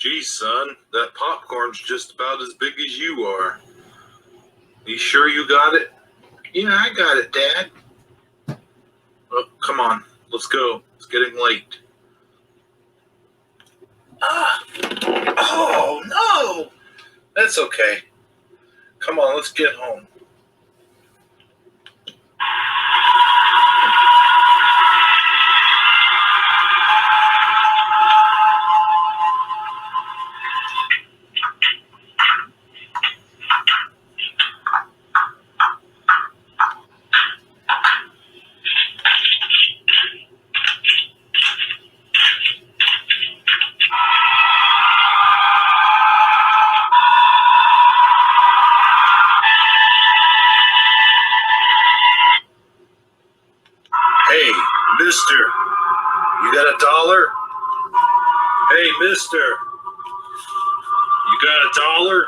Geez, son, that popcorn's just about as big as you are. You sure you got it? Yeah, I got it, Dad. Oh, come on, let's go. It's getting late. Oh, no! That's okay. Come on, let's get home. Hey, mister, you got $1? Hey, mister, you got $1?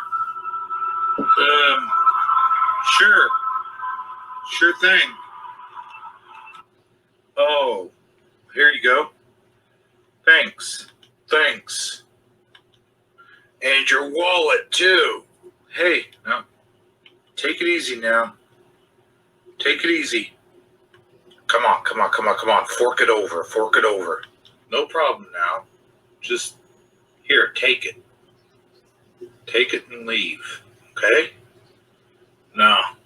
Sure. Sure thing. Oh, here you go. Thanks. Thanks. And your wallet, too. Hey, now, take it easy now. Take it easy. Come on. Fork it over. No problem now. Just, here, take it. Take it and leave. Okay? Now,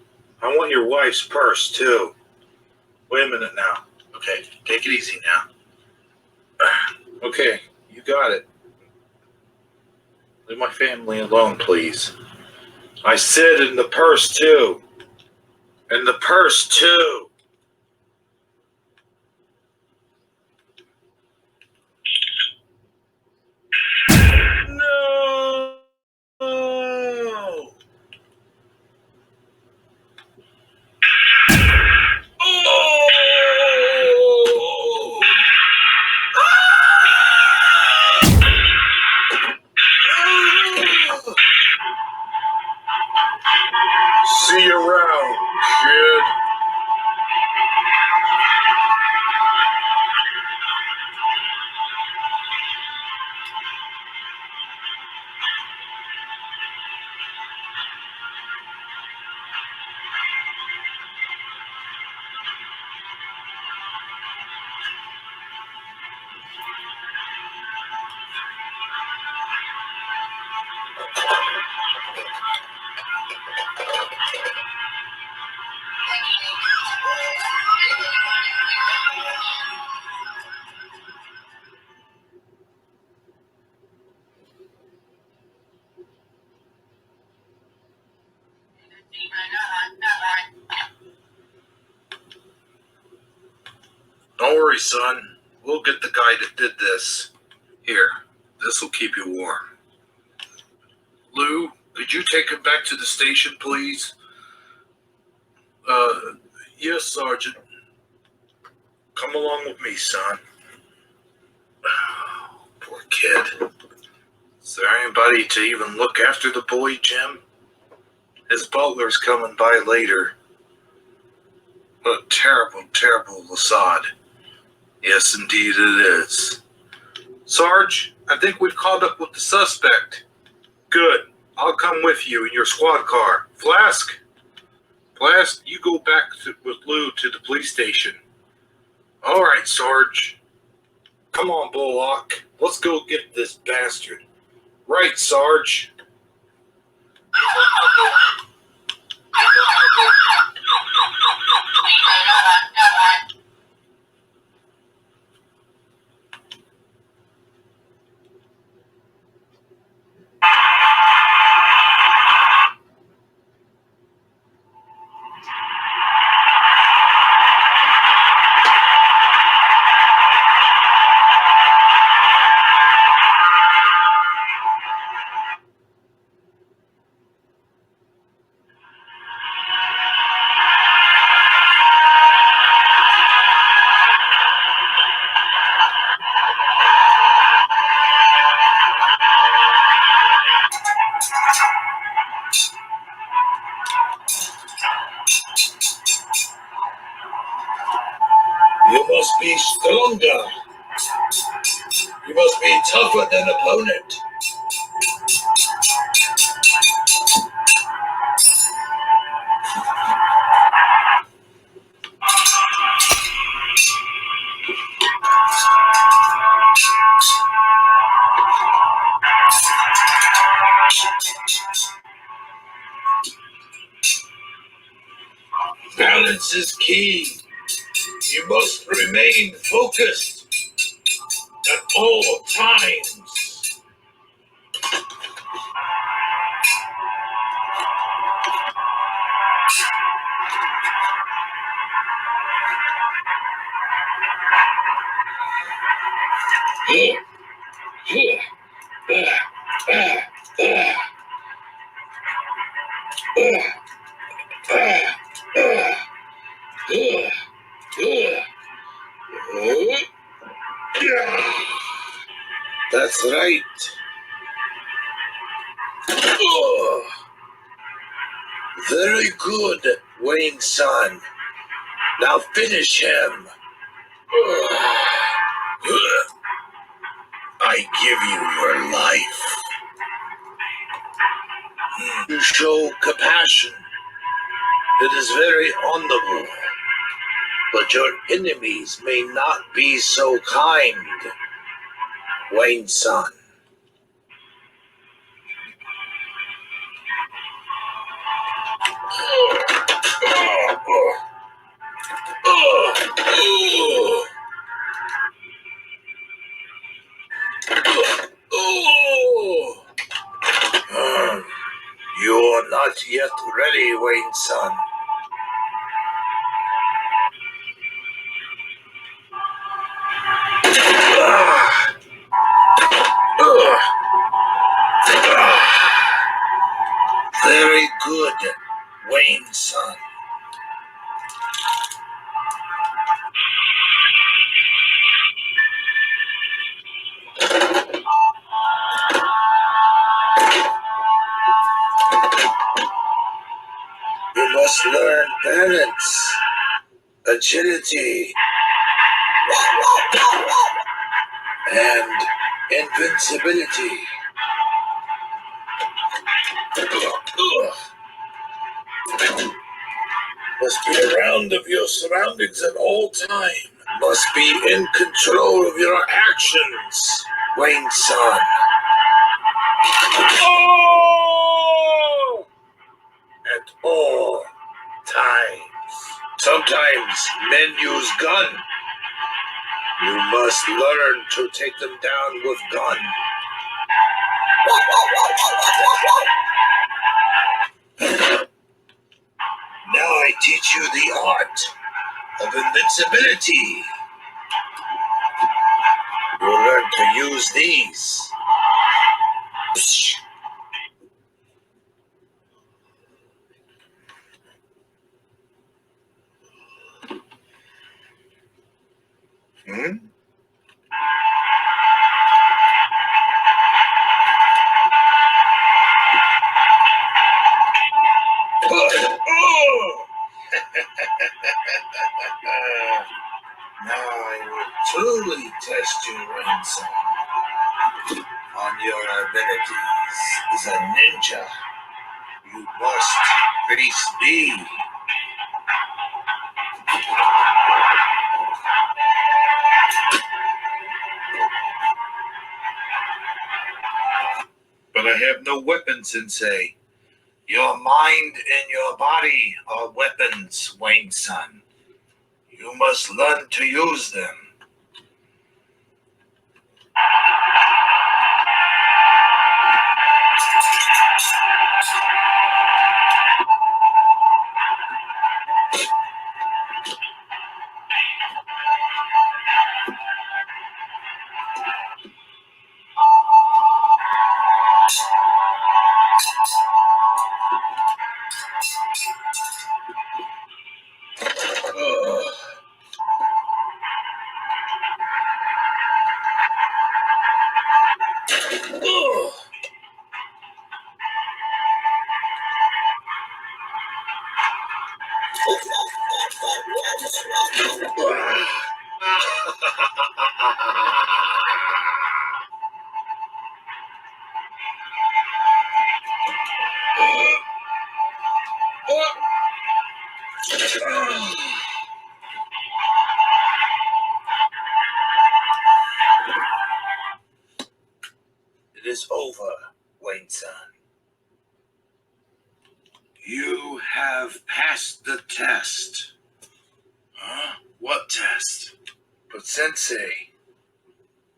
I want your wife's purse, too. Wait a minute now. Okay, take it easy now. Okay, you got it. Leave my family alone, please. I said in the purse, too. In the purse, too. No! Oh! See you around, kid. Don't worry, son. We'll get the guy that did this. Here, this will keep you warm. Lou, could you take him back to the station, please? Yes, Sergeant. Come along with me, son. Oh, poor kid. Is there anybody to even look after the boy, Jim? His butler's coming by later. What a terrible, terrible Lasad. Yes, indeed it is. Sarge, I think we've caught up with the suspect. Good. I'll come with you in your squad car. Flask, you go back with Lou to the police station. All right, Sarge. Come on, Bullock. Let's go get this bastard. Right, Sarge. You must be stronger. You must be tougher than opponent. Focus is key. You must remain focused at all times. That's right. Very good, Wayne-san. Now finish him. I give you your life. You show compassion. It is very honorable. But your enemies may not be so kind, Wayne-san. You are not yet ready, Wayne-san. Very good, Wayne-san. You must learn balance, agility, and invincibility. Must be around of your surroundings at all times. Must be in control of your actions, Wayne-san. Oh! At all times. Sometimes men use gun. You must learn to take them down with gun. Now I teach you the art of invincibility. You'll learn to use these. Hmm? Now I will truly test you, Ransom, on your abilities. As a ninja, you must face me. But I have no weapon, Sensei. Your mind and your body are weapons, Wayne-san. You must learn to use them. It is over, Wayne-san. You have passed the test. Huh? What test? But Sensei,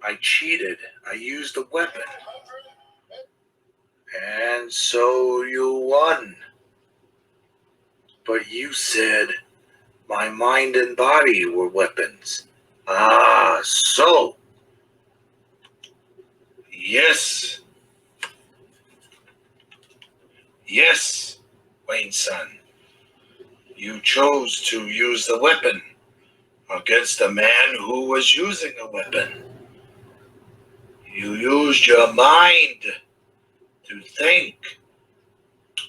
I cheated. I used a weapon. And so you won. But you said my mind and body were weapons. Ah, so. Yes. Yes, Wayne-san. You chose to use the weapon against a man who was using a weapon. You used your mind to think.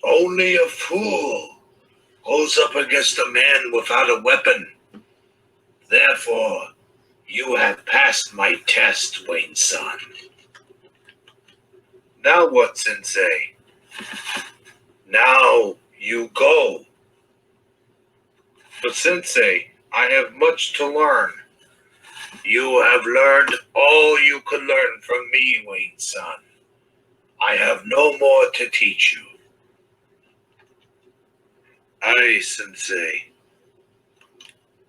Only a fool goes up against a man without a weapon. Therefore, you have passed my test, Wayne-san. Now what, Sensei? Now you go. But Sensei, I have much to learn. You have learned all you could learn from me, Wayne-san. I have no more to teach you. Aye, Sensei.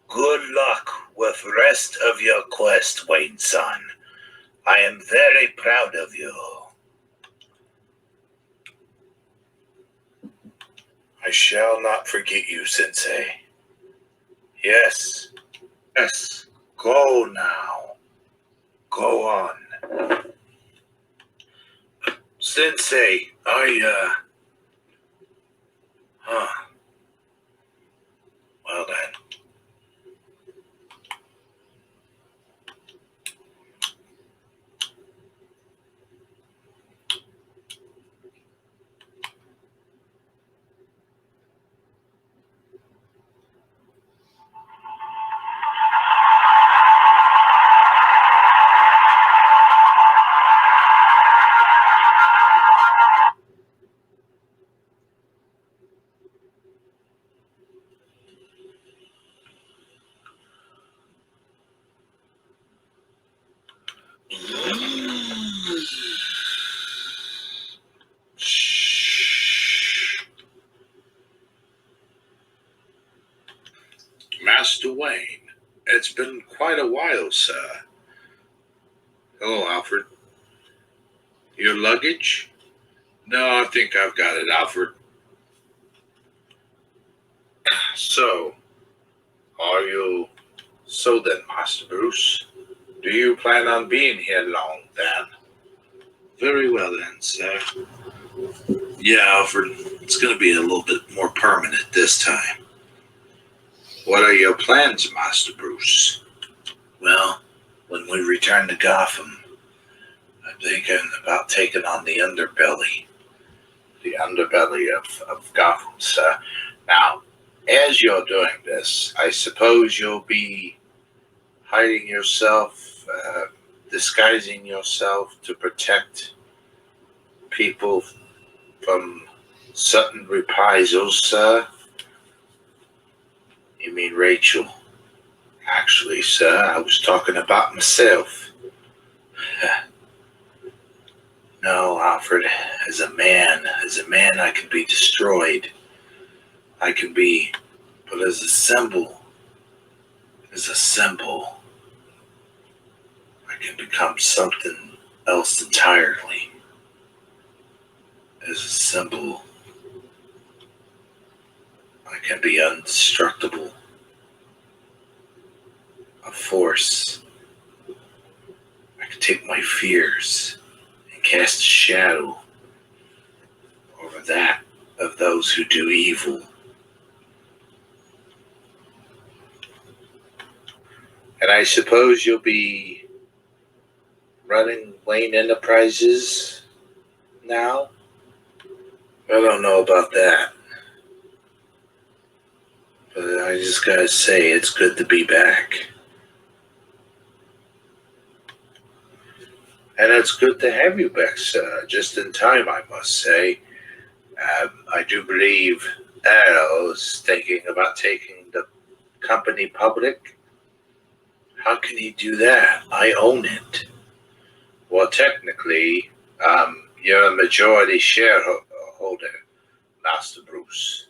Good luck with rest of your quest, Wayne-san. I am very proud of you. I shall not forget you, Sensei. Yes. Yes. Go now. Go on. Sensei, well then. Master Wayne, it's been quite a while, sir. Hello, Alfred. Your luggage? No, I think I've got it, Alfred. So, are you... So then, Master Bruce, do you plan on being here long, then? Very well, then, sir. Yeah, Alfred, it's going to be a little bit more permanent this time. What are your plans, Master Bruce? Well, when we return to Gotham, I'm thinking about taking on the underbelly. The underbelly of Gotham, sir. Now, as you're doing this, I suppose you'll be hiding yourself, disguising yourself to protect people from certain reprisals, sir? You mean Rachel? Actually, sir, I was talking about myself. No, Alfred, as a man I can be destroyed. I can be, but as a symbol, I can become something else entirely. As a symbol, I can be indestructible. A force. I can take my fears and cast a shadow over that of those who do evil. And I suppose you'll be running Wayne Enterprises now? I don't know about that. But I just gotta say, it's good to be back. And it's good to have you back, sir. Just in time, I must say. I do believe Al is thinking about taking the company public. How can he do that? I own it. Well, technically, you're a majority shareholder, Master Bruce.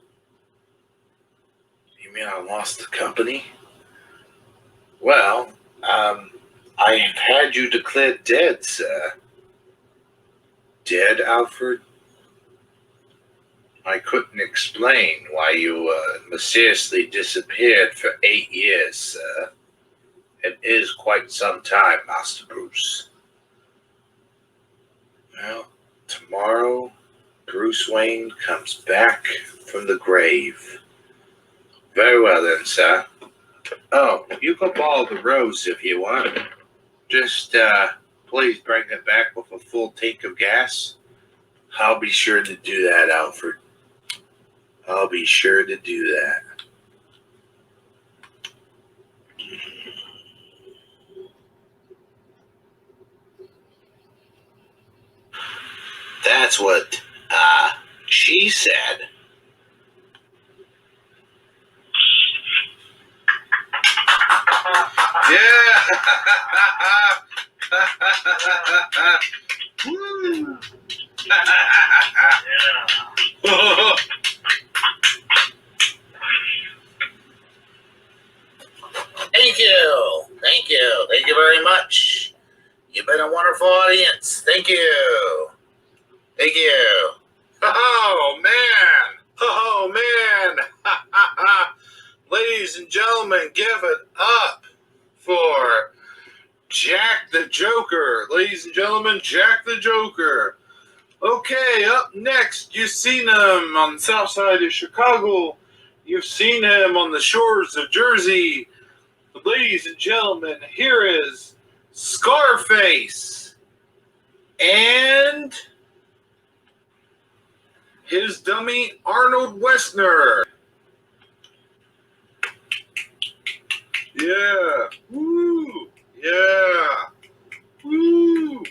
You mean I lost the company? Well, I have had you declared dead, sir. Dead, Alfred? I couldn't explain why you mysteriously disappeared for 8 years, sir. It is quite some time, Master Bruce. Well, tomorrow, Bruce Wayne comes back from the grave. Very well then, sir. Oh, you can borrow the rose if you want. Just, please bring it back with a full tank of gas. I'll be sure to do that, Alfred. I'll be sure to do that. That's what, she said. Yeah! Woo! Thank you. Thank you. Thank you very much. You've been a wonderful audience. Thank you. Thank you. Oh, man. Oh, man. Ladies and gentlemen, give it up for Jack the Joker. Ladies and gentlemen, Jack the Joker. Okay, up next, you've seen him on the south side of Chicago. You've seen him on the shores of Jersey. Ladies and gentlemen, here is Scarface and his dummy Arnold Westner. Yeah. Woo. Yeah. Woo.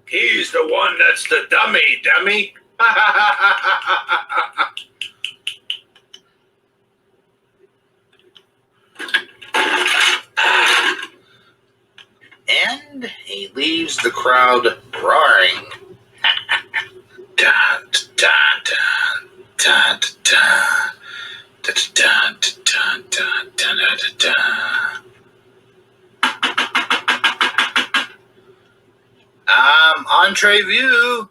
He's the one that's the dummy. And he leaves the crowd roaring. Dun, dun, dun, dun, dun, dun, dun, dun, dun, dun, dun, dun. Entree view.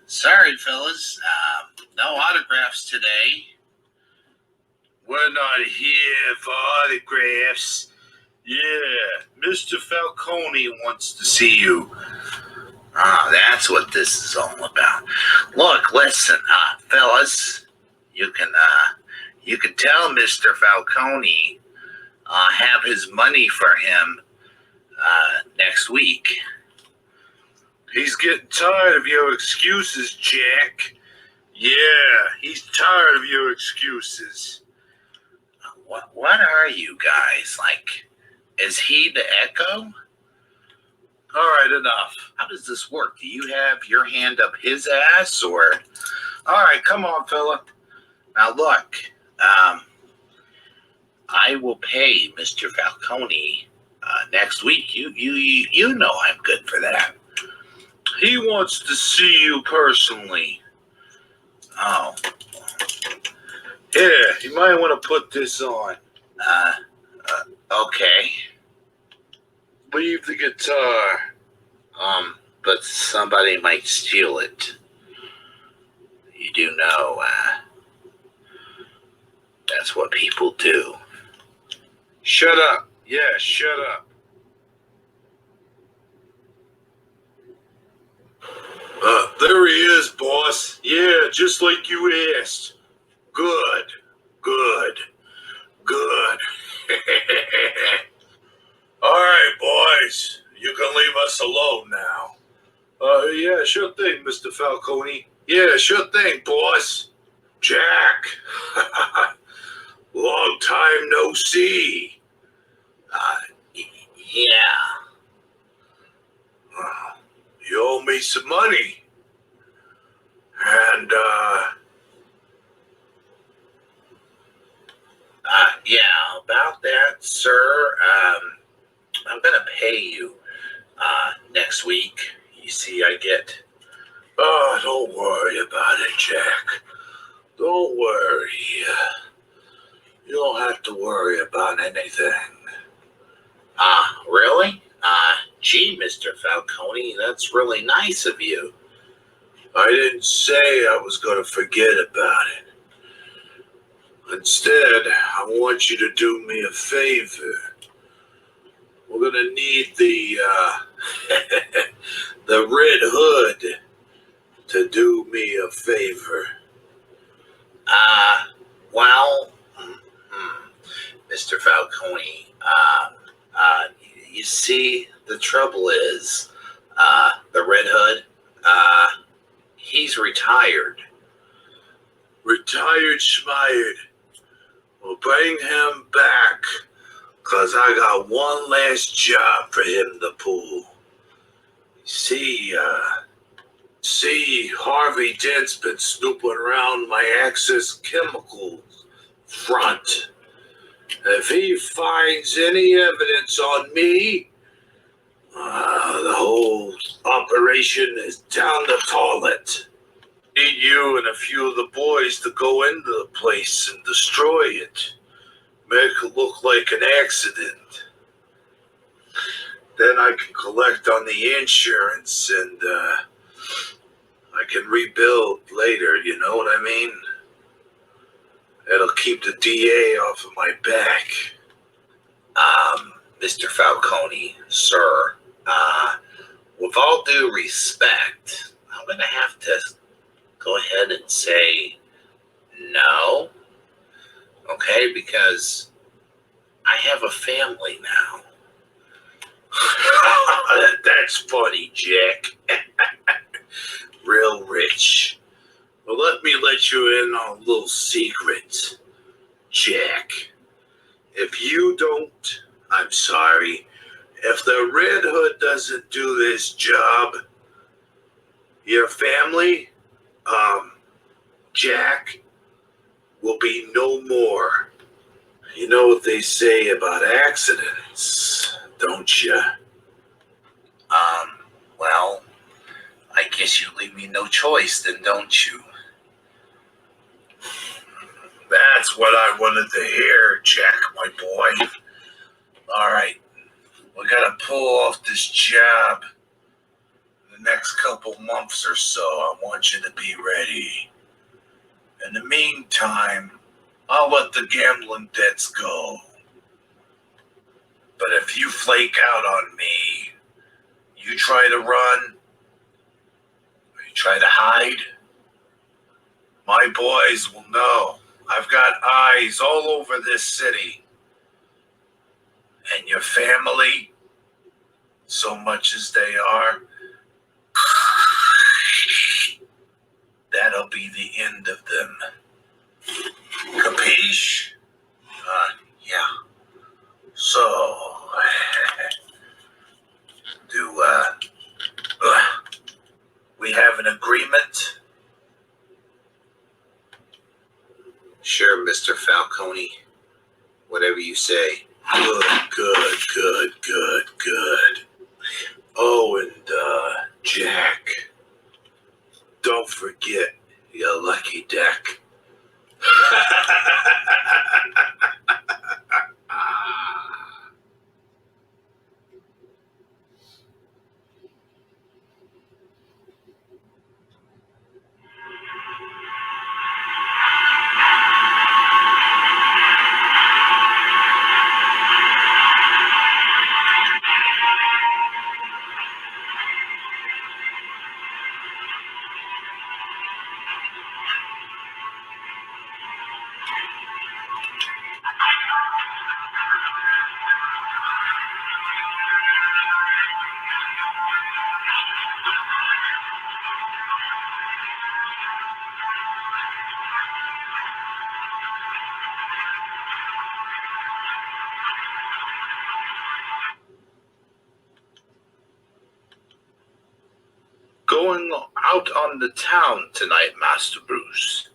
Sorry, fellas. No autographs today. We're not here for autographs. Yeah, Mr. Falcone wants to see you. That's what this is all about. Look, listen, fellas, you can tell Mr. Falcone have his money for him next week. He's getting tired of your excuses, Jack. Yeah, he's tired of your excuses. What are you guys like? Is he the Echo? All right, enough. How does this work? Do you have your hand up his ass, or? All right, come on, fella. Now look, I will pay Mr. Falcone next week. You know I'm good for that. He wants to see you personally. Oh. Here, you might want to put this on. Okay. Leave the guitar. But somebody might steal it. You do know, that's what people do. Shut up. Yeah, shut up. There he is, boss. Yeah, just like you asked. Good. All right, boys. You can leave us alone now. Yeah, sure thing, Mr. Falcone. Yeah, sure thing, boss. Jack. Long time no see. Yeah. You owe me some money. And, yeah, about that, sir, I'm gonna pay you, next week. You see, I get... Oh, don't worry about it, Jack. Don't worry. You don't have to worry about anything. Really? Gee, Mr. Falcone, that's really nice of you. I didn't say I was going to forget about it. Instead, I want you to do me a favor. We're going to need the the Red Hood to do me a favor. Well, Mr. Falcone, you see, the trouble is, the Red Hood, he's retired. Retired Schmired. We'll bring him back, 'cause I got one last job for him to pull. See, Harvey Dent's been snooping around my Axis Chemicals front. If he finds any evidence on me, the whole operation is down the toilet. Need you and a few of the boys to go into the place and destroy it. Make it look like an accident. Then I can collect on the insurance and I can rebuild later, you know what I mean? It'll keep the DA off of my back. Mr. Falcone, sir, with all due respect, I'm going to have to go ahead and say no, okay, because I have a family now. That's funny, Jack. Real rich. Well, let me let you in on a little secret, Jack. If you don't, I'm sorry, if the Red Hood doesn't do this job, your family, Jack, will be no more. You know what they say about accidents, don't you? Well, I guess you leave me no choice then, don't you? That's what I wanted to hear, Jack, my boy. All right, we gotta pull off this job in the next couple months or so. I want you to be ready. In the meantime, I'll let the gambling debts go. But if you flake out on me, you try to run, or you try to hide, my boys will know. I've got eyes all over this city. And your family, so much as they are, that'll be the end of them. Capiche? Yeah. So, we have an agreement? Sure, Mr. Falcone. Whatever you say. Good. Oh, and, Jack, don't forget your lucky deck. Going out on the town tonight, Master Bruce.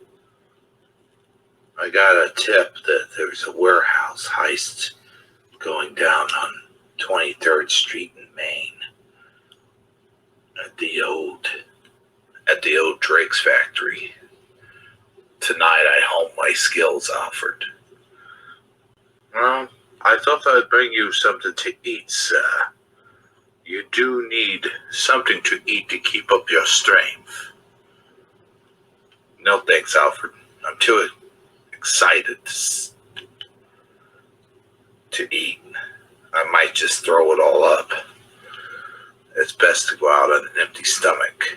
I got a tip that there's a warehouse heist going down on 23rd Street in Maine at the old Drake's factory. Tonight I hone my skills, Alfred. Well, I thought I'd bring you something to eat, sir. You do need something to eat to keep up your strength. No thanks, Alfred. I'm too excited to eat. I might just throw it all up. It's best to go out on an empty stomach.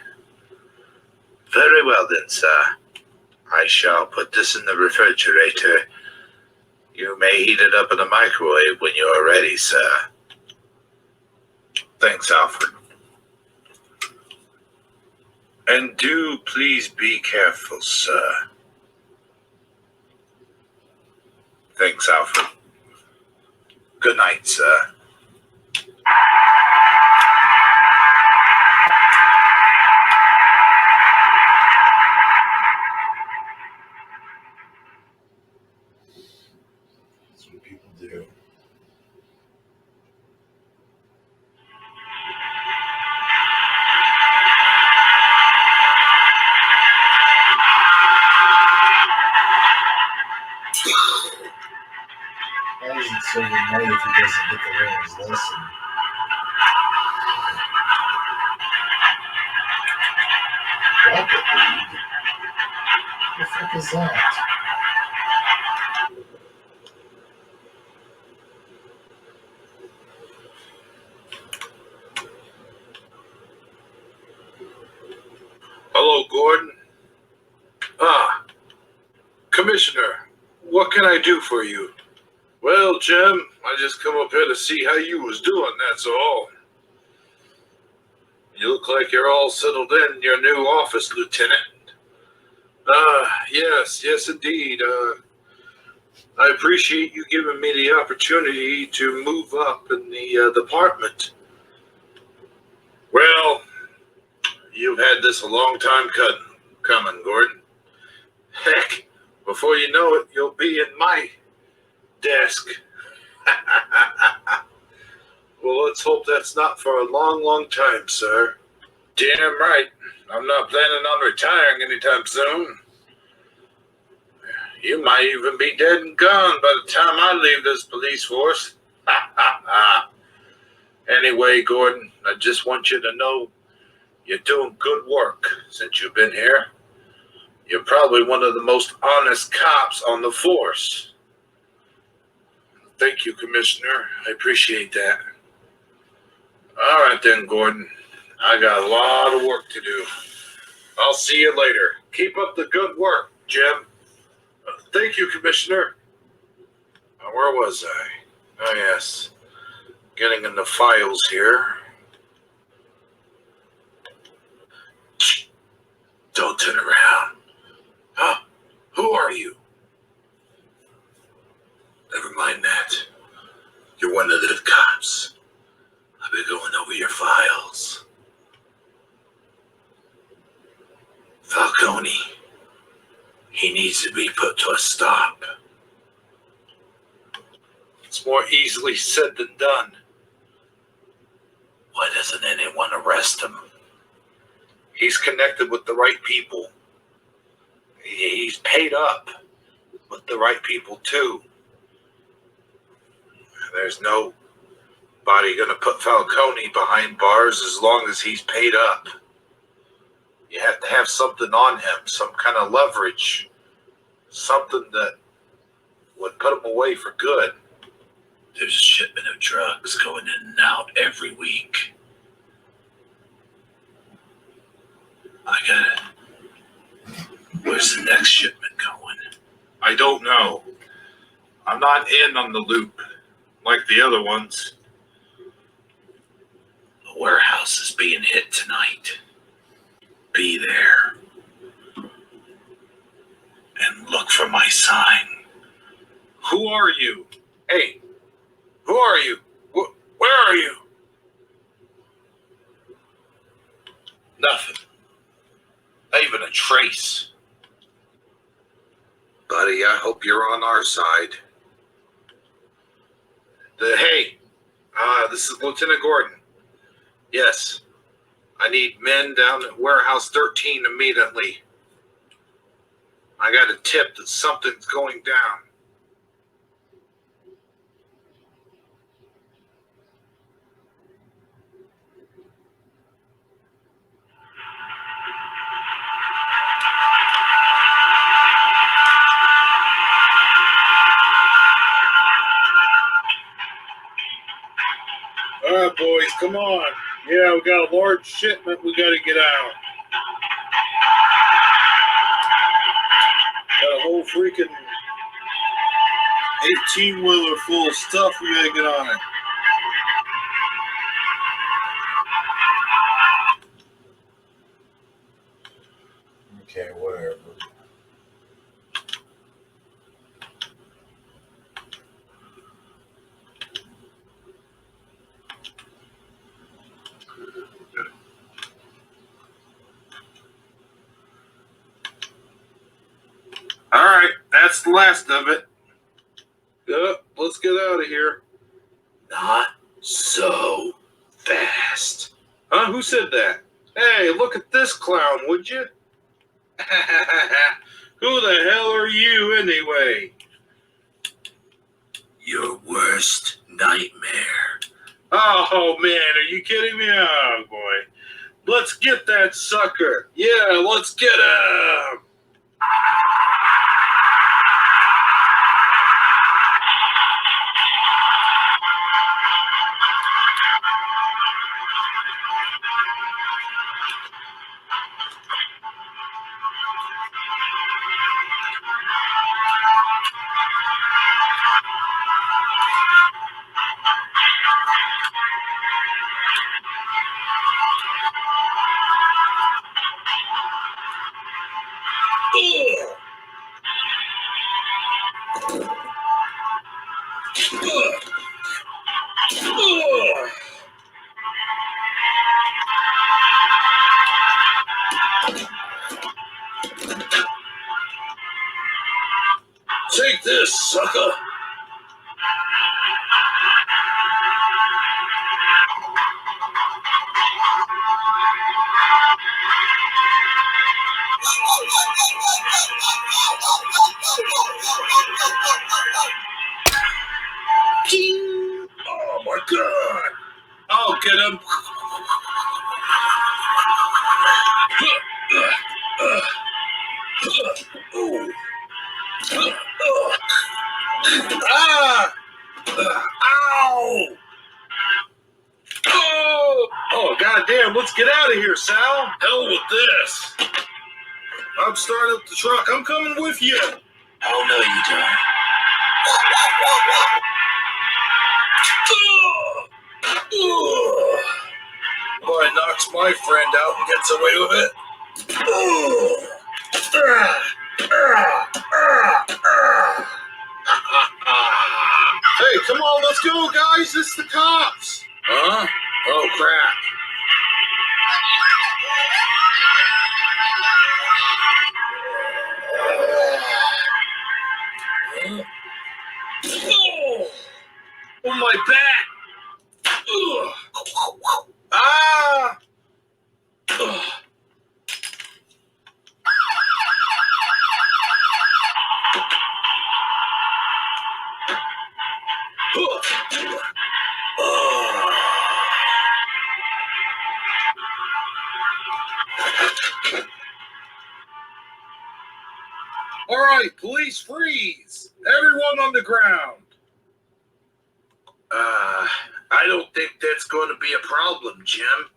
Very well then, sir. I shall put this in the refrigerator. You may heat it up in the microwave when you are ready, sir. Thanks, Alfred. And do please be careful, sir. Thanks, Alfred. Good night, sir. That's what people do. Why doesn't Silver know if he doesn't get to learn his lesson? Rocket League? What the fuck is that? Hello, Gordon. Commissioner, what can I do for you? Well, Jim, I just come up here to see how you was doing, that's all. You look like you're all settled in your new office, Lieutenant. Yes, indeed. I appreciate you giving me the opportunity to move up in the department. Well, you've had this a long time coming, Gordon. Heck, before you know it, you'll be in my desk. Well, let's hope that's not for a long, long time, sir. Damn right. I'm not planning on retiring anytime soon. You might even be dead and gone by the time I leave this police force. Anyway, Gordon, I just want you to know you're doing good work since you've been here. You're probably one of the most honest cops on the force. Thank you, Commissioner. I appreciate that. All right then, Gordon. I got a lot of work to do. I'll see you later. Keep up the good work, Jim. Thank you, Commissioner. Where was I? Oh, yes. Getting in the files here. Don't turn around. Huh? Who are you? Never mind that. You're one of the cops. I've been going over your files. Falcone. He needs to be put to a stop. It's more easily said than done. Why doesn't anyone arrest him? He's connected with the right people. He's paid up with the right people, too. There's nobody going to put Falcone behind bars as long as he's paid up. You have to have something on him, some kind of leverage, something that would put him away for good. There's a shipment of drugs going in and out every week. I got it. Where's the next shipment going? I don't know. I'm not in on the loop like the other ones. The warehouse is being hit tonight. Be there. And look for my sign. Who are you? Hey, who are you? Where are you? Nothing. Not even a trace. Buddy, I hope you're on our side. This is Lieutenant Gordon. Yes, I need men down at Warehouse 13 immediately. I got a tip that something's going down. All right, boys, come on. Yeah, we got a large shipment we got to get out. Got a whole freaking 18-wheeler full of stuff we got to get on it. Okay, whatever. All right, that's the last of it. Yep, let's get out of here. Not so fast. Huh? Who said that? Hey, look at this clown, would you? Who the hell are you, anyway? Your worst nightmare. Oh, man, are you kidding me? Oh, boy. Let's get that sucker. Yeah, let's get him. Take this, sucker. Oh, my God. I'll get him. Ah! Ow! Oh, goddamn, let's get out of here, Sal. Hell with this. I'm starting up the truck. I'm coming with you. Oh, no, you don't. Boy knocks my friend out and gets away with it. Hey, come on, let's go, guys. It's the cops. Huh? Oh, crap. Oh, my back. Ah! All right, police freeze. Everyone on the ground. I don't think that's going to be a problem, Jim.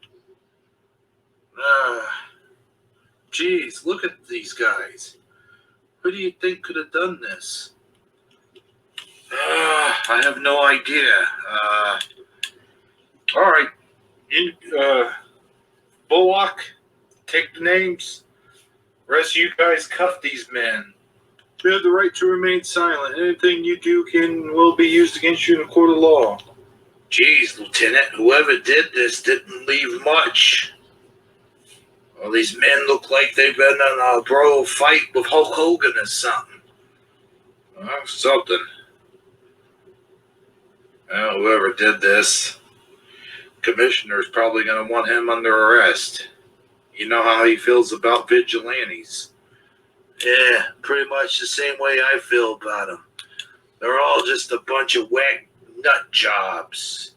Geez, look at these guys. Who do you think could have done this? I have no idea. All right. Bullock, take the names. Rest of you guys cuff these men. You have the right to remain silent. Anything you do will be used against you in a court of law. Geez, Lieutenant, whoever did this didn't leave much. Well, these men look like they've been in a bro fight with Hulk Hogan or something. Something. Well, whoever did this, Commissioner's probably going to want him under arrest. You know how he feels about vigilantes. Yeah, pretty much the same way I feel about them. They're all just a bunch of whack nut jobs.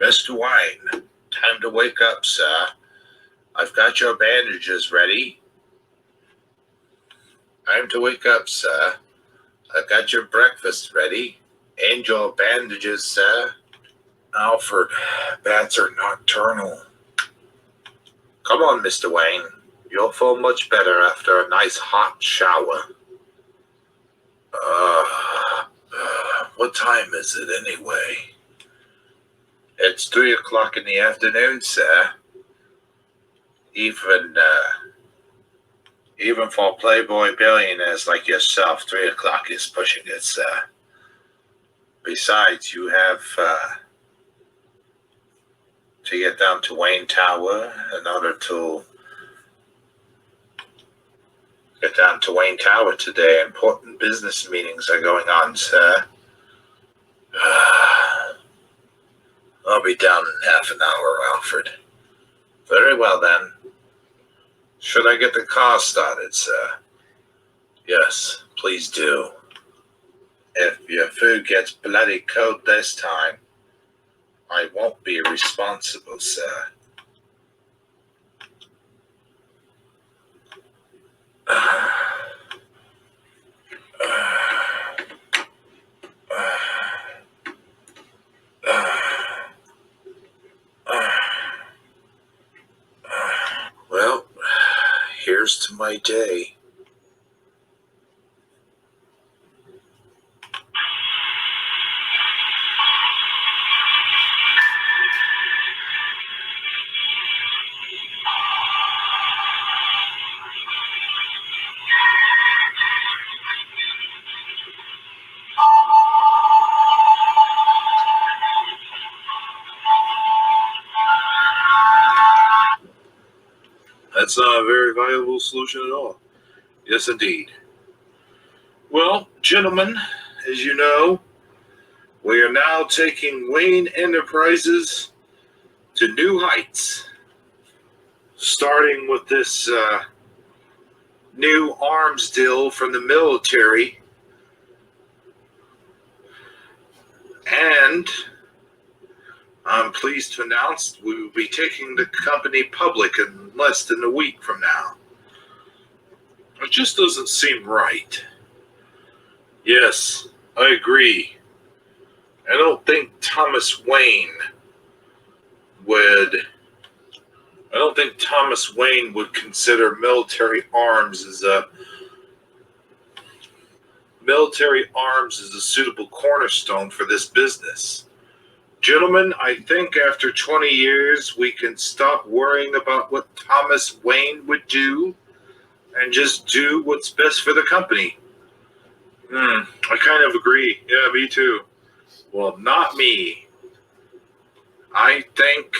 Mr. Wayne, time to wake up, sir. I've got your bandages ready. Time to wake up, sir. I've got your breakfast ready. And your bandages, sir. Alfred, bats are nocturnal. Come on, Mr. Wayne. You'll feel much better after a nice hot shower. What time is it anyway? It's 3 o'clock in the afternoon, sir. Even for playboy billionaires like yourself, 3 o'clock is pushing it, sir. Besides, you have to get down to Wayne Tower in order to get down to Wayne Tower today. Important business meetings are going on, sir. I'll be down in half an hour, Alfred. Very well, then. Should I get the car started, sir? Yes, please do. If your food gets bloody cold this time, I won't be responsible, sir. Well, here's to my day. That's not a very viable solution at all. Yes, indeed. Well, gentlemen, as you know, we are now taking Wayne Enterprises to new heights, starting with this new arms deal from the military. And I'm pleased to announce we will be taking the company public in less than a week from now. It just doesn't seem right. Yes, I agree. I don't think Thomas Wayne would consider military arms as a suitable cornerstone for this business. Gentlemen, I think after 20 years, we can stop worrying about what Thomas Wayne would do and just do what's best for the company. I kind of agree. Yeah, me too. Well, not me. I think,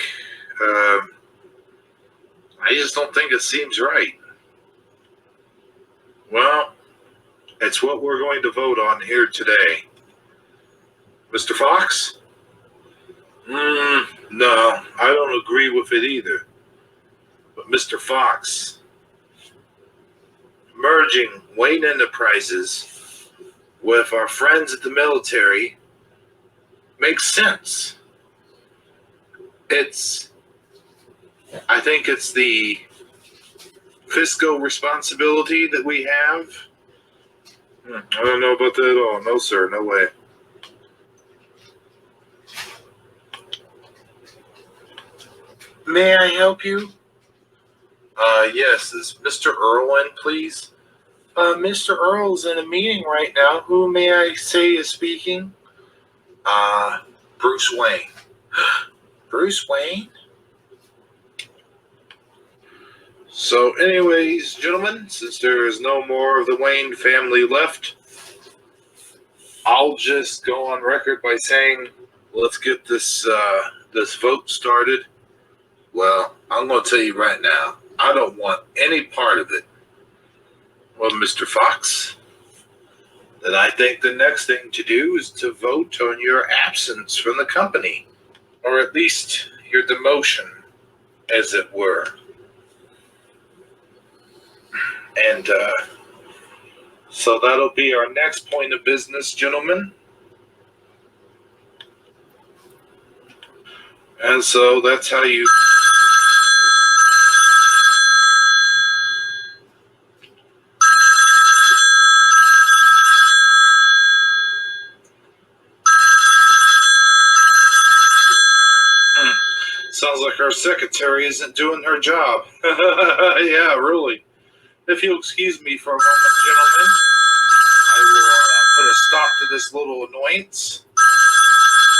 I just don't think it seems right. Well, it's what we're going to vote on here today. Mr. Fox? No, I don't agree with it either. But Mr. Fox, merging Wayne Enterprises with our friends at the military makes sense. I think it's the fiscal responsibility that we have. I don't know about that at all. No, sir. No way. May I help you? Yes. Is Mr. Irwin, please? Mr. Earl's in a meeting right now. Who may I say is speaking? Bruce Wayne. Bruce Wayne? So, anyways, gentlemen, since there is no more of the Wayne family left, I'll just go on record by saying, let's get this vote started. Well, I'm going to tell you right now, I don't want any part of it. Well, Mr. Fox, then I think the next thing to do is to vote on your absence from the company, or at least your demotion, as it were. And so that'll be our next point of business, gentlemen. And so that's how you... Sounds like our secretary isn't doing her job. Yeah, really. If you'll excuse me for a moment, gentlemen, I will put a stop to this little annoyance.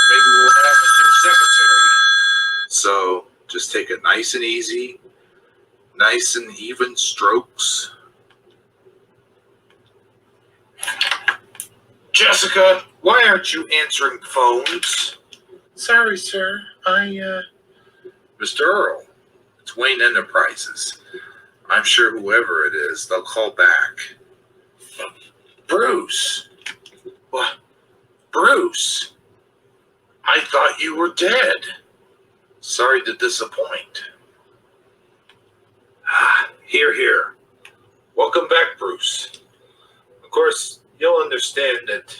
Maybe we'll have a new secretary. So just take it nice and easy, nice and even strokes. Jessica, why aren't you answering phones? Sorry, sir. Mr. Earl, it's Wayne Enterprises. I'm sure whoever it is, they'll call back. Bruce? What? Bruce? I thought you were dead. Sorry to disappoint. Here. Welcome back, Bruce. Of course, you'll understand that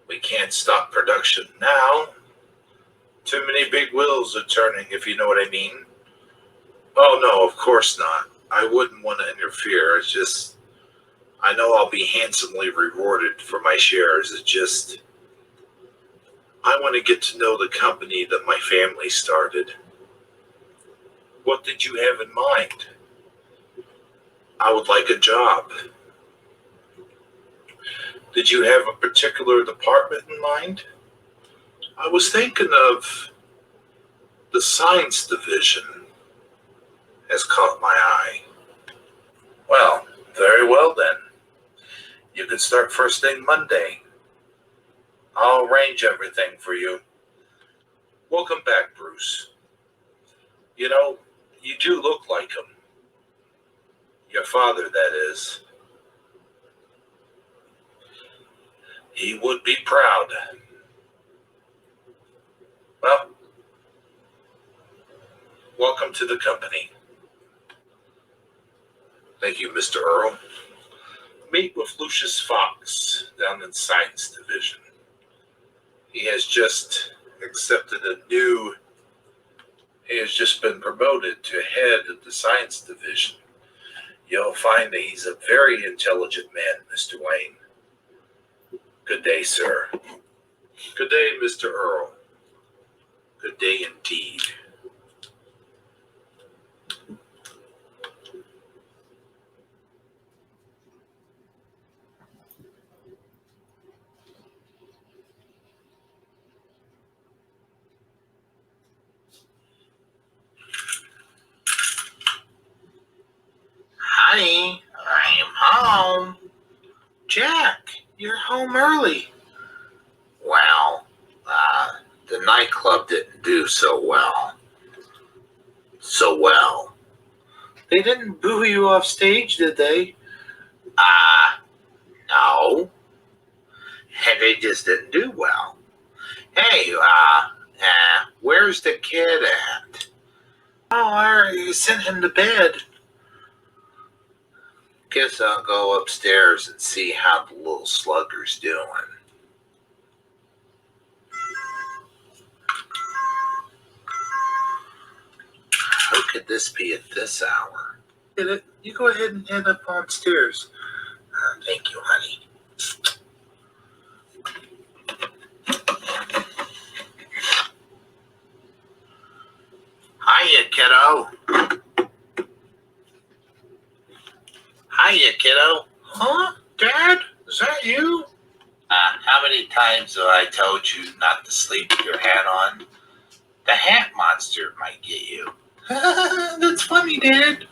we can't stop production now. Too many big wheels are turning, if you know what I mean. Oh, no, of course not. I wouldn't want to interfere. It's just, I know I'll be handsomely rewarded for my shares. It's just, I want to get to know the company that my family started. What did you have in mind? I would like a job. Did you have a particular department in mind? I was thinking of the science division has caught my eye. Well, very well then. You can start first thing Monday. I'll arrange everything for you. Welcome back, Bruce. You know, you do look like him. Your father, that is. He would be proud. Well, welcome to the company. Thank you, Mr. Earl. Meet with Lucius Fox down in Science Division. He has just been promoted to head of the Science Division. You'll find that he's a very intelligent man, Mr. Wayne. Good day, sir. Good day, Mr. Earl. Good day indeed. Honey, I am home. Jack, you're home early. Well, the nightclub didn't do so well. They didn't boo you off stage, did they? No. They just didn't do well. Hey, where's the kid at? Oh, I already sent him to bed. Guess I'll go upstairs and see how the little slugger's doing. Who could this be at this hour? You go ahead and head up on stairs. Thank you, honey. Hiya, kiddo. Hiya, kiddo. Huh? Dad? Is that you? How many times have I told you not to sleep with your hat on? The hat monster might get you. That's funny, Dad.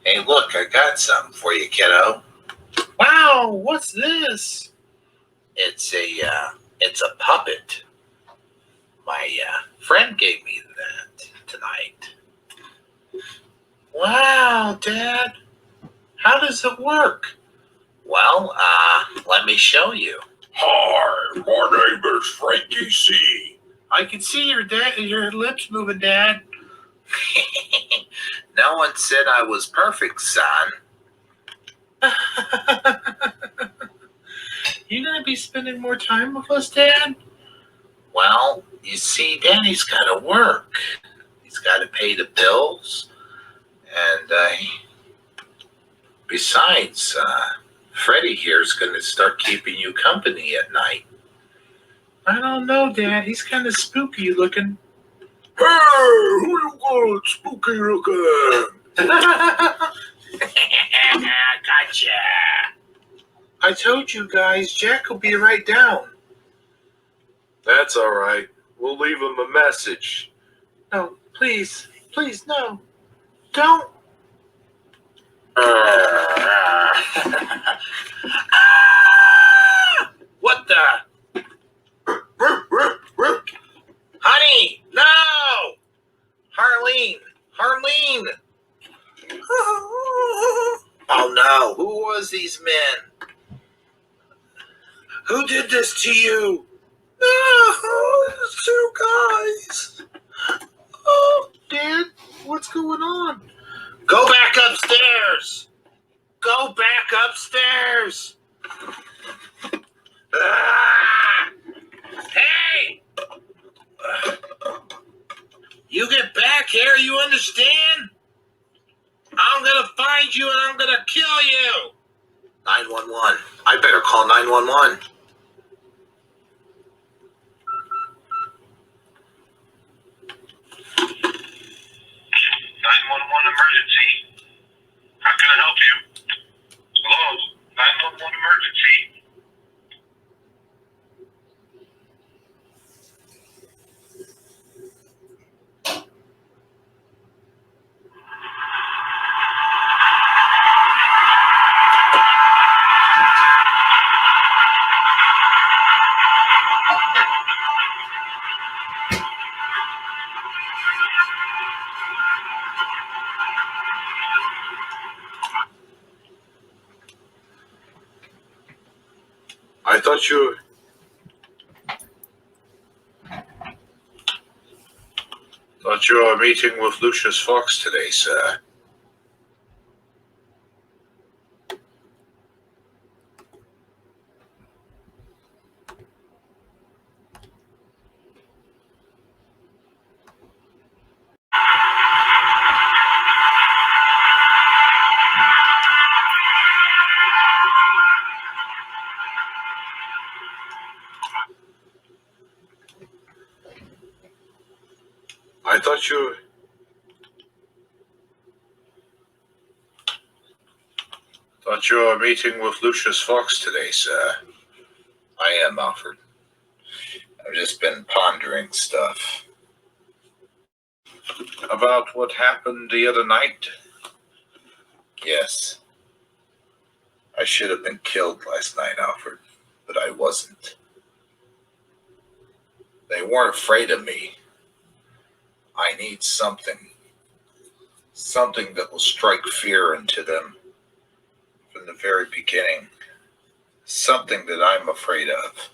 Hey, look, I got something for you, kiddo. Wow, what's this? It's a puppet. My friend gave me that tonight. Wow, Dad. How does it work? Well, let me show you. Hi, my name is Frankie C. I can see your lips moving, Dad. No one said I was perfect, son. You gonna be spending more time with us, Dad? Well, you see, Daddy's got to work. He's got to pay the bills. And besides, Freddie here's going to start keeping you company at night. I don't know, Dad. He's kind of spooky looking. Hey, who you got spooky looking? Gotcha. I told you guys, Jack will be right down. That's all right. We'll leave him a message. No, please, no. Don't. What the? Honey, no! Harleen! Oh no, who was these men? Who did this to you? No, it's two guys. Oh, Dad, what's going on? Go back upstairs. Go back upstairs. Ah! Hey! You get back here, you understand? I'm gonna find you and I'm gonna kill you. 911. I better call 911. 911 emergency. How can I help you? Hello? 911 emergency. I thought you were meeting with Lucius Fox today, sir. I thought you were meeting with Lucius Fox today, sir. I am, Alfred. I've just been pondering stuff. About what happened the other night? Yes. I should have been killed last night, Alfred, but I wasn't. They weren't afraid of me. I need something that will strike fear into them from the very beginning. Something that I'm afraid of.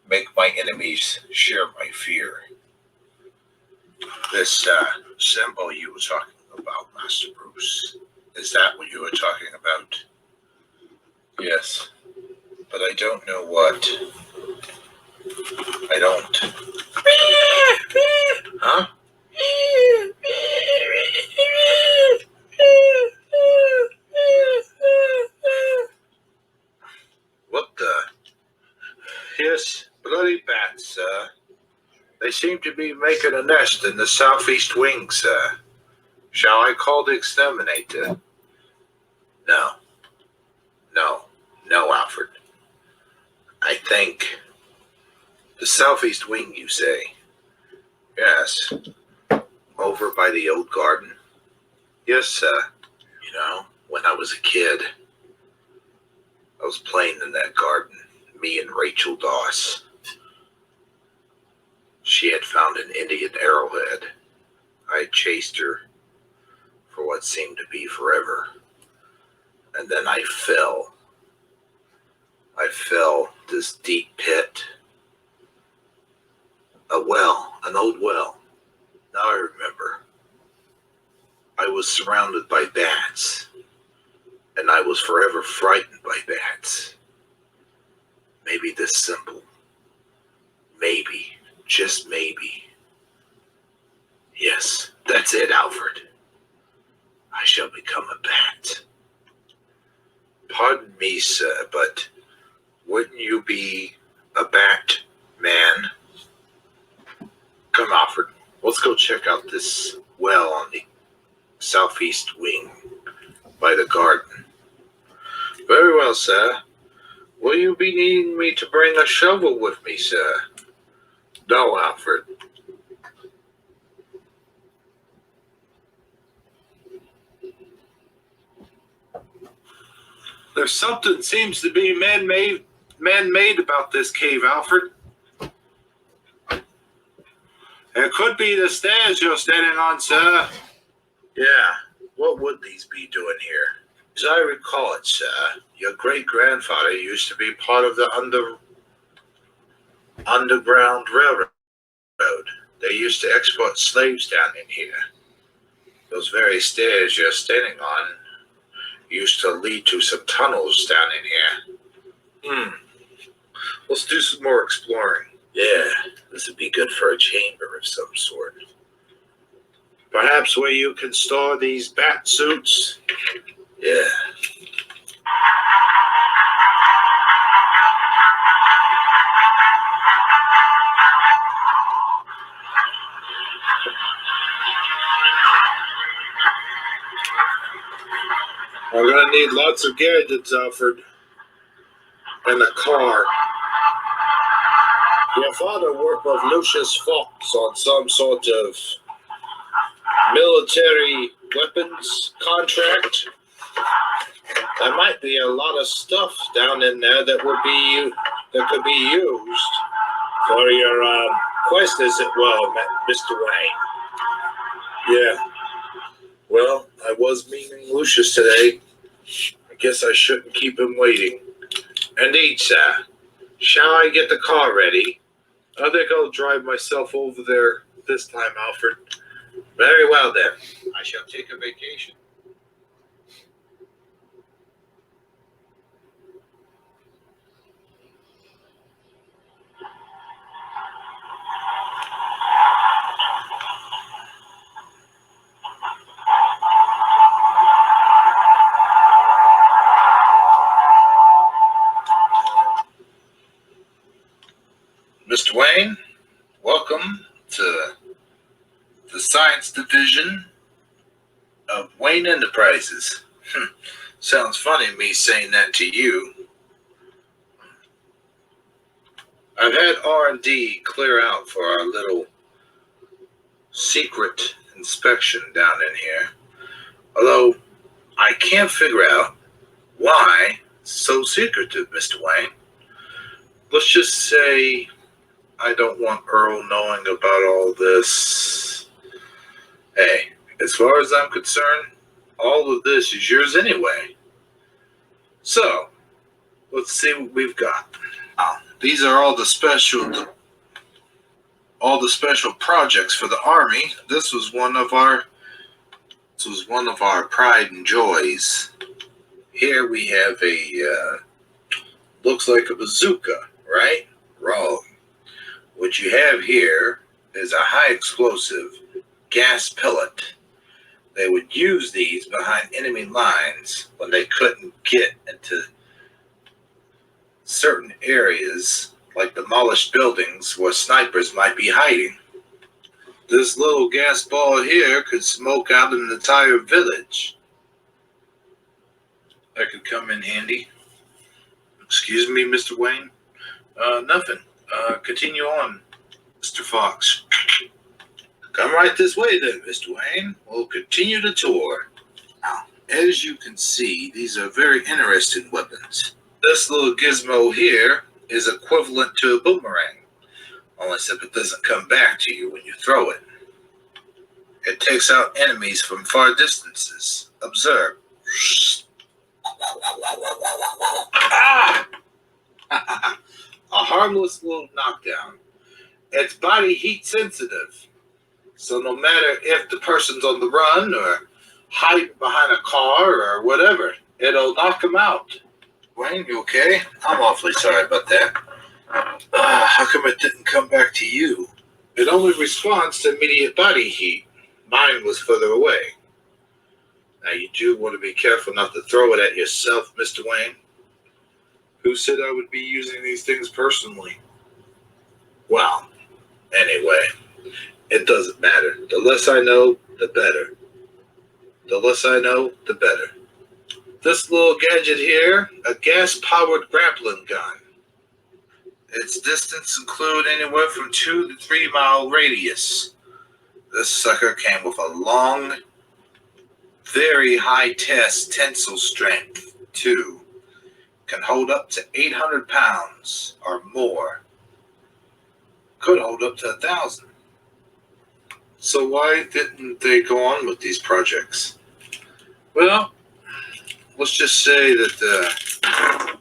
Make my enemies share my fear. This symbol you were talking about, Master Bruce, is that what you were talking about? Yes, but I don't know what. I don't. Huh? What the? Yes, bloody bats, sir. They seem to be making a nest in the southeast wing, sir. Shall I call the exterminator? No, no, Alfred. I think the southeast wing, you say? Yes, over by the old garden. Yes, sir. You know, when I was a kid, I was playing in that garden, me and Rachel Doss. She had found an Indian arrowhead. I had chased her for what seemed to be forever. And then I fell. I fell this deep pit. A well, an old well. Now I remember. I was surrounded by bats, and I was forever frightened by bats. Maybe this simple. Maybe, just maybe. Yes, that's it, Alfred. I shall become a bat. Pardon me, sir, but wouldn't you be a bat man? Come, Alfred, let's go check out this well on the southeast wing by the garden. Very well, sir. Will you be needing me to bring a shovel with me, sir? No, Alfred. There's something seems to be man-made about this cave, Alfred. It could be the stairs you're standing on, sir. Yeah, what would these be doing here? As I recall it, sir, your great-grandfather used to be part of the Underground Railroad. They used to export slaves down in here. Those very stairs you're standing on used to lead to some tunnels down in here. Let's do some more exploring. Yeah, this would be good for a chamber of some sort. Perhaps where you can store these bat suits? Yeah. I'm gonna need lots of gadgets, Alfred. And a car. Your father worked with Lucius Fox on some sort of military weapons contract. There might be a lot of stuff down in there that could be used for your quest, as it will, Mr. Wayne. Yeah. Well, I was meeting Lucius today. I guess I shouldn't keep him waiting. Indeed, sir. Shall I get the car ready? I think I'll drive myself over there this time, Alfred. Very well, then. I shall take a vacation. Mr. Wayne, welcome to the Science Division of Wayne Enterprises. Sounds funny me saying that to you. I've had R&D clear out for our little secret inspection down in here. Although I can't figure out why it's so secretive, Mr. Wayne. Let's just say I don't want Earl knowing about all this. Hey, as far as I'm concerned, all of this is yours anyway. So, let's see what we've got. These are all the special projects for the Army. This was one of our pride and joys. Here we have a looks like a bazooka, right? Wrong. What you have here is a high explosive gas pellet. They would use these behind enemy lines when they couldn't get into certain areas, like demolished buildings where snipers might be hiding. This little gas ball here could smoke out an entire village. that could come in handy? Excuse me, Mr. Wayne? Nothing. Continue on, Mr. Fox. Come right this way then, Mr. Wayne. We'll continue the tour. Now, as you can see, these are very interesting weapons. This little gizmo here is equivalent to a boomerang, only except it doesn't come back to you when you throw it. It takes out enemies from far distances. Observe. Ah! A harmless little knockdown. It's body heat sensitive, so no matter if the person's on the run or hiding behind a car or whatever, it'll knock them out. Wayne, you okay? I'm awfully sorry about that. How come it didn't come back to you? It only responds to immediate body heat. Mine was further away. Now you do want to be careful not to throw it at yourself, Mr. Wayne. Who said I would be using these things personally? Well, anyway, it doesn't matter. The less I know, the better. The less I know, the better. This little gadget here, a gas-powered grappling gun. Its distance include anywhere from 2 to 3 mile radius. This sucker came with a long, very high tensile strength, too. Can hold up to 800 pounds or more. Could hold up to 1,000. So why didn't they go on with these projects? Well, let's just say that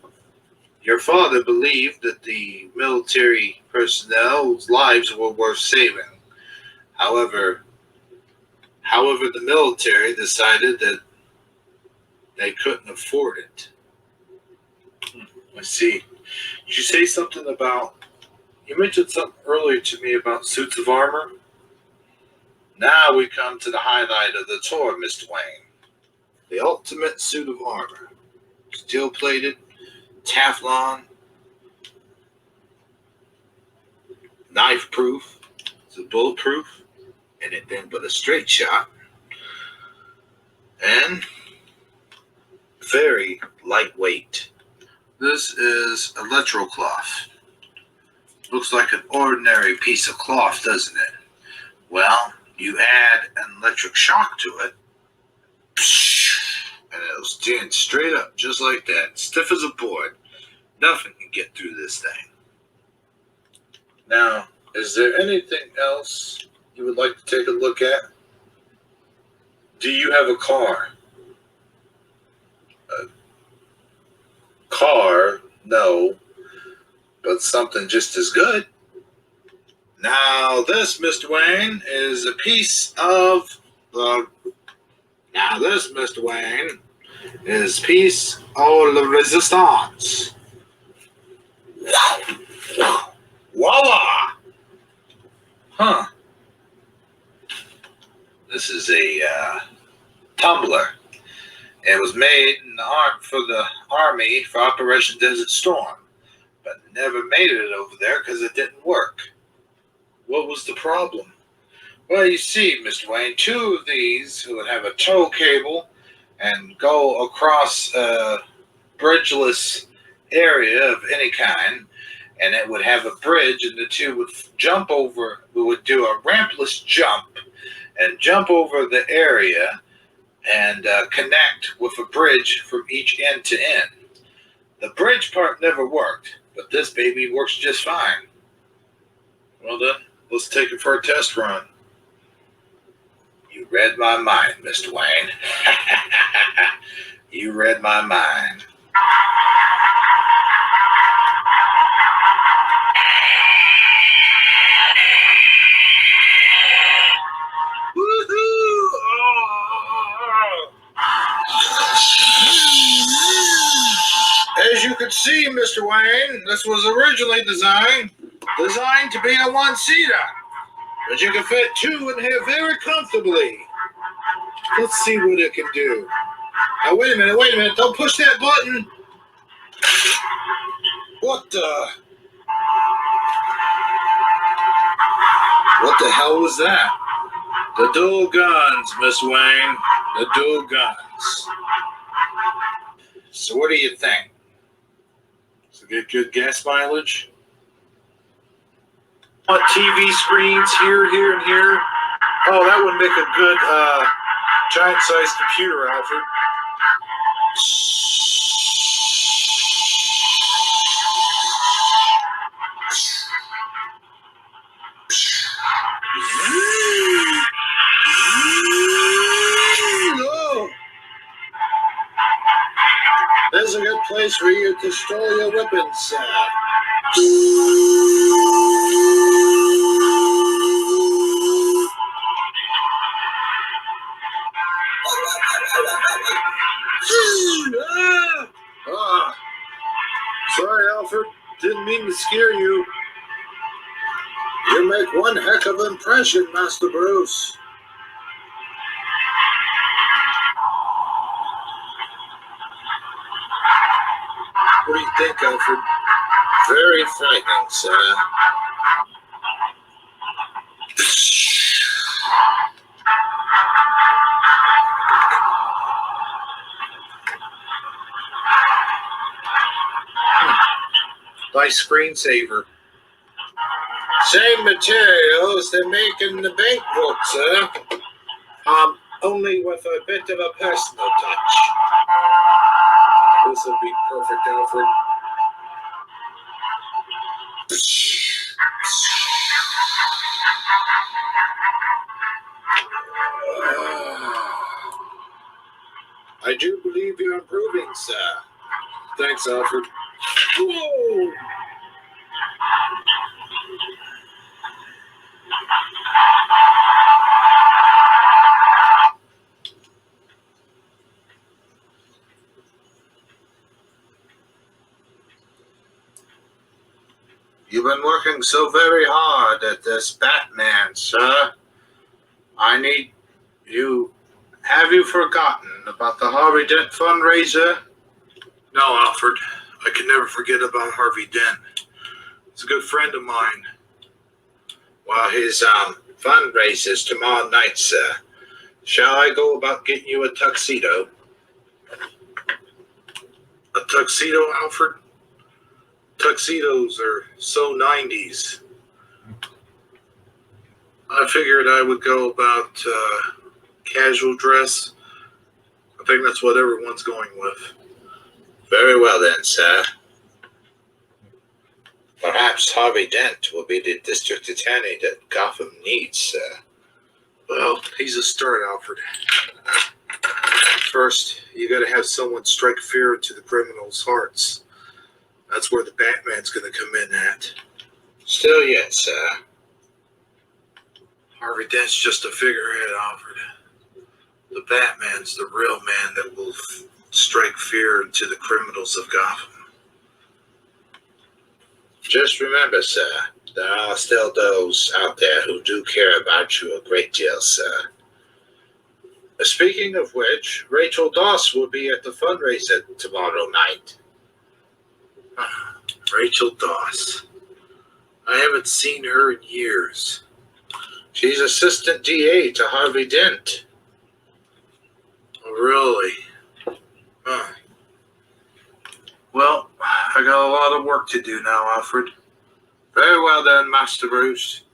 your father believed that the military personnel's lives were worth saving. However, the military decided that they couldn't afford it. I see. Did you say something about, you mentioned something earlier to me about suits of armor? Now we come to the highlight of the tour, Mr. Wayne. The ultimate suit of armor. Steel-plated, Teflon, knife-proof, it's bulletproof, and it then but a straight shot. And very lightweight. This is electrocloth. Looks like an ordinary piece of cloth, doesn't it? Well, you add an electric shock to it, and it'll stand straight up just like that, stiff as a board. Nothing can get through this thing. Now, is there anything else you would like to take a look at? Do you have a car? A car? No. But something just as good. Now this, Mr. Wayne, is a piece of the resistance. Voila! Huh. This is a tumbler. It was made in for the Army for Operation Desert Storm, but never made it over there because it didn't work. What was the problem? Well, you see, Mr. Wayne, 2 of these would have a tow cable and go across a bridgeless area of any kind, and it would have a bridge, and the 2 would jump over. We would do a rampless jump and jump over the area and connect with a bridge from each end to end. The bridge part never worked, but this baby works just fine. Well then, let's take it for a test run. You read my mind, Mr. Wayne. You read my mind. Woohoo! Oh. As you can see, Mr. Wayne, this was originally designed to be a one-seater, but you can fit 2 in here very comfortably. Let's see what it can do. Now, wait a minute, don't push that button. What the hell was that? The dual guns, Miss Wayne, the dual guns. So what do you think? Does it get good gas mileage? Want TV screens here, and here? Oh, that would make a good giant-sized computer, Alfred. No! There's a good place for you to store your weapons, sir. Ah, sorry, Alfred. Didn't mean to scare you. You make one heck of an impression, Master Bruce. What do you think, Alfred? Very frightening, sir. Nice screensaver. Same materials they make in the bank book, sir. Only with a bit of a personal touch. This will be perfect, Alfred. I do believe you're improving, sir. Thanks, Alfred. Whoa! You've been working so very hard at this Batman, sir. I need you. Have you forgotten about the Harvey Dent fundraiser? No, Alfred. I can never forget about Harvey Dent. He's a good friend of mine. Well, his fundraiser's tomorrow night, sir. Shall I go about getting you a tuxedo? A tuxedo, Alfred? Tuxedos are so 90s. I figured I would go about casual dress. I think that's what everyone's going with. Very well then, sir. Perhaps Harvey Dent will be the district attorney that Gotham needs, sir. Well, he's a start, Alfred. First, you gotta have someone strike fear into the criminals' hearts. That's where the Batman's gonna come in at. Still yet, sir. Harvey Dent's just a figurehead, Alfred. The Batman's the real man that will strike fear into the criminals of Gotham. Just remember, sir, there are still those out there who do care about you a great deal, sir. Speaking of which, Rachel Doss will be at the fundraiser tomorrow night. Rachel Doss. I haven't seen her in years. She's assistant DA to Harvey Dent. Oh, really? Huh. Well, I got a lot of work to do now, Alfred. Very well then, Master Bruce.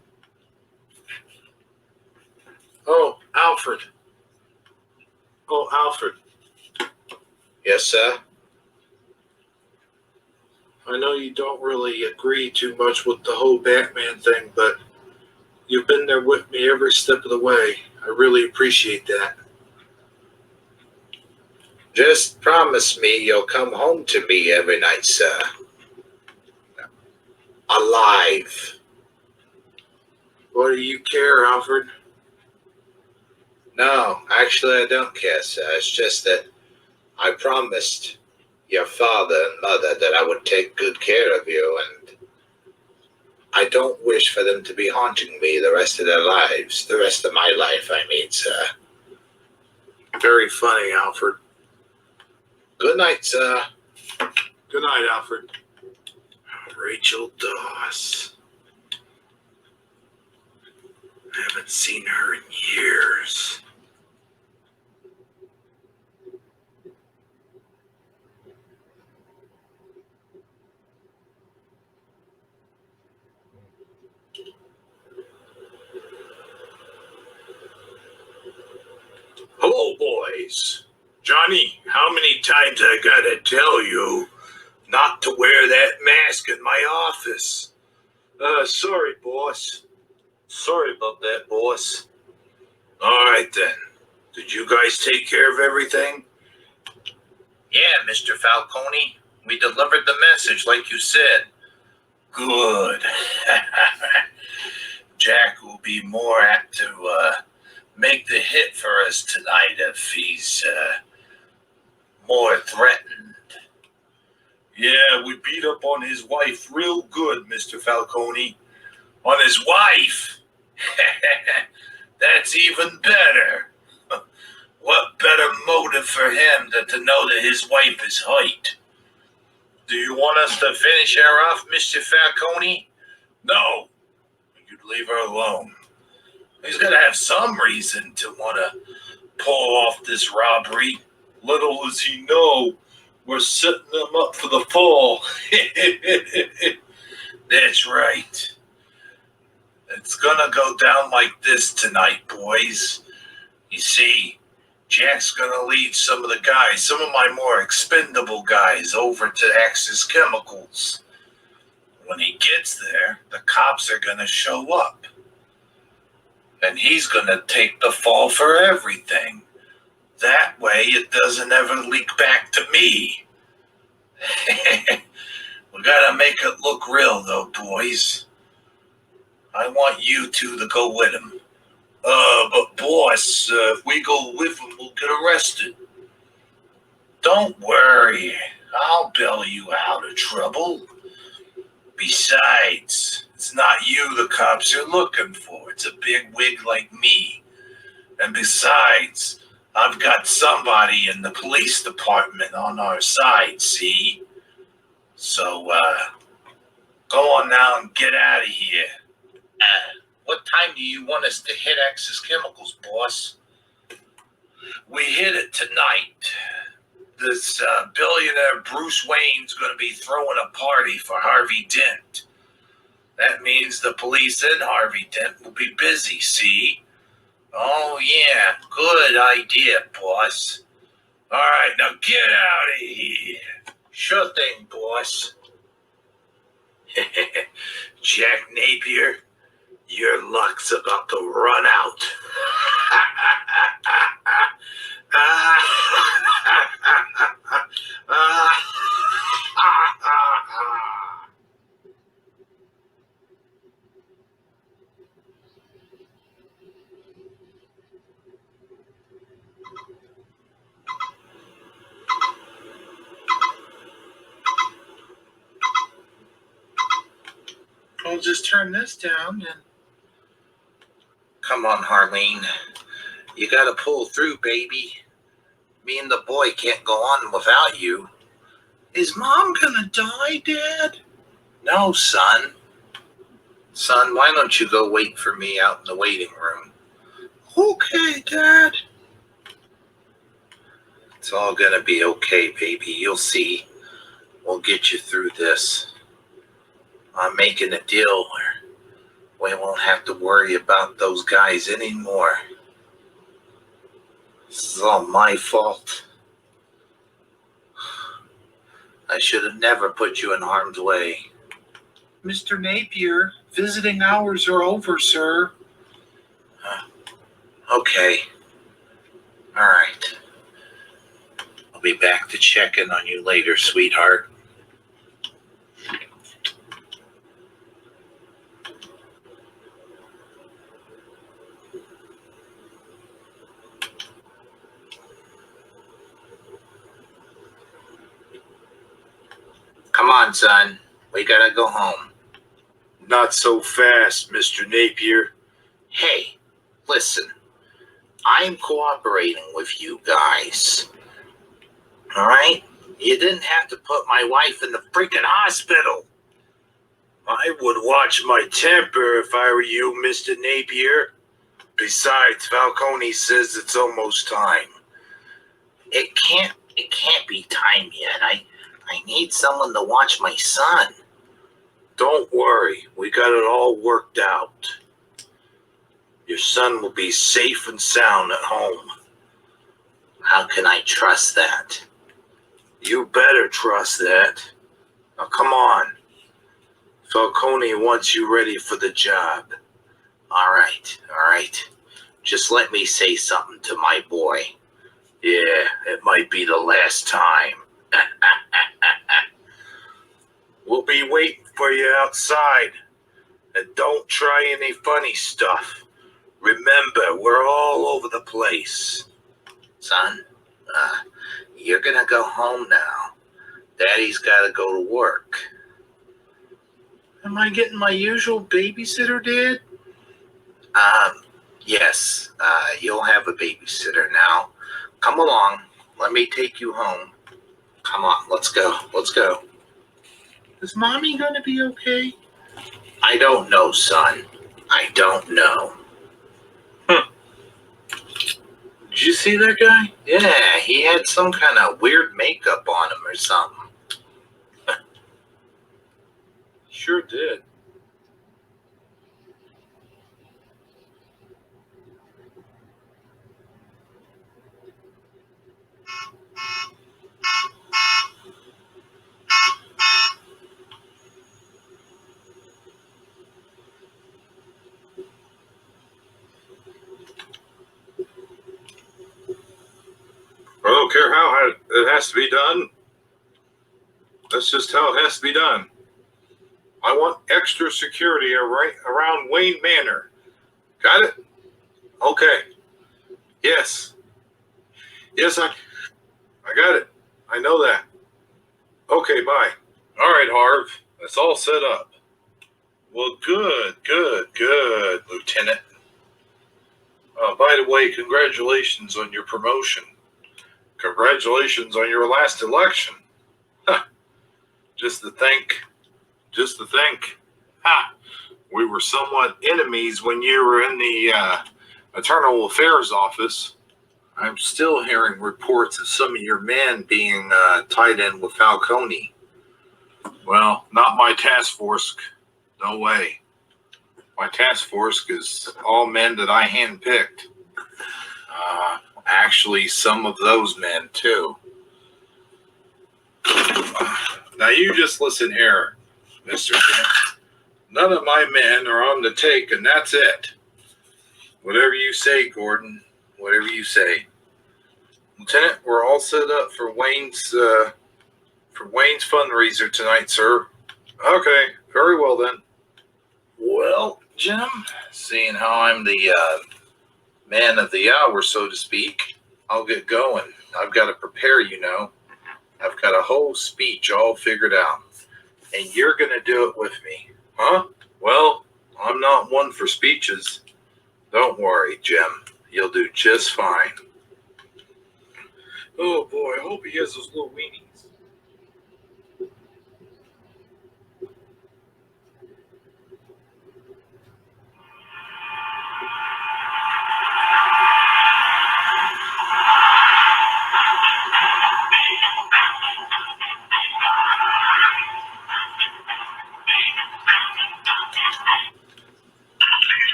Oh, Alfred. Oh, Alfred. Yes, sir? I know you don't really agree too much with the whole Batman thing, but you've been there with me every step of the way. I really appreciate that. Just promise me you'll come home to me every night, sir. Alive. What do you care, Alfred? No, actually I don't care, sir. It's just that I promised your father and mother that I would take good care of you, and I don't wish for them to be haunting me the rest of their lives. The rest of my life, I mean, sir. Very funny, Alfred. Good night, sir. Good night, Alfred. Rachel Doss. I haven't seen her in years. boys. Johnny, how many times I gotta tell you not to wear that mask in my office? Sorry, boss. Sorry about that, boss. All right, then. Did you guys take care of everything? Yeah, Mr. Falcone, we delivered the message like you said. Good. Jack will be more apt to make the hit for us tonight if he's more threatened. Yeah, we beat up on his wife real good, Mr. Falcone. On his wife? That's even better. What better motive for him than to know that his wife is white? Do you want us to finish her off, Mr. Falcone? No. You'd leave her alone. He's got to have some reason to want to pull off this robbery. Little does he know, we're setting him up for the fall. That's right. It's gonna go down like this tonight, boys. You see, Jack's gonna lead some of the guys, some of my more expendable guys, over to Axis Chemicals. When he gets there, the cops are gonna show up. And he's gonna take the fall for everything. That way it doesn't ever leak back to me. We gotta make it look real though, boys. I want you two to go with him. But boss, if we go with him, we'll get arrested. Don't worry, I'll bail you out of trouble. Besides, it's not you the cops are looking for. It's a big wig like me. And besides, I've got somebody in the police department on our side, see? So, go on now and get out of here. What time do you want us to hit Axis Chemicals, boss? We hit it tonight. This billionaire Bruce Wayne's going to be throwing a party for Harvey Dent. That means the police and Harvey Dent will be busy, see? Oh, yeah, good idea, boss. All right, now get out of here. Sure thing, boss. Jack Napier, your luck's about to run out. I'll just turn this down and... Come on, Harleen. You gotta pull through, baby. Me and the boy can't go on without you. Is Mom gonna die, Dad? No, son. Son, why don't you go wait for me out in the waiting room? Okay, Dad. It's all gonna be okay, baby. You'll see. We'll get you through this. I'm making a deal where we won't have to worry about those guys anymore. This is all my fault. I should have never put you in harm's way. Mr. Napier, visiting hours are over, sir. Okay. All right. I'll be back to check in on you later, sweetheart. Come on, son. We gotta go home. Not so fast, Mr. Napier. Hey, listen. I'm cooperating with you guys. All right? You didn't have to put my wife in the freaking hospital. I would watch my temper if I were you, Mr. Napier. Besides, Falcone says it's almost time. It can't be time yet. I need someone to watch my son. Don't worry, we got it all worked out. Your son will be safe and sound at home. How can I trust that? You better trust that. Now come on. Falcone wants you ready for the job. All right. Just let me say something to my boy. Yeah, it might be the last time. We'll be waiting for you outside. And don't try any funny stuff. Remember, we're all over the place. Son, you're gonna go home now. Daddy's gotta go to work. Am I getting my usual babysitter, Dad? Yes. You'll have a babysitter now. Come along. Let me take you home. Come on, let's go. Is Mommy gonna be okay? I don't know, son. I don't know. Did you see that guy? Yeah, he had some kind of weird makeup on him or something. Sure did. I don't care how it has to be done. That's just how it has to be done. I want extra security around Wayne Manor. Got it? Okay. Yes, I got it. I know that. Okay, bye. All right, Harv. That's all set up. Well, good, Lieutenant. By the way, congratulations on your promotion. Congratulations on your last election. Just to think. We were somewhat enemies when you were in the Internal Affairs office. I'm still hearing reports of some of your men being tied in with Falcone. Well, not my task force. No way. My task force is all men that I handpicked. Actually, some of those men, too. Now, you just listen here, Mr. Kent. None of my men are on the take, and that's it. Whatever you say, Gordon. Whatever you say. Lieutenant, we're all set up for Wayne's fundraiser tonight, sir. Okay, very well then. Well, Jim, seeing how I'm the man of the hour, so to speak, I'll get going. I've got to prepare, you know. I've got a whole speech all figured out. And you're going to do it with me. Huh? Well, I'm not one for speeches. Don't worry, Jim. You'll do just fine. Oh, boy, I hope he has those little weenies.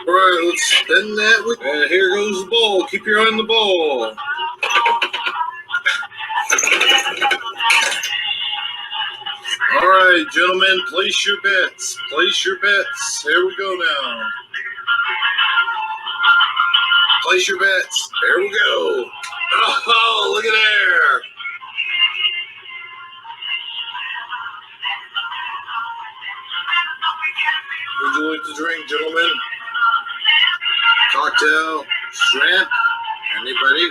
All right, let's spin that. And here goes the ball. Keep your eye on the ball. All right, gentlemen, place your bets. Here we go now. Place your bets. Here we go. Oh, look at there. Would you like to drink, gentlemen? Cocktail, shrimp, anybody?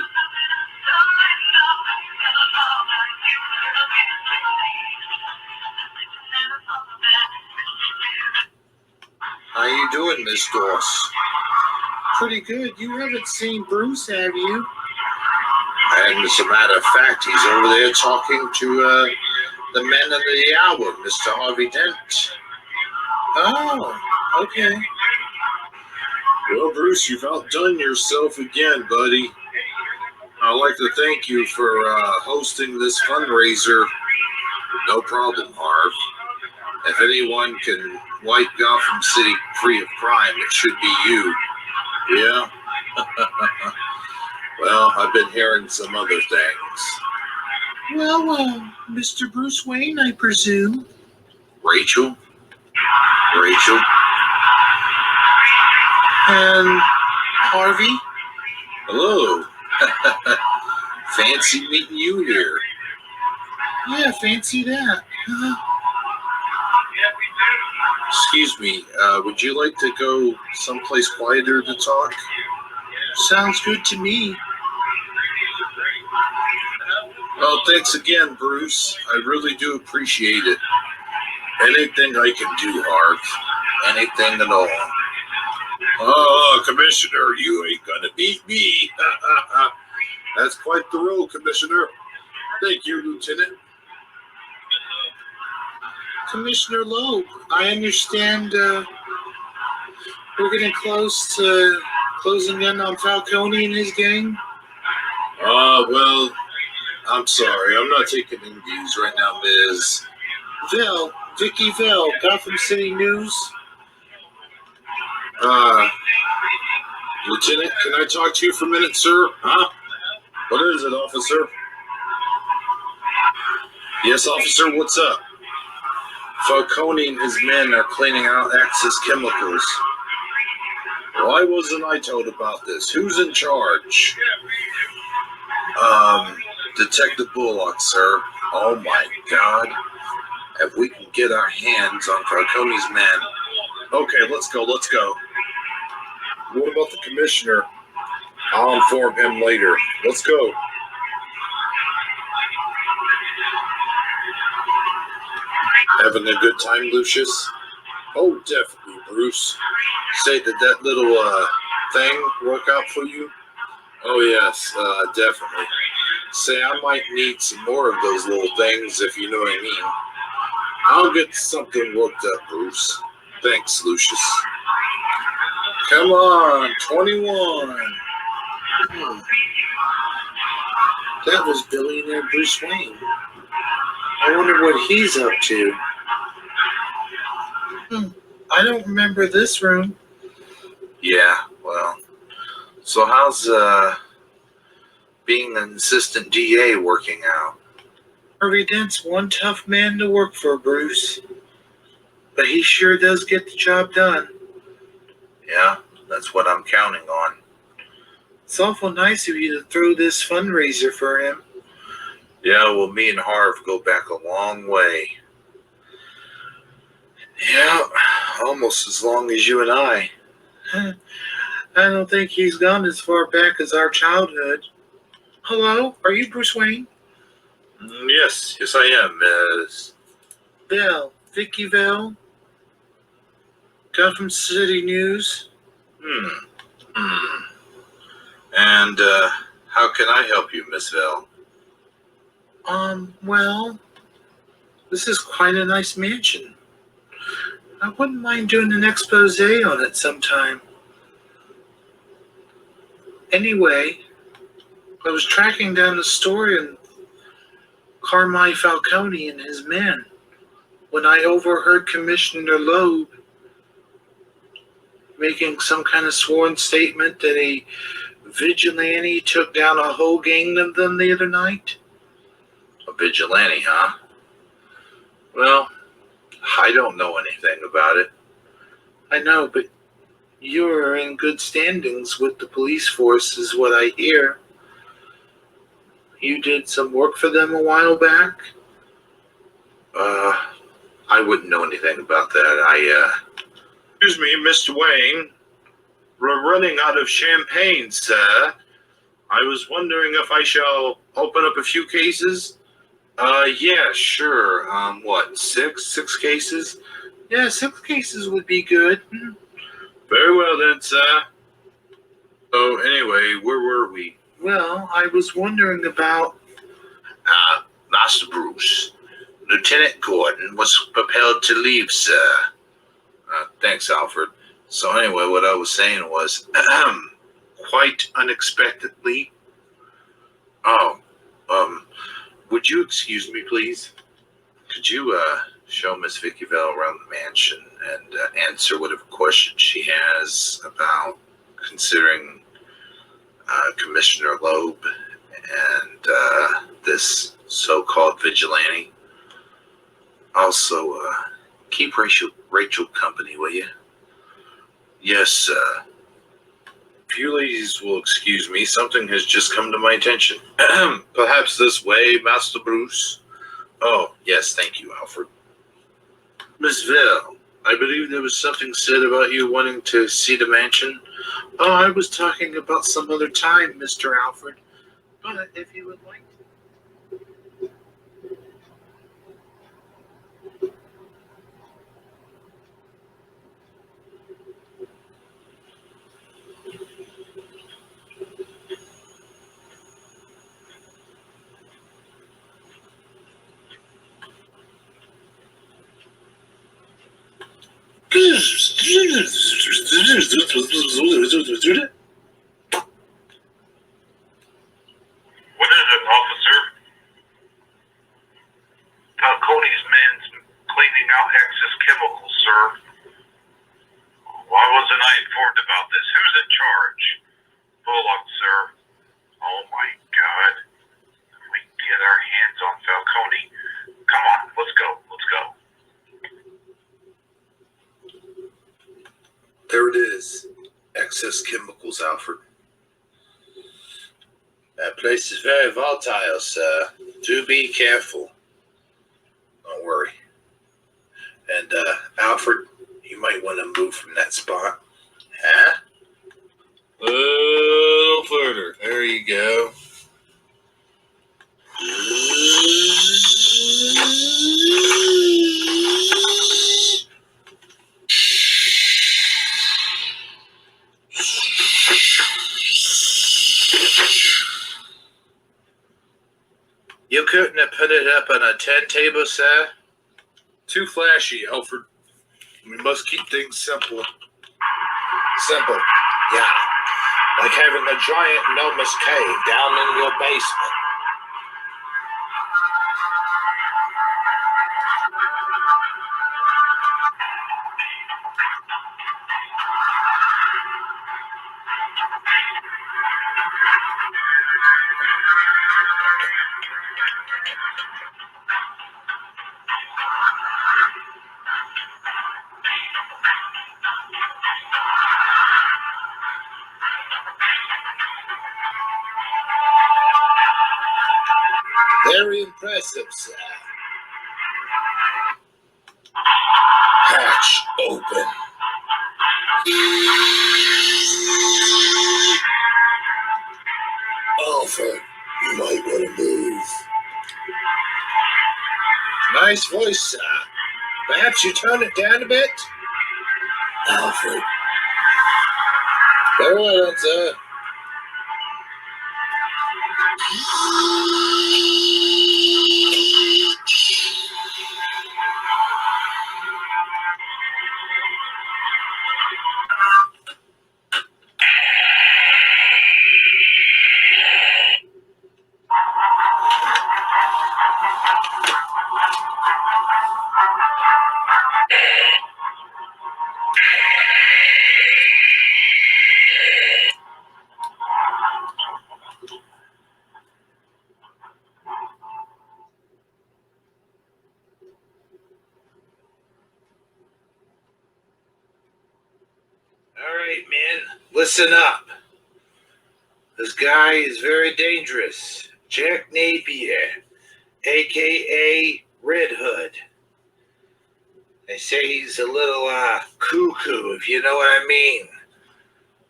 How you doing, Miss Doss? Pretty good. You haven't seen Bruce, have you? And as a matter of fact, he's over there talking to the men of the hour, Mr. Harvey Dent. Oh, okay. Well, Bruce, you've outdone yourself again, buddy. I'd like to thank you for hosting this fundraiser. No problem, Harv. If anyone can wipe Gotham City free of crime, it should be you. Yeah? Well, I've been hearing some other things. Well, Mr. Bruce Wayne, I presume. Rachel? Rachel? And Harvey? Hello. Fancy meeting you here. Yeah, fancy that. Excuse me, would you like to go someplace quieter to talk? Sounds good to me. Well, thanks again, Bruce. I really do appreciate it. Anything I can do, Harv. Anything at all. Oh, Commissioner, you ain't gonna beat me. That's quite the role, Commissioner. Thank you, Lieutenant. Commissioner Loeb, I understand we're getting close to closing in on Falcone and his gang. Well, I'm sorry. I'm not taking interviews right now, Ms. Vell, Vicky Vell, Gotham City News. Lieutenant, can I talk to you for a minute, sir? Huh? What is it, officer? Yes, officer, what's up? Falcone and his men are cleaning out Axis chemicals. Why wasn't I told about this? Who's in charge? Detective Bullock, sir. Oh my God. If we can get our hands on Falcone's men. Okay, let's go. What about the commissioner? I'll inform him later. Let's go. Having a good time, Lucius? Oh, definitely, Bruce. Say, did that little thing work out for you? Oh, yes, definitely. Say, I might need some more of those little things, if you know what I mean. I'll get something worked up, Bruce. Thanks, Lucius. Come on, 21. That was billionaire Bruce Wayne. I wonder what he's up to. I don't remember this room. Yeah, well. So how's being an assistant DA working out? Harvey Dent's one tough man to work for, Bruce. But he sure does get the job done. Yeah, that's what I'm counting on. It's awful nice of you to throw this fundraiser for him. Yeah, well, me and Harv go back a long way. Yeah, almost as long as you and I. I don't think he's gone as far back as our childhood. Hello, are you Bruce Wayne? Yes, I am, Ms. Vell, Vicky Vell, Gotham City News. And how can I help you, Miss Vell? Well, this is quite a nice mansion. I wouldn't mind doing an expose on it sometime. Anyway, I was tracking down the story of Carmine Falcone and his men when I overheard Commissioner Loeb making some kind of sworn statement that a vigilante took down a whole gang of them the other night. A vigilante, huh? Well, I don't know anything about it. I know, but you're in good standings with the police force is what I hear. You did some work for them a while back? I wouldn't know anything about that. Excuse me, Mr. Wayne. We're running out of champagne, sir. I was wondering if I shall open up a few cases? Yeah, sure. What, six cases? Yeah, 6 cases would be good. Very well then, sir. So anyway, where were we? Well, I was wondering about... Master Bruce. Lieutenant Gordon was propelled to leave, sir. Thanks, Alfred. So anyway, what I was saying was, quite unexpectedly. Oh, would you excuse me, please? Could you show Miss Vicky Vale around the mansion and answer whatever questions she has about considering Commissioner Loeb and this so-called vigilante? Also, keep Rachel company, will you? Yes, if you ladies will excuse me, something has just come to my attention. Perhaps this way, Master Bruce. Oh, yes, thank you, Alfred. Miss Vale, I believe there was something said about you wanting to see the mansion. Oh, I was talking about some other time, Mr. Alfred. But if you would like to. What is it, officer? Falcone's men's cleaning out excess chemicals, sir. Why wasn't I informed about this? Who's in charge? Bullock, sir. Oh my God. We get our hands on Falcone. Come on, let's go. Let's go. There it is. Excess chemicals, Alfred. That place is very volatile, sir. Do be careful. Don't worry. And, Alfred, you might want to move from that spot. Huh? A little further. There you go. You couldn't have put it up on a turntable, sir? Too flashy, Alfred. We must keep things simple. Simple. Yeah. Like having a giant enormous cave down in your basement. Very impressive, sir. Hatch open. Alfred, you might want to move. Nice voice, sir. Perhaps you turn it down a bit? Alfred. Very well, sir. All right, man. Listen up. This guy is very dangerous. Jack Napier, a.k.a. Red Hood. They say he's a little cuckoo, if you know what I mean.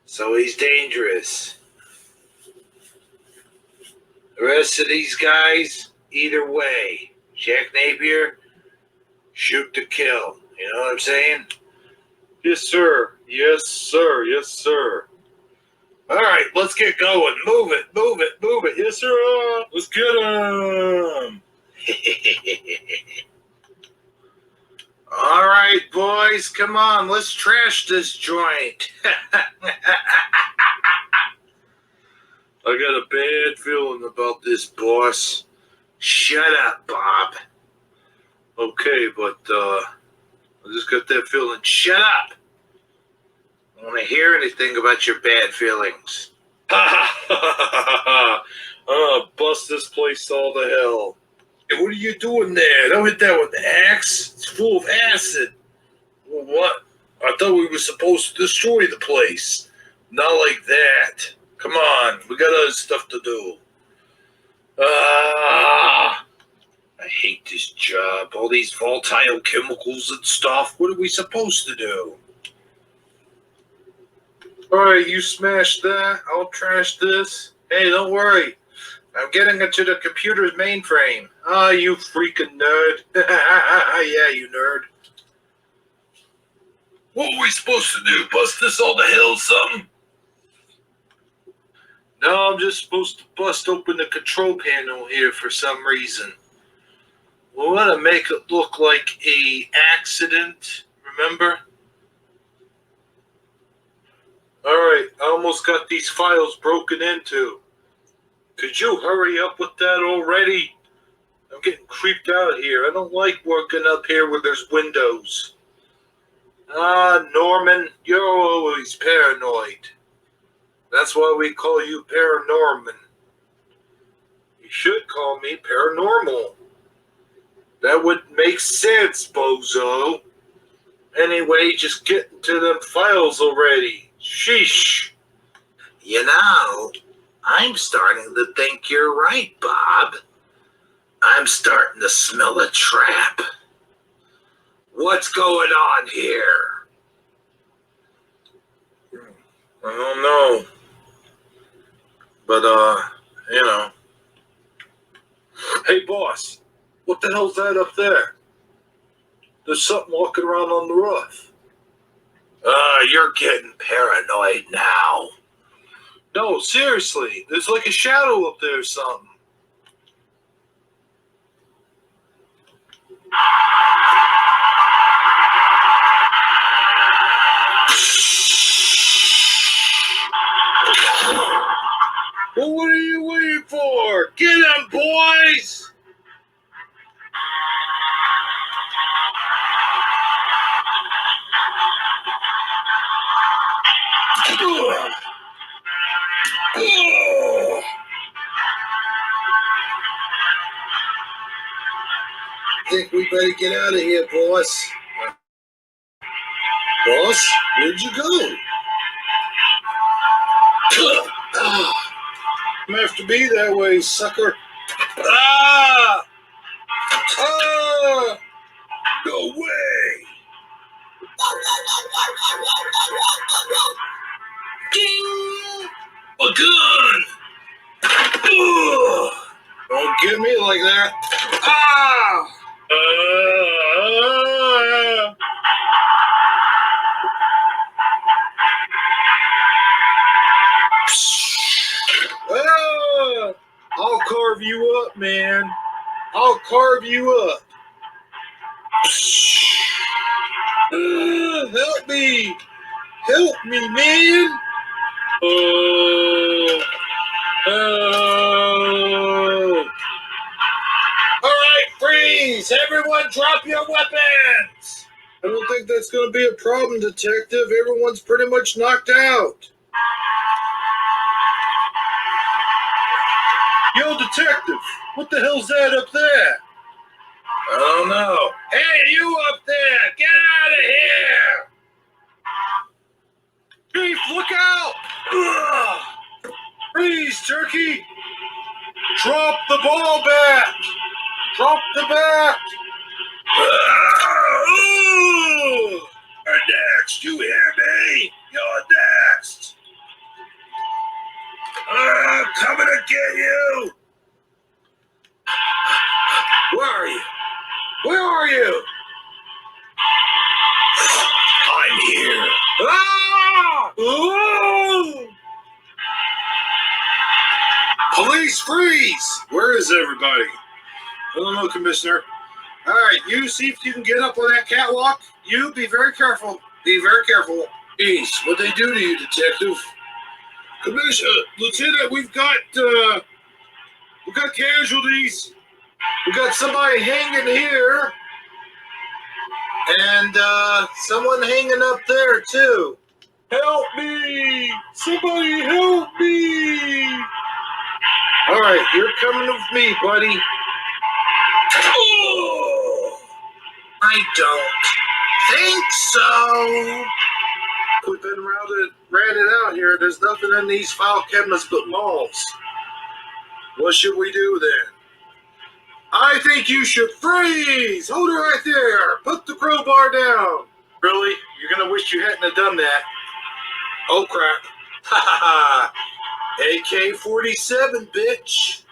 So he's dangerous. The rest of these guys, either way. Jack Napier, shoot to kill. You know what I'm saying? Yes, sir. Yes, sir. Yes, sir. All right, let's get going. Move it, move it, move it. Yes, sir. Let's get him. All right, boys, come on, let's trash this joint. I got a bad feeling about this, boss. Shut up, Bob. Okay, but I just got that feeling. Shut up. I don't want to hear anything about your bad feelings. Ha ha ha! I'm gonna bust this place all to hell. Hey, what are you doing there? Don't hit that with the axe. It's full of acid. Well, what? I thought we were supposed to destroy the place. Not like that. Come on, we got other stuff to do. Ah, I hate this job. All these volatile chemicals and stuff. What are we supposed to do? All right, you smash that. I'll trash this. Hey, don't worry. I'm getting it to the computer's mainframe. Ah, you freaking nerd. Yeah, you nerd. What are we supposed to do? Bust this all to hell or something? No, I'm just supposed to bust open the control panel here for some reason. We want to make it look like a accident, remember? Alright, I almost got these files broken into. Could you hurry up with that already? I'm getting creeped out here. I don't like working up here where there's windows. Ah, Norman, you're always paranoid. That's why we call you Paranorman. You should call me Paranormal. That would make sense, bozo. Anyway, just get into them files already. Sheesh. You know, I'm starting to think you're right, Bob. I'm starting to smell a trap. What's going on here? I don't know. But, you know. Hey, boss. What the hell's that up there? There's something walking around on the roof. You're getting paranoid now. No, seriously. There's like a shadow up there or something. Well, what are you waiting for? Get him, boys! Ugh. Ugh. Think we better get out of here, boss. Boss, where'd you go? I'm have to be that way, sucker. Ah! Ah! No way! Ding! A gun! Ugh. Don't get me like that. Ah! Ah! I'll carve you up, man. I'll carve you up. Help me! Help me, man! Oh! All right, freeze! Everyone drop your weapons! I don't think that's going to be a problem, Detective. Everyone's pretty much knocked out. Yo, Detective, what the hell's that up there? I don't know. Hey, you up there! Get out of here! Chief, look out! Ugh. Freeze, Turkey! Drop the ball back! Drop the bat! You're next! You hear me? You're next! I'm coming to get you! Where are you? Where are you? I'm here. Ah! Ooh! Police freeze! Where is everybody? I don't know, Commissioner. All right, you see if you can get up on that catwalk. You be very careful. Be very careful. Jeez, what they do to you, detective? Commissioner, Lieutenant, we've got casualties. We've got somebody hanging here, and someone hanging up there too. Help me! Somebody help me! All right, you're coming with me, buddy. Oh, I don't think so. We've been ratted out here. There's nothing in these file cabinets but malls. What should we do then? I think you should freeze! Hold it right there! Put the crowbar down! Really? You're gonna wish you hadn't have done that. Oh crap. Ha ha ha! AK-47, bitch!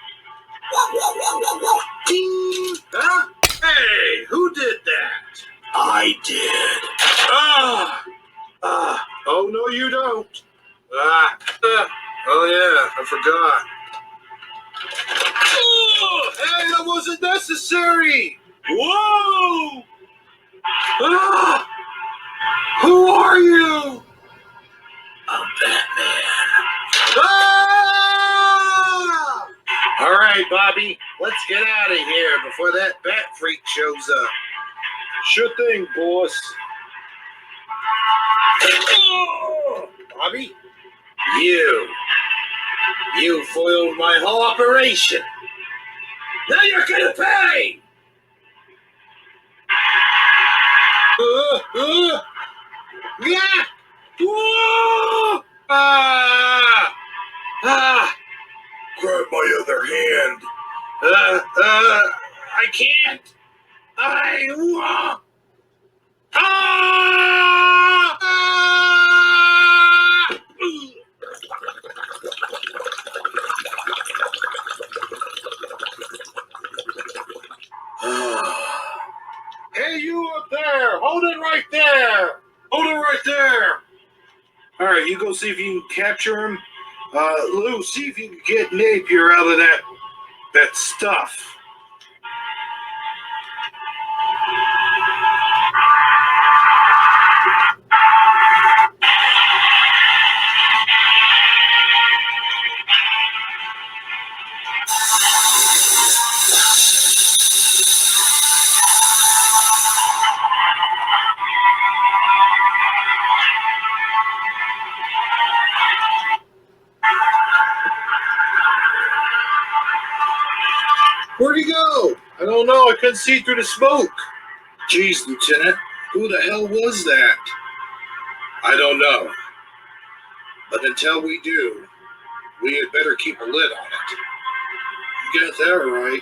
Ding! Huh? Hey, who did that? I did. Oh no you don't. Oh yeah, I forgot. Oh, hey, that wasn't necessary! Whoa! Ah! Who are you? I'm Batman. Ah! All right, Bobby, let's get out of here before that bat freak shows up. Sure thing, boss. Oh! Bobby, you foiled my whole operation. Now you're gonna pay! Yeah! Whoa! Grab my other hand. I can't. I won't. Hey, you up there! Hold it right there! Hold it right there! All right, you go see if you can capture him. Lou, see if you can get Napier out of that stuff. Where'd he go? I don't know. I couldn't see through the smoke. Jeez, Lieutenant, who the hell was that? I don't know. But until we do, we had better keep a lid on it. You got that right.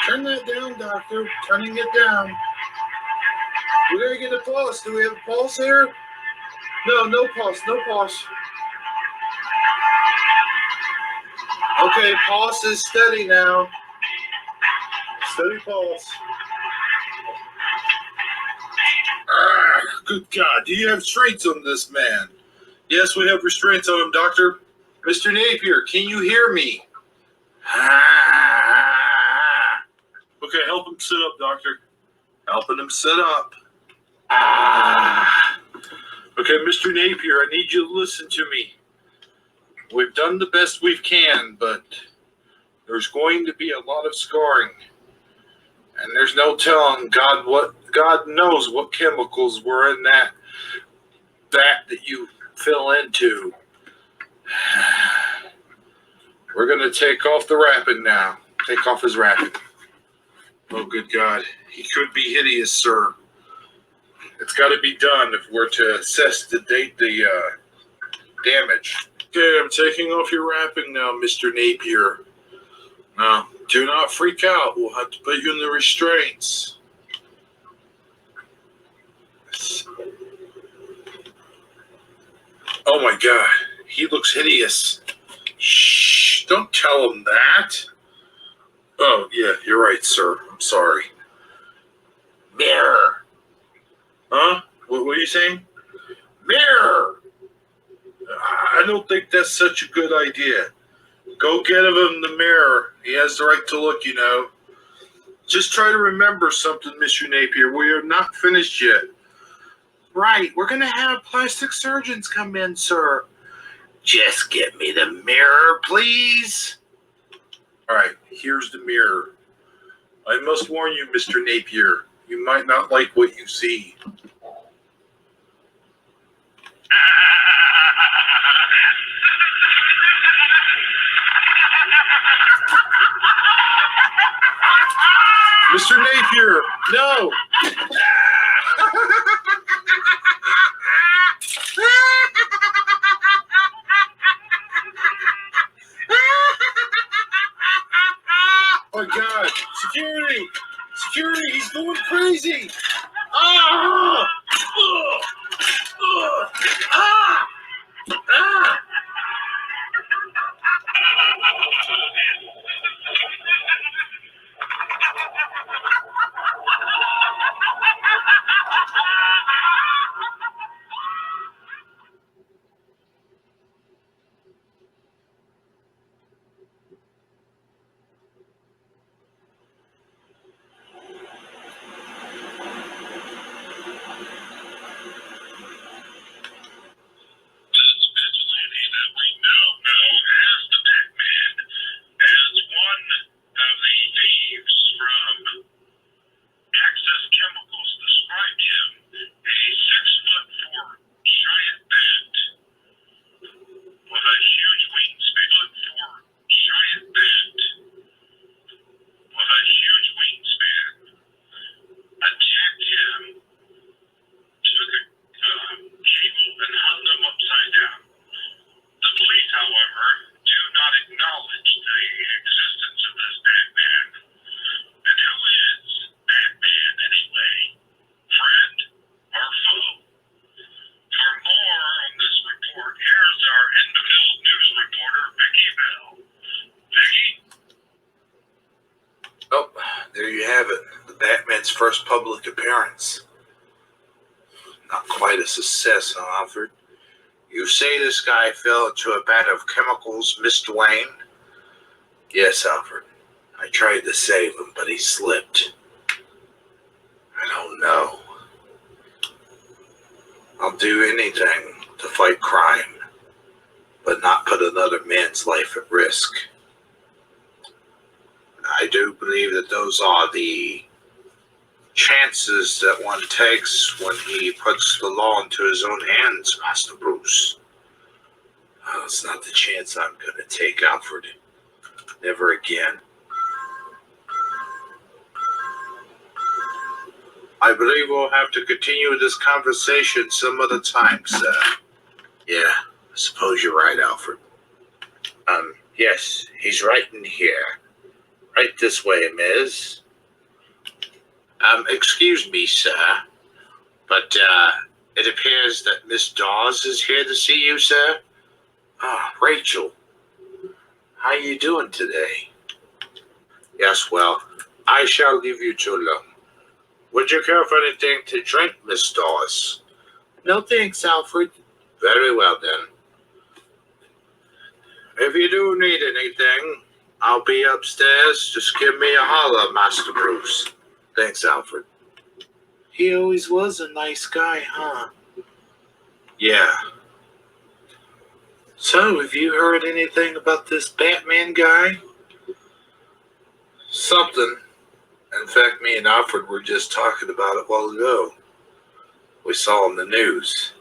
Turn that down, Doctor. Turning it down. We gotta get a pulse. Do we have a pulse here? No pulse. No pulse. Okay, pulse is steady now. Steady pulse. Good God, do you have restraints on this man? Yes, we have restraints on him, Doctor. Mr. Napier, can you hear me? Okay, help him sit up, Doctor. Helping him sit up. Okay, Mr. Napier, I need you to listen to me. We've done the best we can, but there's going to be a lot of scarring. And there's no telling God knows what chemicals were in that you fell into. We're going to take off the wrapping now. Take off his wrapping. Oh, good God. He could be hideous, sir. It's got to be done if we're to assess the damage. Okay, I'm taking off your wrapping now, Mr. Napier. Now, do not freak out. We'll have to put you in the restraints. Oh my God, he looks hideous. Shh, don't tell him that. Oh, yeah, you're right, sir. I'm sorry. Mirror. Huh? What are you saying? Mirror. I don't think that's such a good idea. Go get him in the mirror. He has the right to look, you know. Just try to remember something, Mr. Napier. We are not finished yet. Right, we're going to have plastic surgeons come in, sir. Just get me the mirror, please. All right, here's the mirror. I must warn you, Mr. Napier. You might not like what you see. Mr. Napier, no! Oh, God. Security! Security, he's going crazy! Ah! Ah! Ah! Oh, there you have it. The Batman's first public appearance. Not quite a success, huh, Alfred? You say this guy fell into a vat of chemicals, Mr. Wayne? Yes, Alfred. I tried to save him, but he slipped. I don't know. I'll do anything to fight crime, but not put another man's life at risk. I do believe that those are the chances that one takes when he puts the law into his own hands, Master Bruce. Oh, it's not the chance I'm going to take, Alfred. Never again. I believe we'll have to continue this conversation some other time, sir. Yeah, I suppose you're right, Alfred. Yes, he's right in here. Right this way, Miss. Excuse me, sir, but, it appears that Miss Dawes is here to see you, sir. Ah, Rachel. How you doing today? Yes, well, I shall leave you two alone. Would you care for anything to drink, Miss Dawes? No thanks, Alfred. Very well, then. If you do need anything, I'll be upstairs. Just give me a holler, Master Bruce. Thanks, Alfred. He always was a nice guy, huh? Yeah. So, have you heard anything about this Batman guy? Something. In fact, me and Alfred were just talking about it a while ago. We saw on the news.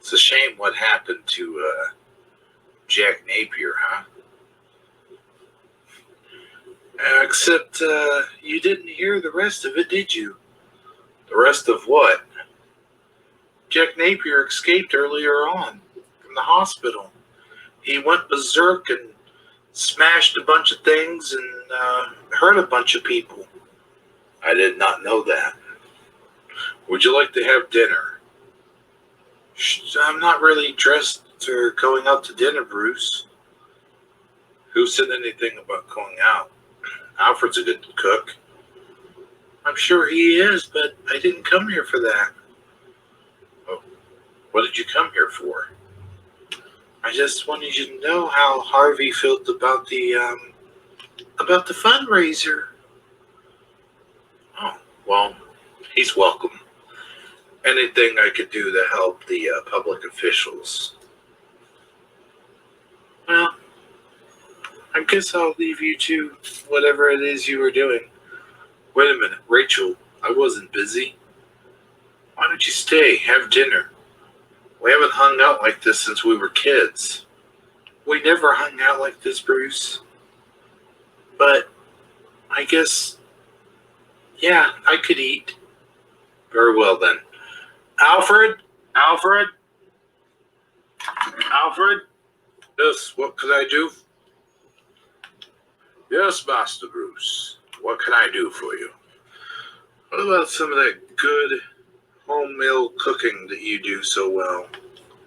It's a shame what happened to Jack Napier, huh? Except you didn't hear the rest of it, did you? The rest of what? Jack Napier escaped earlier on from the hospital. He went berserk and smashed a bunch of things and hurt a bunch of people. I did not know that. Would you like to have dinner? I'm not really dressed for going out to dinner, Bruce. Who said anything about going out? Alfred's a good cook. I'm sure he is, but I didn't come here for that. Oh, what did you come here for? I just wanted you to know how Harvey felt about the fundraiser. Oh, well, he's welcome. Anything I could do to help the public officials. Well, I guess I'll leave you to whatever it is you were doing. Wait a minute, Rachel, I wasn't busy. Why don't you stay, have dinner? We haven't hung out like this since we were kids. We never hung out like this, Bruce. But I guess, yeah, I could eat. Very well then. Alfred? Alfred? Alfred? Yes, what can I do? Yes, Master Bruce. What can I do for you? What about some of that good home meal cooking that you do so well?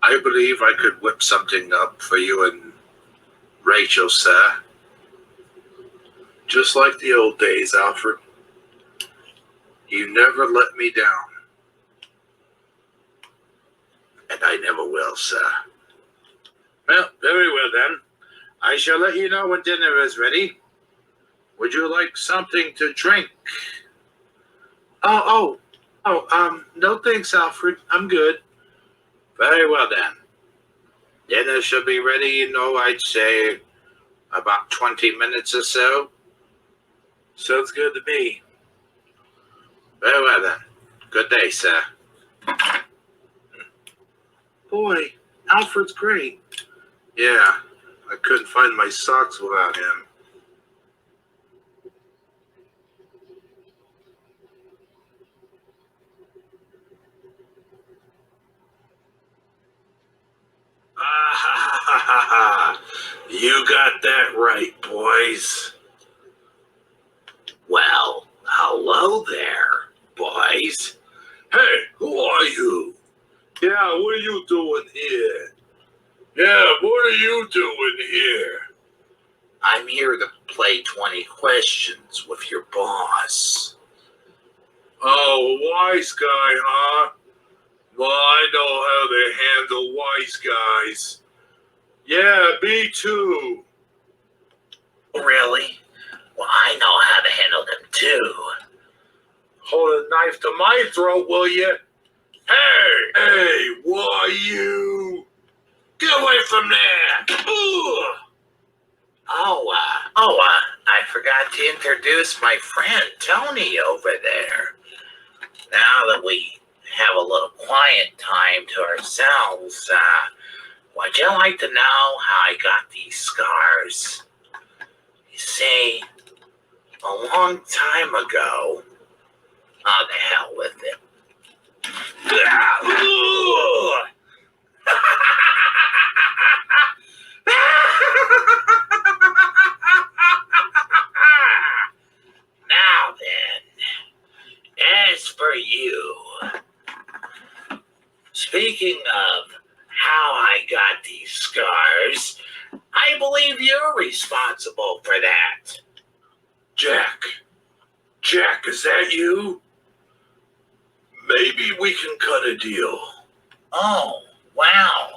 I believe I could whip something up for you and Rachel, sir. Just like the old days, Alfred. You never let me down. And I never will, sir. Well, very well then. I shall let you know when dinner is ready. Would you like something to drink? No thanks, Alfred. I'm good. Very well then. Dinner should be ready, I'd say about 20 minutes or so. Sounds good to me. Very well then. Good day, sir. Boy, Alfred's great. Yeah, I couldn't find my socks without him. You got that right, boys. Well, hello there, boys. Hey, who are you? Yeah, what are you doing here? Yeah, what are you doing here? I'm here to play 20 questions with your boss. Oh, wise guy, huh? Well, I know how to handle wise guys. Yeah, me too. Really? Well, I know how to handle them too. Hold a knife to my throat, will you? Hey, what are you? Get away from there! I forgot to introduce my friend Tony over there. Now that we have a little quiet time to ourselves, would you like to know how I got these scars? You see, a long time ago, oh, the hell with it. Now then, as for you, speaking of how I got these scars, I believe you're responsible for that. Jack, is that you? Maybe we can cut a deal. Oh, wow.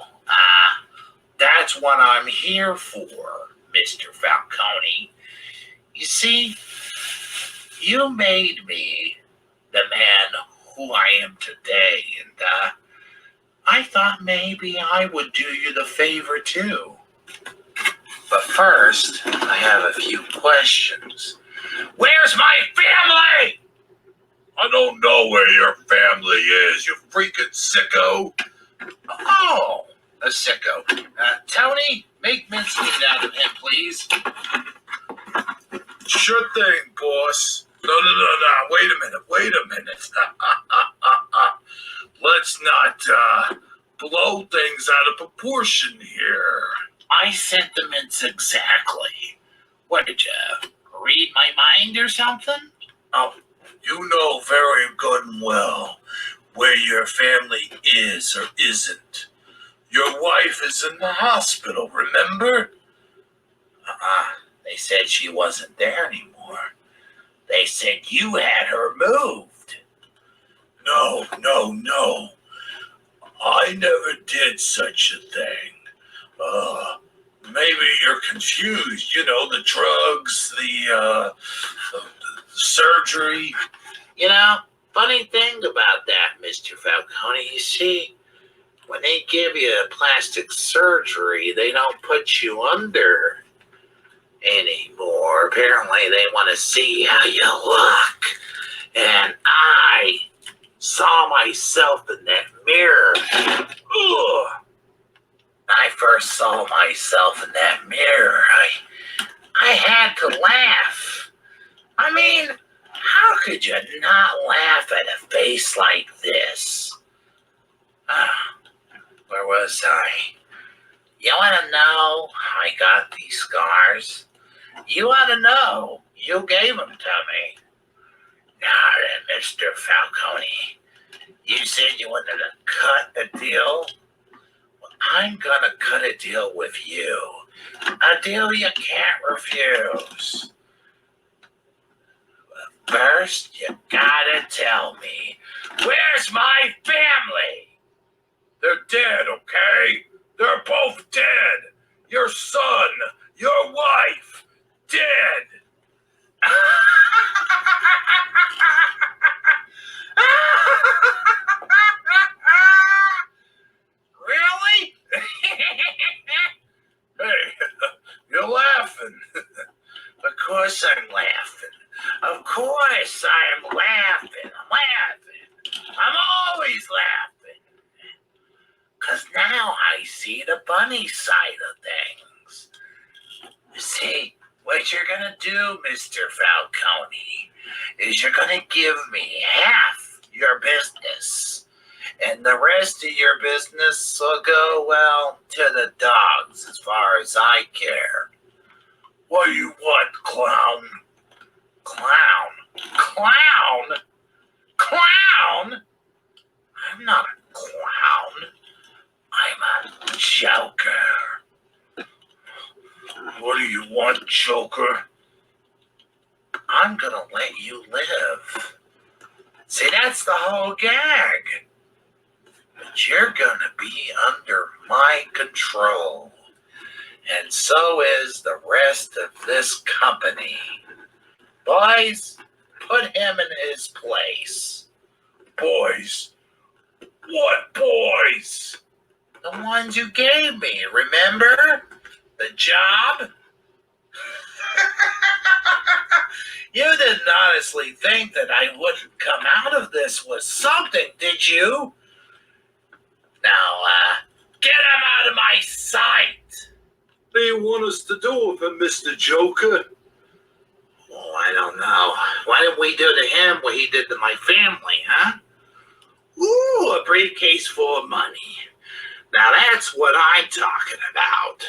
That's what I'm here for, Mr. Falcone. You see, you made me the man who I am today, and I thought maybe I would do you the favor too. But first, I have a few questions. Where's my family? I don't know where your family is, you freaking sicko. Oh, a sicko. Tony, make mincemeat out of him, please. Sure thing, boss. No. Wait a minute. Let's not blow things out of proportion here. My sentiments exactly. What did you read my mind or something? Oh, you know very good and well where your family is or isn't. Your wife is in the hospital, remember? They said she wasn't there anymore. They said you had her moved. No. I never did such a thing. Maybe you're confused. You know, the drugs, the surgery. You know, funny thing about that, Mr. Falcone, you see, when they give you a plastic surgery, they don't put you under anymore. Apparently, they want to see how you look. And I saw myself in that mirror. Ugh. I first saw myself in that mirror. I had to laugh. I mean, how could you not laugh at a face like this? Where was I? You want to know how I got these scars? You want to know? You gave them to me. Now then, Mr. Falcone, you said you wanted to cut a deal? Well, I'm going to cut a deal with you. A deal you can't refuse. But first, you gotta tell me, where's my family? They're dead, okay? They're both dead. Your son, your wife, dead. Really? Hey, you're laughing. Of course I'm laughing. Of course I'm laughing. I'm always laughing. 'Cause now I see the funny side of things. You see, what you're gonna do, Mr. Falcone, is you're gonna give me half your business. And the rest of your business will go, well, to the dogs as far as I care. What do you want, clown? Clown? I'm not a clown. I'm a joker. What do you want, Joker? I'm gonna let you live. See, that's the whole gag. But you're gonna be under my control. And so is the rest of this company. Boys, put him in his place. Boys? What boys? The ones you gave me, remember? The job? You didn't honestly think that I wouldn't come out of this with something, did you? Now, get him out of my sight. What do you want us to do with him, Mr. Joker? Oh, I don't know. Why didn't we do to him what he did to my family, huh? Ooh, a briefcase full of money. Now that's what I'm talking about.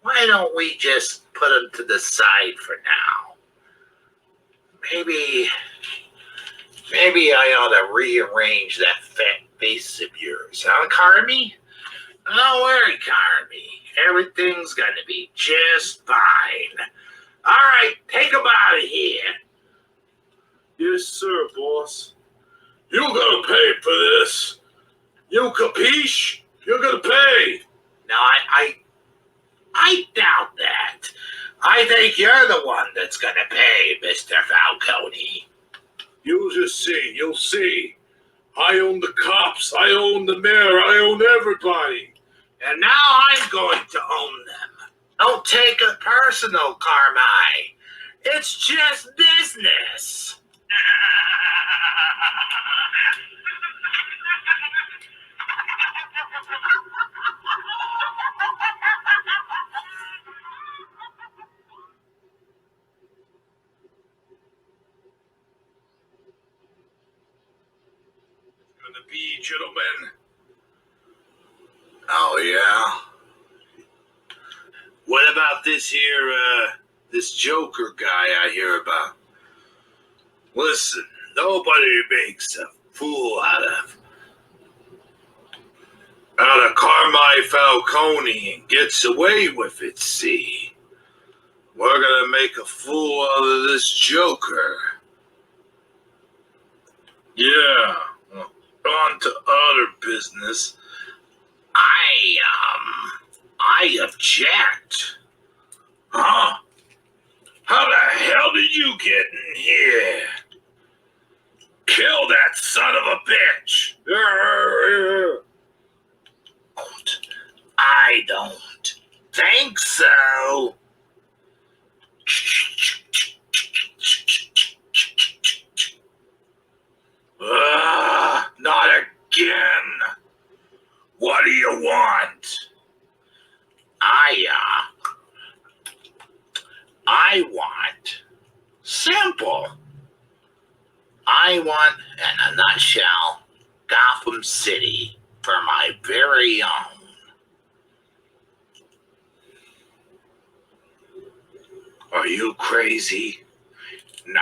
Why don't we just put him to the side for now? Maybe I ought to rearrange that fat face of yours, huh, Carmi? Don't worry, Carmi. Everything's gonna be just fine. All right, take him out of here. Yes, sir, boss. You gotta pay for this. You capiche? You're gonna pay. No, I doubt that. I think you're the one that's gonna pay, Mr. Falcone. You'll just see. You'll see. I own the cops. I own the mayor. I own everybody. And now I'm going to own them. Don't take it personal, Carmi. It's just business. gentlemen. Oh, yeah? What about this here, this Joker guy I hear about? Listen, nobody makes a fool out of Carmine Falcone and gets away with it, see? We're gonna make a fool out of this Joker. Yeah, well, on to other business. I object. Huh? How the hell did you get in here? Kill that son of a bitch! I don't think so. Not again. What do you want? I want simple. I want, in a nutshell, Gotham City for my very own. Are you crazy? No,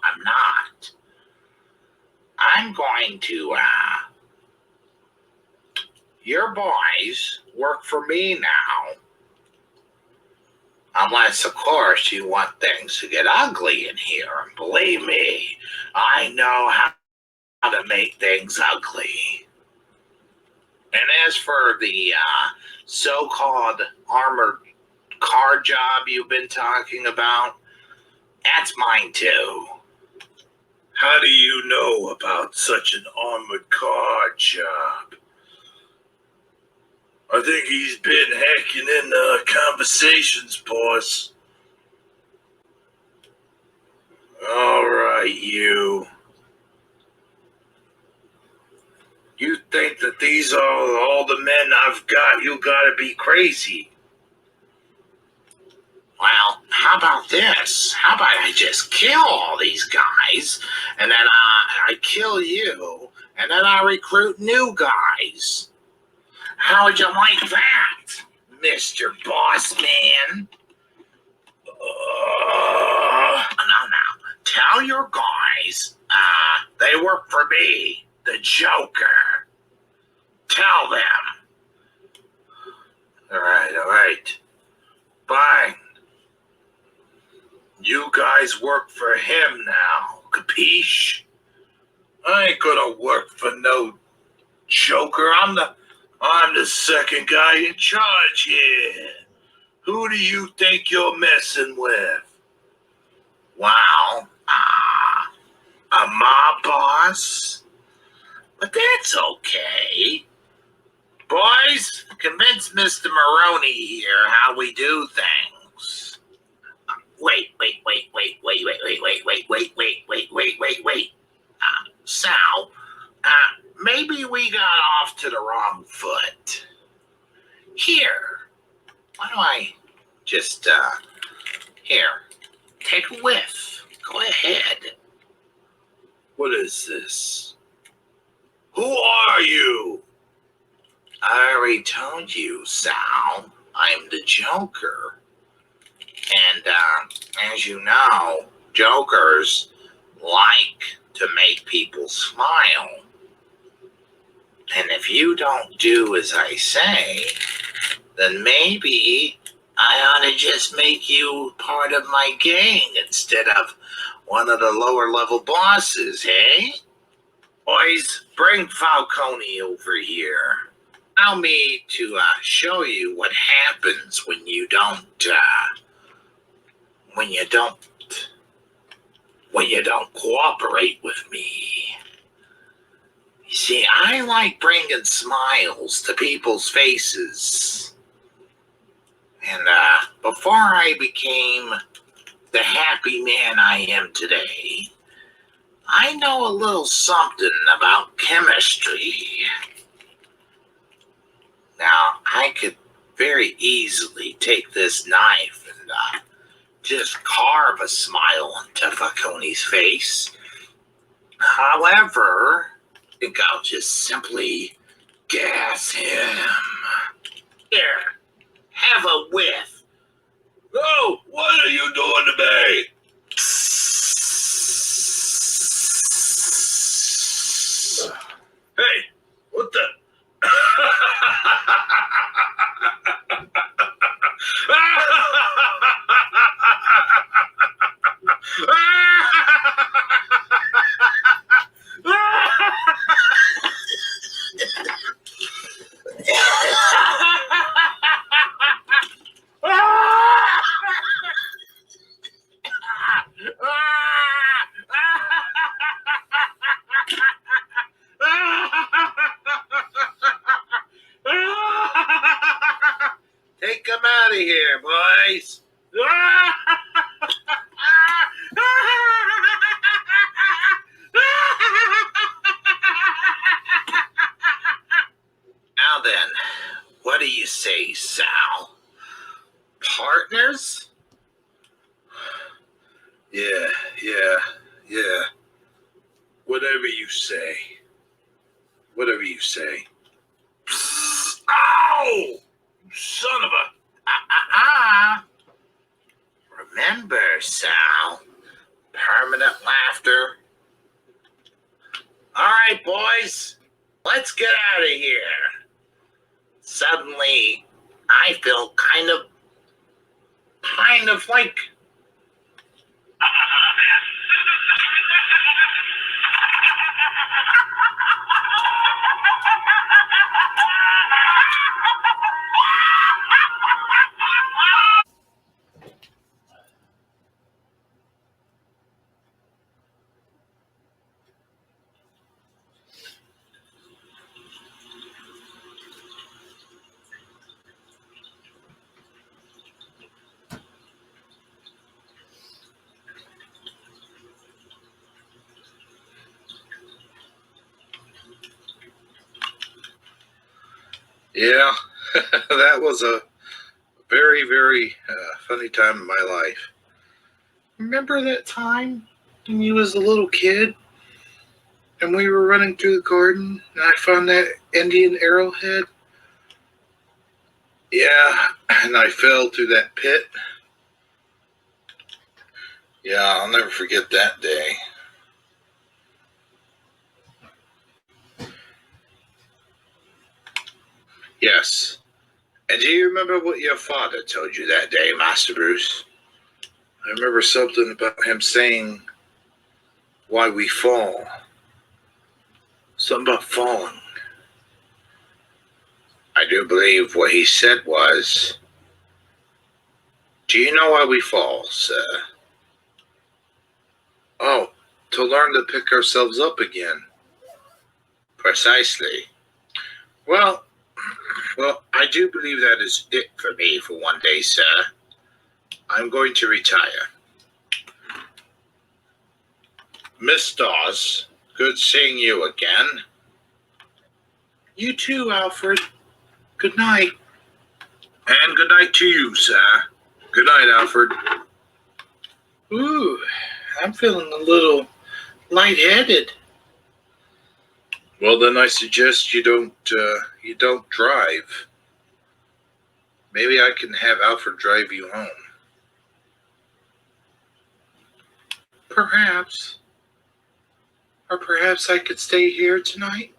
I'm not. I'm going to, your boys work for me now. Unless, of course, you want things to get ugly in here. And believe me, I know how to make things ugly. And as for the so-called armored car job you've been talking about, that's mine too. How do you know about such an armored car job? I think he's been hacking in conversations, boss. All right, you. You think that these are all the men I've got? You gotta be crazy. Well, how about this? How about I just kill all these guys, and then I kill you, and then I recruit new guys? How would you like that, Mr. Boss Man? Now, tell your guys, they work for me, the Joker. Tell them. All right. Fine. You guys work for him now, capiche? I ain't gonna work for no Joker. I'm the second guy in charge here. Who do you think you're messing with? Wow, a mob boss? But that's okay. Boys, convince Mr. Maroney here how we do things. Wait. Sal, maybe we got off to the wrong foot. Here, why don't I just, here, take a whiff. Go ahead. What is this? Who are you? I already told you, Sal. I'm the Joker. And, as you know, Jokers like to make people smile. And if you don't do as I say, then maybe I ought to just make you part of my gang instead of one of the lower level bosses, eh? Boys, bring Falcone over here. Allow me to show you what happens when you don't cooperate with me. You see, I like bringing smiles to people's faces. And before I became the happy man I am today, I know a little something about chemistry. Now, I could very easily take this knife and just carve a smile onto Falcone's face. However, I think I'll just simply gas him. Here, have a whiff. Oh, what are you doing to me? Hey, what the? Take him out of here, boys. Now then, what do you say, Sal? Partners? Yeah. Whatever you say. Whatever you say. Ow! Son of a... Remember, Sal, permanent laughter. All right, boys, let's get out of here. Suddenly, I feel kind of like Yeah, that was a very, very funny time in my life. Remember that time when you was a little kid and we were running through the garden and I found that Indian arrowhead? Yeah, and I fell through that pit. Yeah, I'll never forget that day. Yes. And do you remember what your father told you that day, Master Bruce? I remember something about him saying why we fall. Something about falling. I do believe what he said was, do you know why we fall, sir? Oh, to learn to pick ourselves up again. Precisely. Well, I do believe that is it for me for one day, sir. I'm going to retire. Miss Dawes, good seeing you again. You too, Alfred. Good night. And good night to you, sir. Good night, Alfred. Ooh, I'm feeling a little lightheaded. Well, then I suggest you don't drive. Maybe I can have Alfred drive you home. Perhaps. Or perhaps I could stay here tonight?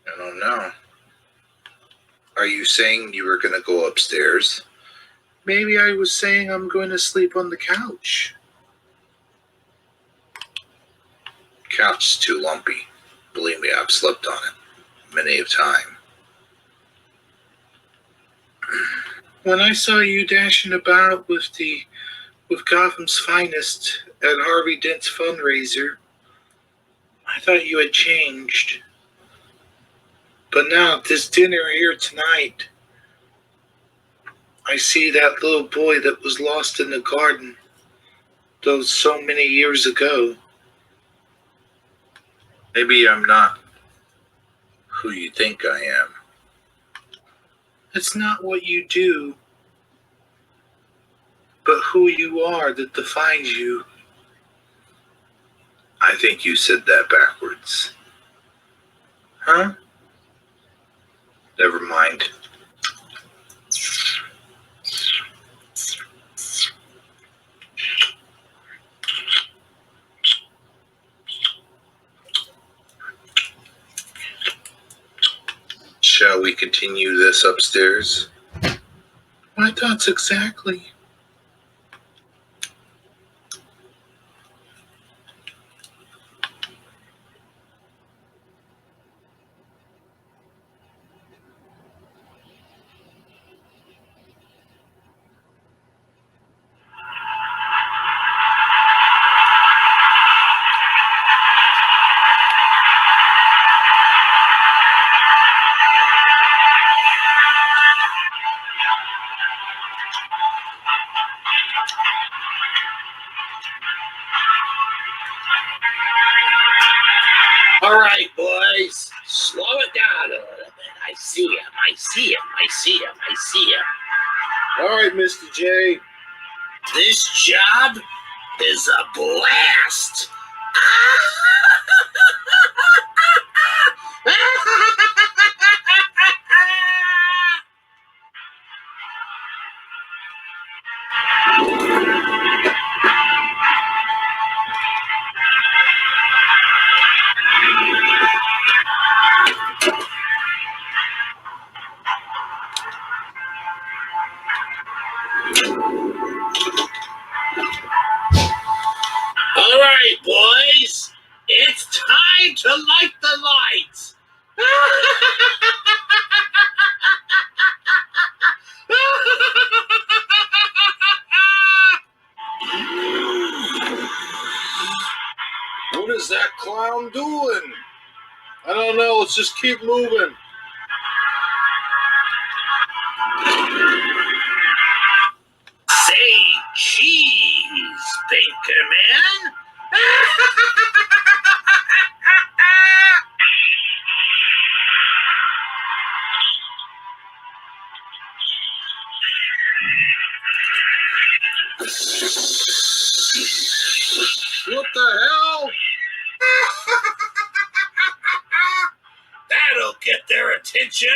I don't know. Are you saying you were going to go upstairs? Maybe I was saying I'm going to sleep on the couch. Couch is too lumpy. Believe me, I've slept on it many a time. When I saw you dashing about with Gotham's finest at Harvey Dent's fundraiser, I thought you had changed. But now at this dinner here tonight, I see that little boy that was lost in the garden those so many years ago. Maybe I'm not who you think I am. It's not what you do, but who you are that defines you. think you said that backwards. Huh? Never mind. Shall we continue this upstairs? My thoughts exactly. All right, boys, slow it down a little bit. I see him. I see him. I see him. I see him. All right, Mr. J. This job is a blast. All right, boys, it's time to light the lights. What is that clown doing? I don't know. Let's just keep moving. Say cheese, Baker Man. What the hell? That'll get their attention.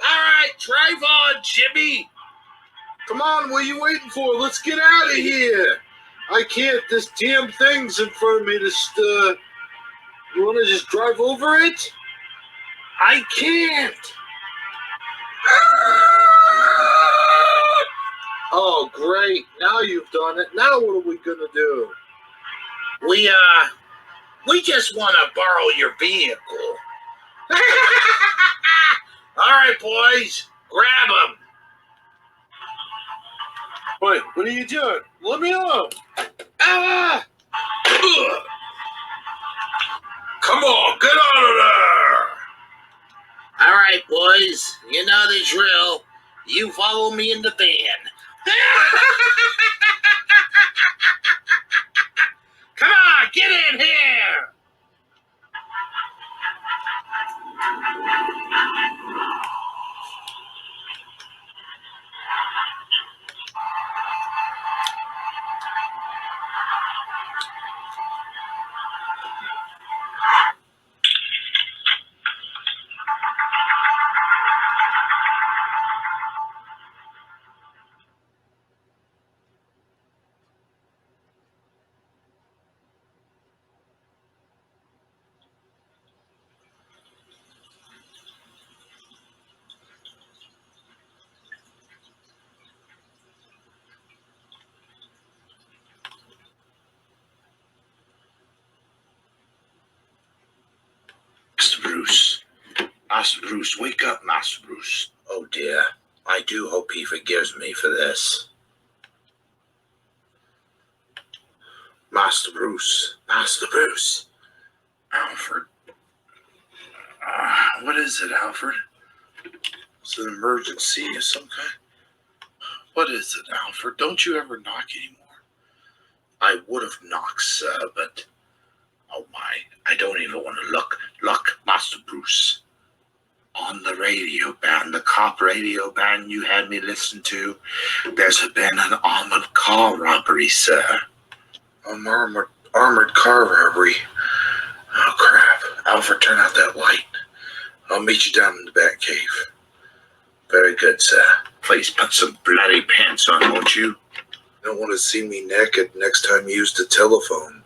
All right, drive on, Jimmy. Come on, what are you waiting for? Let's get out of here. I can't. This damn thing's in front of me. You want to just drive over it? I can't. Oh, great. Now you've done it. Now what are we going to do? We just want to borrow your vehicle. All right, boys, grab them. Wait, what are you doing? Let me know. Ah! Ugh. Come on, get out of there. All right, boys, you know the drill. You follow me in the van. Come on, get in here. Master Bruce, wake up, Master Bruce. Oh dear, I do hope he forgives me for this. Master Bruce. Alfred. What is it, Alfred? It's an emergency of some kind? What is it, Alfred? Don't you ever knock anymore? I would have knocked, sir, but... Oh my, I don't even want to look. Look, Master Bruce. On the radio band, the cop radio band you had me listen to, there's been an armored car robbery, sir. Armored car robbery. Oh, crap. Alfred, turn out that light. I'll meet you down in the back cave. Very good, sir. Please put some bloody pants on, won't you? Don't want to see me naked next time you use the telephone.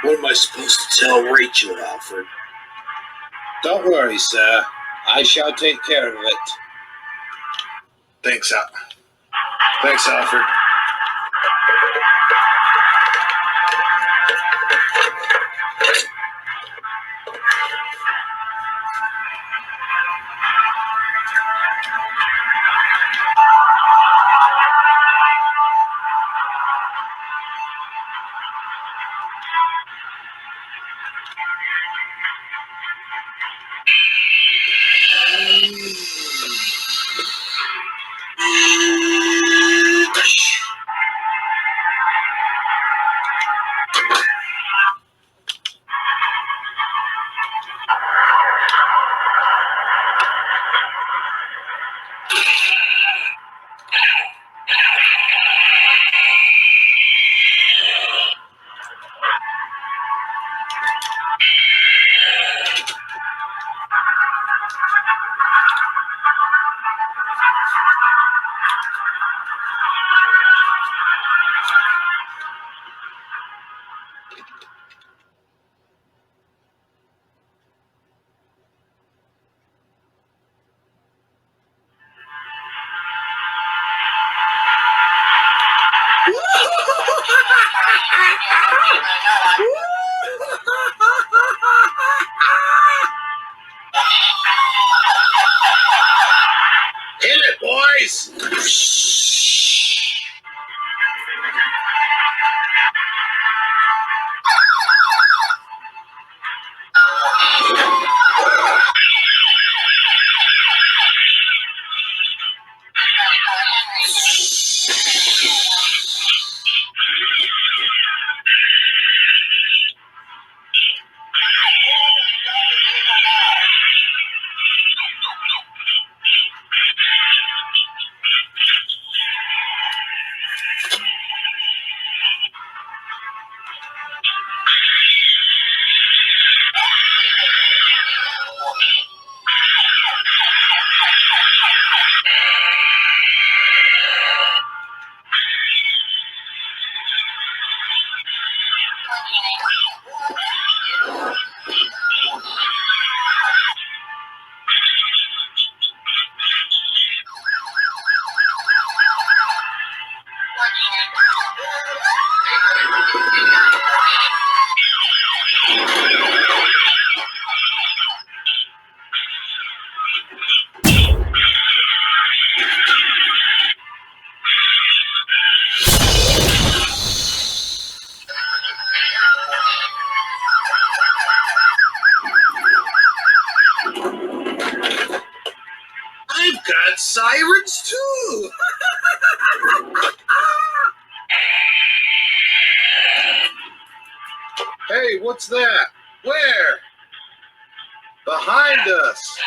What am I supposed to tell Rachel, Alfred? Don't worry, sir. I shall take care of it. Thanks, Alfred. Hit it, boys! I've got sirens too! Hey, what's that? Where? Behind us.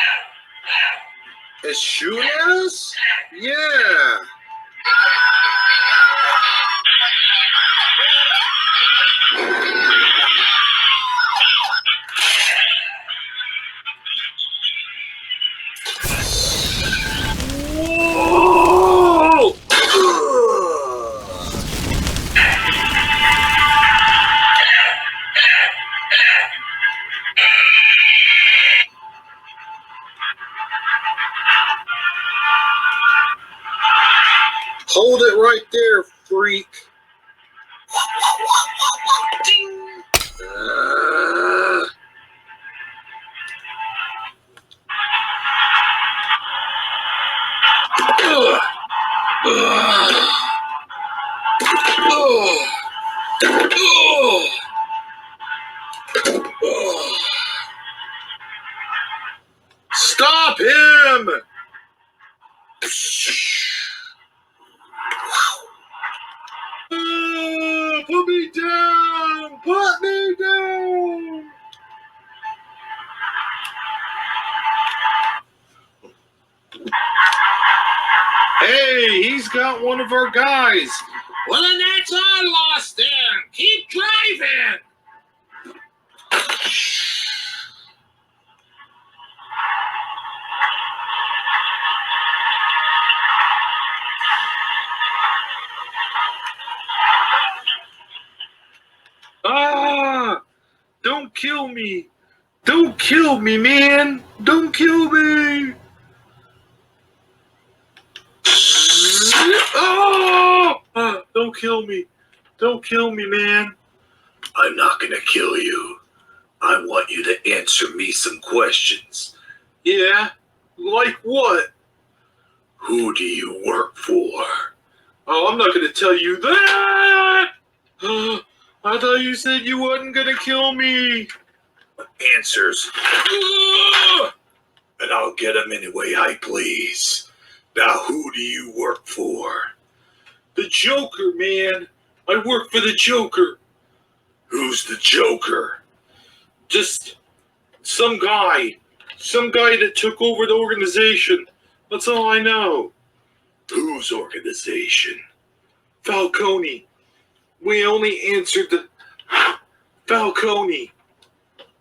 It's shooting at us? Yeah. Whoa! Hold it right there, freak. Stop him! put me down! Put me down! Hey, he's got one of our guys. Well, then that's all lost then. Keep driving. Ah! Don't kill me! Don't kill me, man! Don't kill me! Oh! Don't kill me! Don't kill me, man! I'm not gonna kill you. I want you to answer me some questions. Yeah? Like what? Who do you work for? Oh, I'm not gonna tell you that! I thought you said you wasn't gonna kill me. Answers. And I'll get them any way I please. Now, who do you work for? The Joker, man. I work for the Joker. Who's the Joker? Just some guy. Some guy that took over the organization. That's all I know. Whose organization? Falcone. We only answered the... Falcone.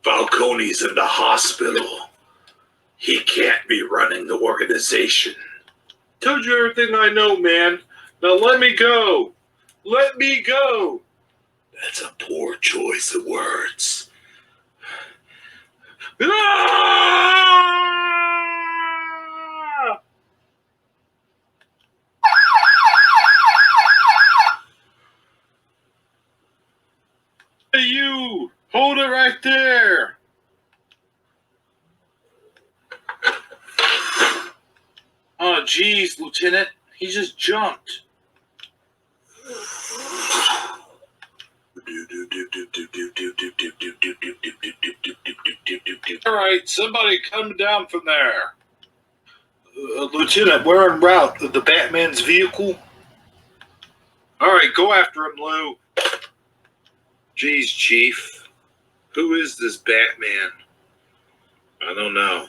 Falcone's in the hospital. He can't be running the organization. Told you everything I know, man. Now let me go. Let me go. That's a poor choice of words. Ah! Hey, you! Hold it right there! Oh, geez, Lieutenant. He just jumped. All right, somebody come down from there. Lieutenant, we're en route to the Batman's vehicle. All right, go after him, Lou. Geez, Chief. Who is this Batman? I don't know.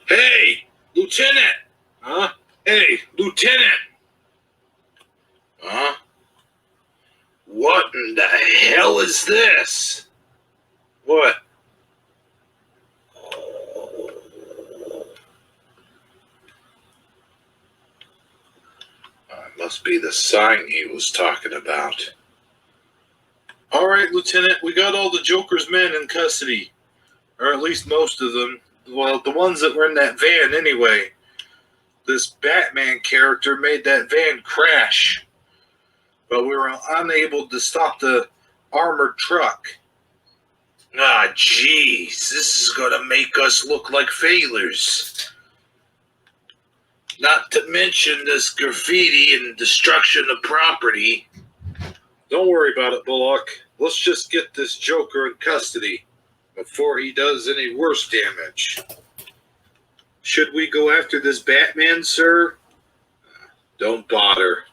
Hey, Lieutenant! Huh? Hey, Lieutenant! Huh? What in the hell is this? What? Must be the sign he was talking about. All right, Lieutenant, we got all the Joker's men in custody. Or at least most of them. Well, the ones that were in that van anyway. This Batman character made that van crash. But we were unable to stop the armored truck. Ah, jeez, this is going to make us look like failures. Not to mention this graffiti and destruction of property. Don't worry about it, Bullock. Let's just get this Joker in custody before he does any worse damage. Should we go after this Batman, sir? Don't bother.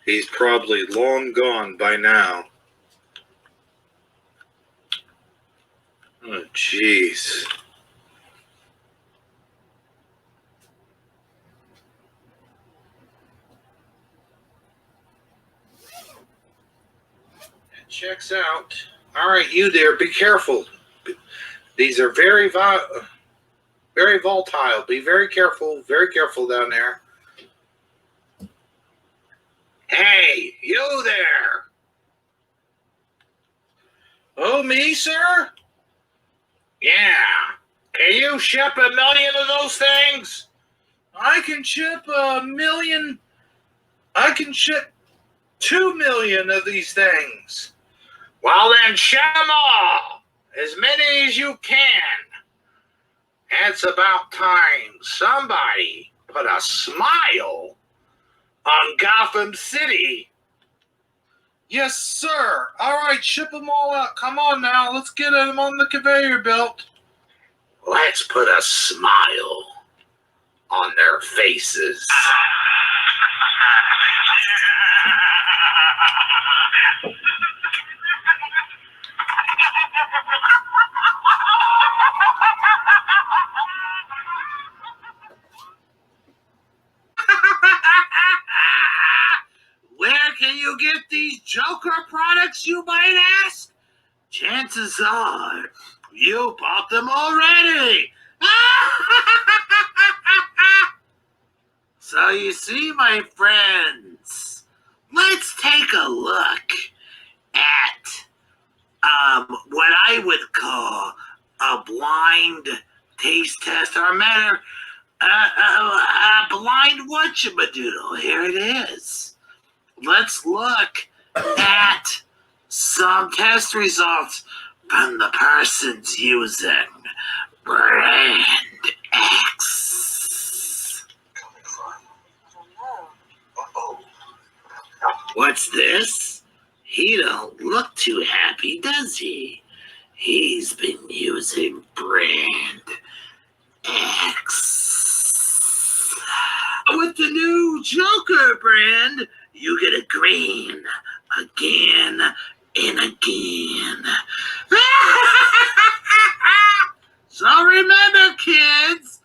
He's probably long gone by now. Oh, jeez. That checks out. All right, you there, be careful. These are very volatile. Be very careful down there. Hey, you there. Oh, me, sir? Yeah. Can you ship 1 million of those things? I can ship 1 million. I can ship 2 million of these things. Well, then ship them all. As many as you can. It's about time somebody put a smile on Gotham City. Yes, sir. All right, ship them all out. Come on now. Let's get them on the conveyor belt. Let's put a smile on their faces. can you get these Joker products, you might ask? Chances are you bought them already. So you see, my friends, let's take a look at what I would call a blind taste test, or matter, a blind whatchamadoodle. Here it is. Let's look at some test results from the persons using brand X. What's this? He don't look too happy, does he? He's been using brand X. With the new Joker brand, you get a green again and again. So remember, kids,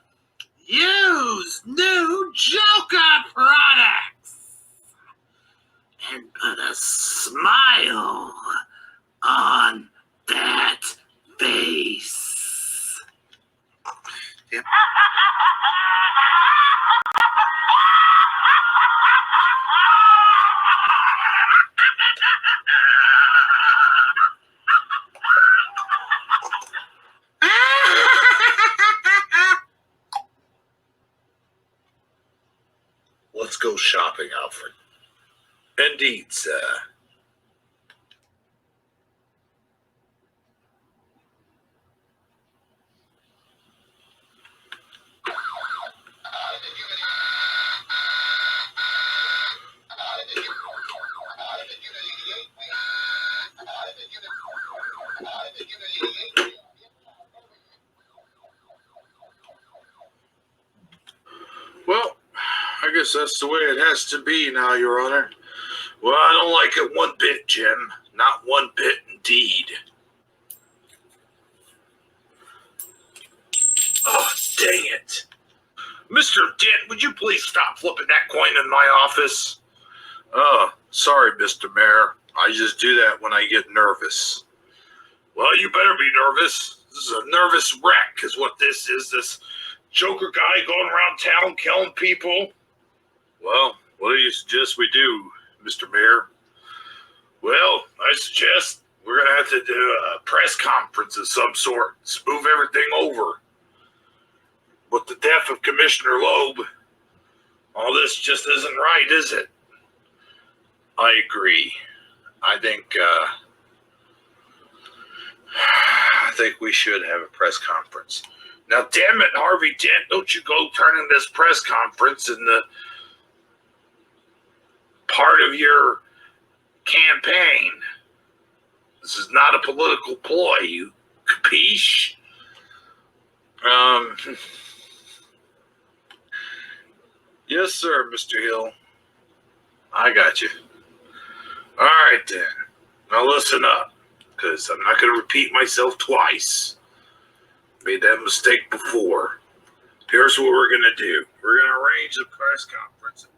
use new Joker products and put a smile on that face. Yeah. Let's go shopping, Alfred. Indeed, sir. Well, I guess that's the way it has to be now, Your Honor. Well, I don't like it one bit, Jim. Not one bit, indeed. Oh, dang it. Mr. Dent, would you please stop flipping that coin in my office? Oh, sorry, Mr. Mayor. I just do that when I get nervous. Well, you better be nervous. This is a nervous wreck, is what this is. This Joker guy going around town killing people. Well, what do you suggest we do, Mr. Mayor? Well, I suggest we're going to have to do a press conference of some sort. Smooth everything over. With the death of Commissioner Loeb, all this just isn't right, is it? I agree. I think we should have a press conference. Now, damn it, Harvey Dent, don't you go turning this press conference in the part of your campaign. This is not a political ploy, you capiche? Yes, sir, Mr. Hill. I got you. All right, then. Now listen up, because I'm not going to repeat myself twice. Made that mistake before. Here's what we're going to do. We're going to arrange a press conference.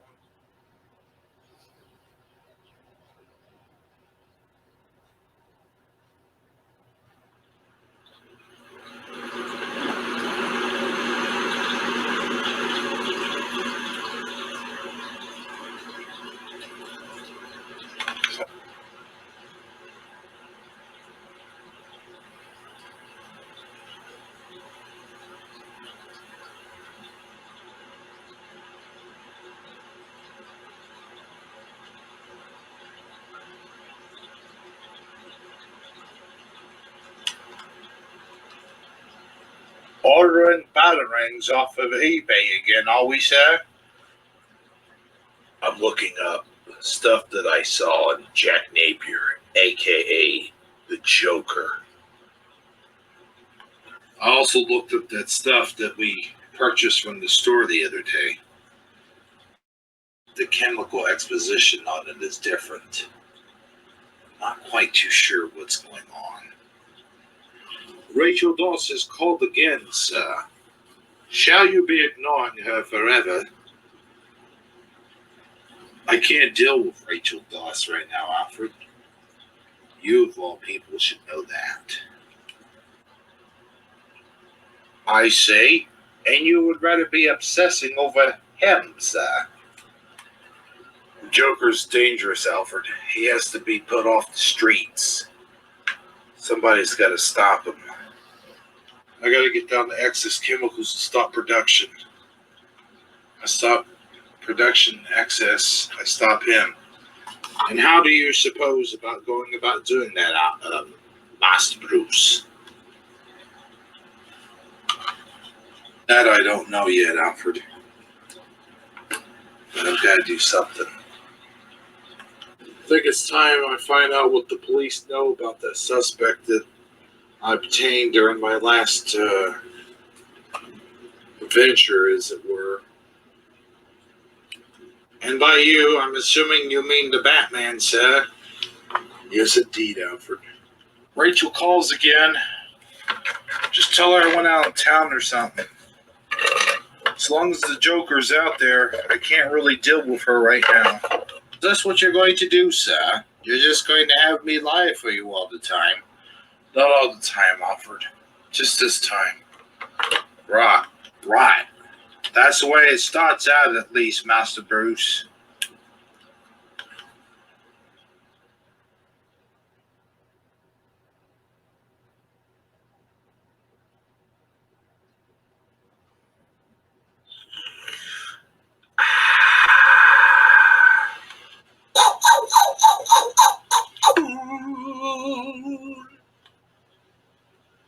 Ordering batarangs off of eBay again, are we, sir? I'm looking up stuff that I saw in Jack Napier, a.k.a. the Joker. I also looked up that stuff that we purchased from the store the other day. The chemical exposition on it is different. Not quite too sure what's going on. Rachel Doss has called again, sir. Shall you be ignoring her forever? I can't deal with Rachel Doss right now, Alfred. You, of all people, should know that. I see. And you would rather be obsessing over him, sir. Joker's dangerous, Alfred. He has to be put off the streets. Somebody's got to stop him. I got to get down to Excess Chemicals to stop production. I stop production excess. I stop him. And how do you suppose about going about doing that, Master Bruce? That I don't know yet, Alfred. But I've got to do something. I think it's time I find out what the police know about that suspect that I obtained during my last adventure, as it were. And by you, I'm assuming you mean the Batman, sir. Yes, indeed, Alfred. Rachel calls again. Just tell her I went out of town or something. As long as the Joker's out there, I can't really deal with her right now. Is this what you're going to do, sir? You're just going to have me lie for you all the time? Not all the time, Alfred. Just this time. Right. That's the way it starts out, at least, Master Bruce.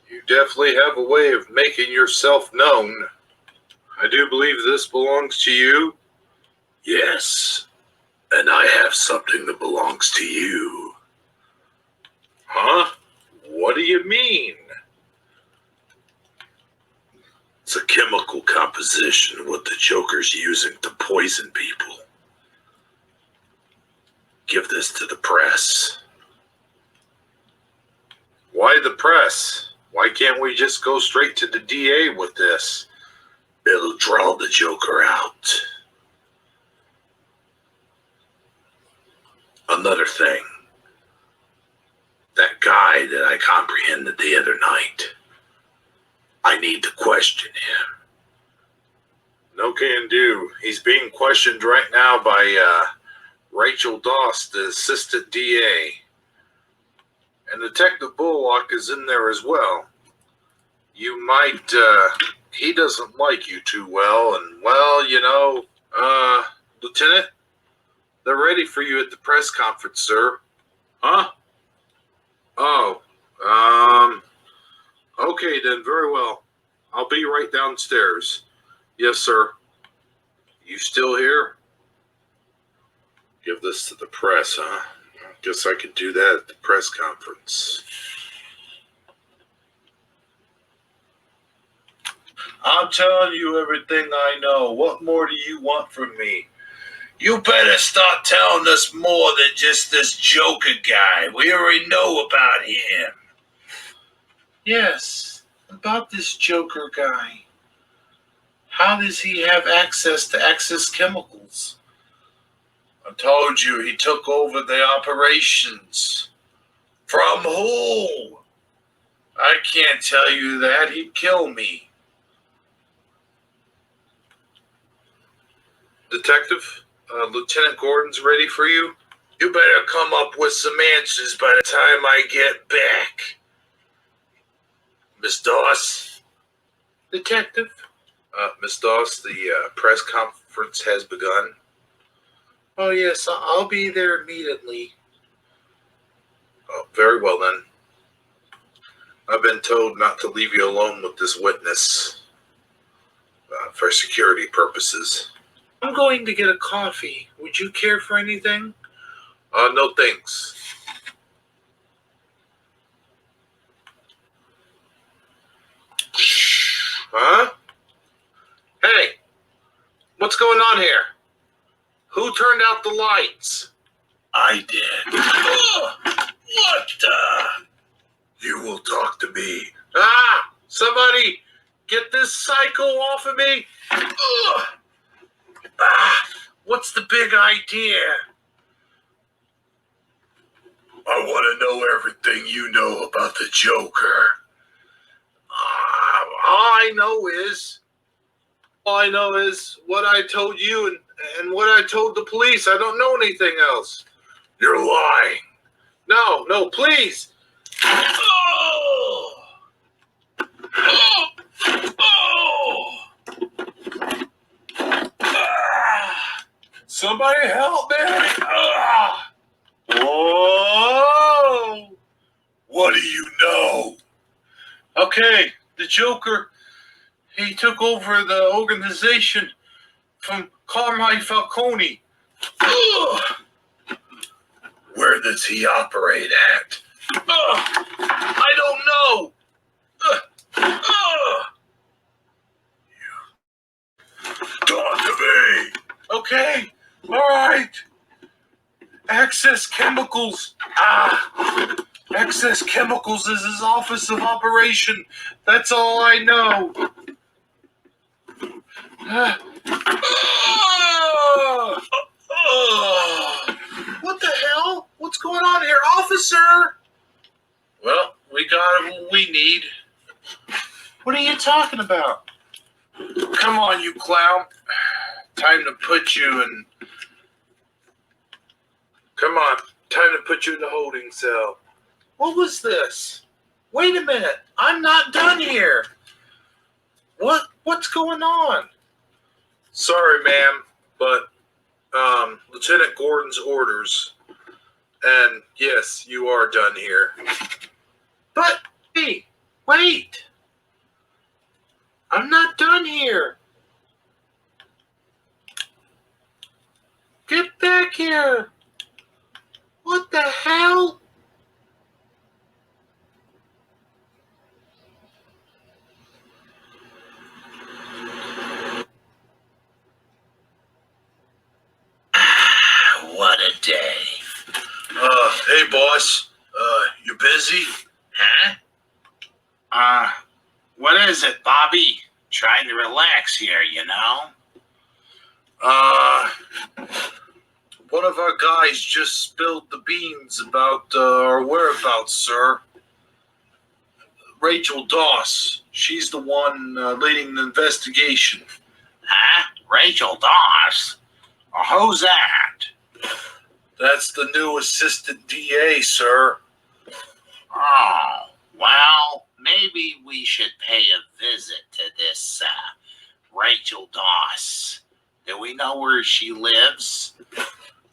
You definitely have a way of making yourself known. I do believe this belongs to you. Yes, and I have something that belongs to you. Huh? What do you mean? It's a chemical composition what the Joker's using to poison people. Give this to the press. Why the press? Why can't we just go straight to the DA with this? It'll draw the Joker out. Another thing. That guy that I comprehended the other night. I need to question him. No can do. He's being questioned right now by Rachel Doss, the assistant DA. And Detective Bullock is in there as well. You might, he doesn't like you too well, and well, you know, Lieutenant, they're ready for you at the press conference, sir. Huh? Oh, okay then, very well. I'll be right downstairs. Yes, sir. You still here? Give this to the press, huh? Guess I could do that at the press conference. I'm telling you everything I know. What more do you want from me? You better start telling us more than just this Joker guy. We already know about him. Yes, about this Joker guy. How does he have access to Excess Chemicals? I told you he took over the operations. From who? I can't tell you that. He'd kill me. Detective, Lieutenant Gordon's ready for you. You better come up with some answers by the time I get back. Miss Doss? Detective? Miss Doss, the press conference has begun. Oh, yes, I'll be there immediately. Oh, very well, then. I've been told not to leave you alone with this witness for security purposes. I'm going to get a coffee. Would you care for anything? No thanks. Huh? Hey, what's going on here? Who turned out the lights? I did. What the? You will talk to me. Somebody get this psycho off of me. What's the big idea? I want to know everything you know about the Joker. All I know is what I told you and what I told the police. I don't know anything else. You're lying. No, please. Oh! Oh! Oh! Ah! Somebody help me! Ah! Whoa! What do you know? Okay, the Joker, he took over the organization from Carmine Falcone. Ugh. Where does he operate at? I don't know. Talk to me. Okay, all right. Access Chemicals. Access Chemicals is his office of operation. That's all I know. What the hell? What's going on here, officer? Well, we got what we need. What are you talking about? Come on, you clown. Time to put you in. Come on, time to put you in the holding cell. What was this? Wait a minute, I'm not done here. What's going on? Sorry, ma'am, but Lieutenant Gordon's orders. And yes, you are done here. But hey, wait. I'm not done here. Get back here. What the hell? What a day. Hey, boss. You busy? Huh? What is it, Bobby? Trying to relax here, you know? One of our guys just spilled the beans about our whereabouts, sir. Rachel Doss. She's the one leading the investigation. Huh? Rachel Doss? Who's that? That's the new assistant DA, sir. Oh, well, maybe we should pay a visit to this Rachel Doss. Do we know where she lives?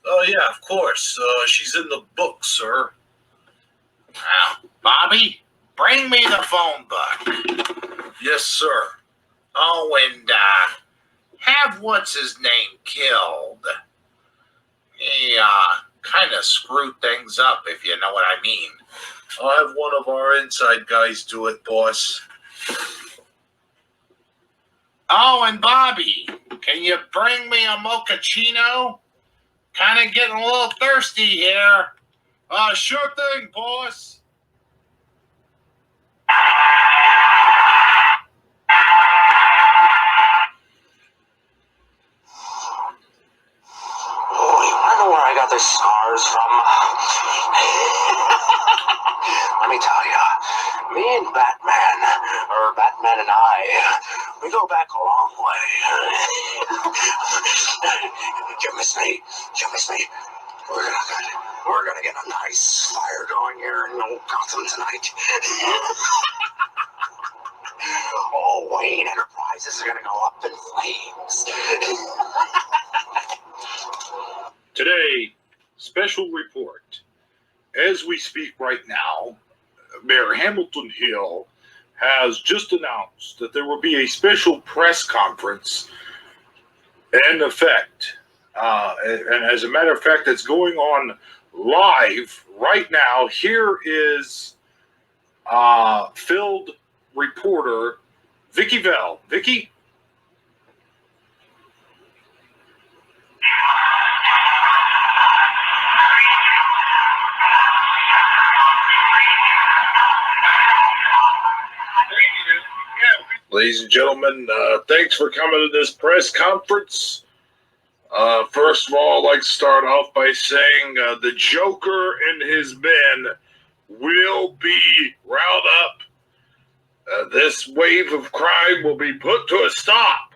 Oh, yeah, of course. She's in the book, sir. Bobby, bring me the phone book. Yes, sir. Oh, and have what's his name killed. He kind of screwed things up, if you know what I mean. I'll have one of our inside guys do it, boss. Oh, and Bobby, can you bring me a mochaccino? Kind of getting a little thirsty here. Sure thing, boss. Oh, you want to know where I got the scars from? Let me tell you, me and Batman and I, we go back a long way. You miss me? We're gonna get a nice fire going here in old Gotham tonight. Oh, Wayne Enterprises are gonna go up in flames. Today, special report. As we speak right now, Mayor Hamilton Hill has just announced that there will be a special press conference in effect. And as a matter of fact, it's going on live right now. Here is field reporter Vicky Vell. Vicky? Ladies and gentlemen, thanks for coming to this press conference. First of all, I'd like to start off by saying the Joker and his men will be riled up. This wave of crime will be put to a stop.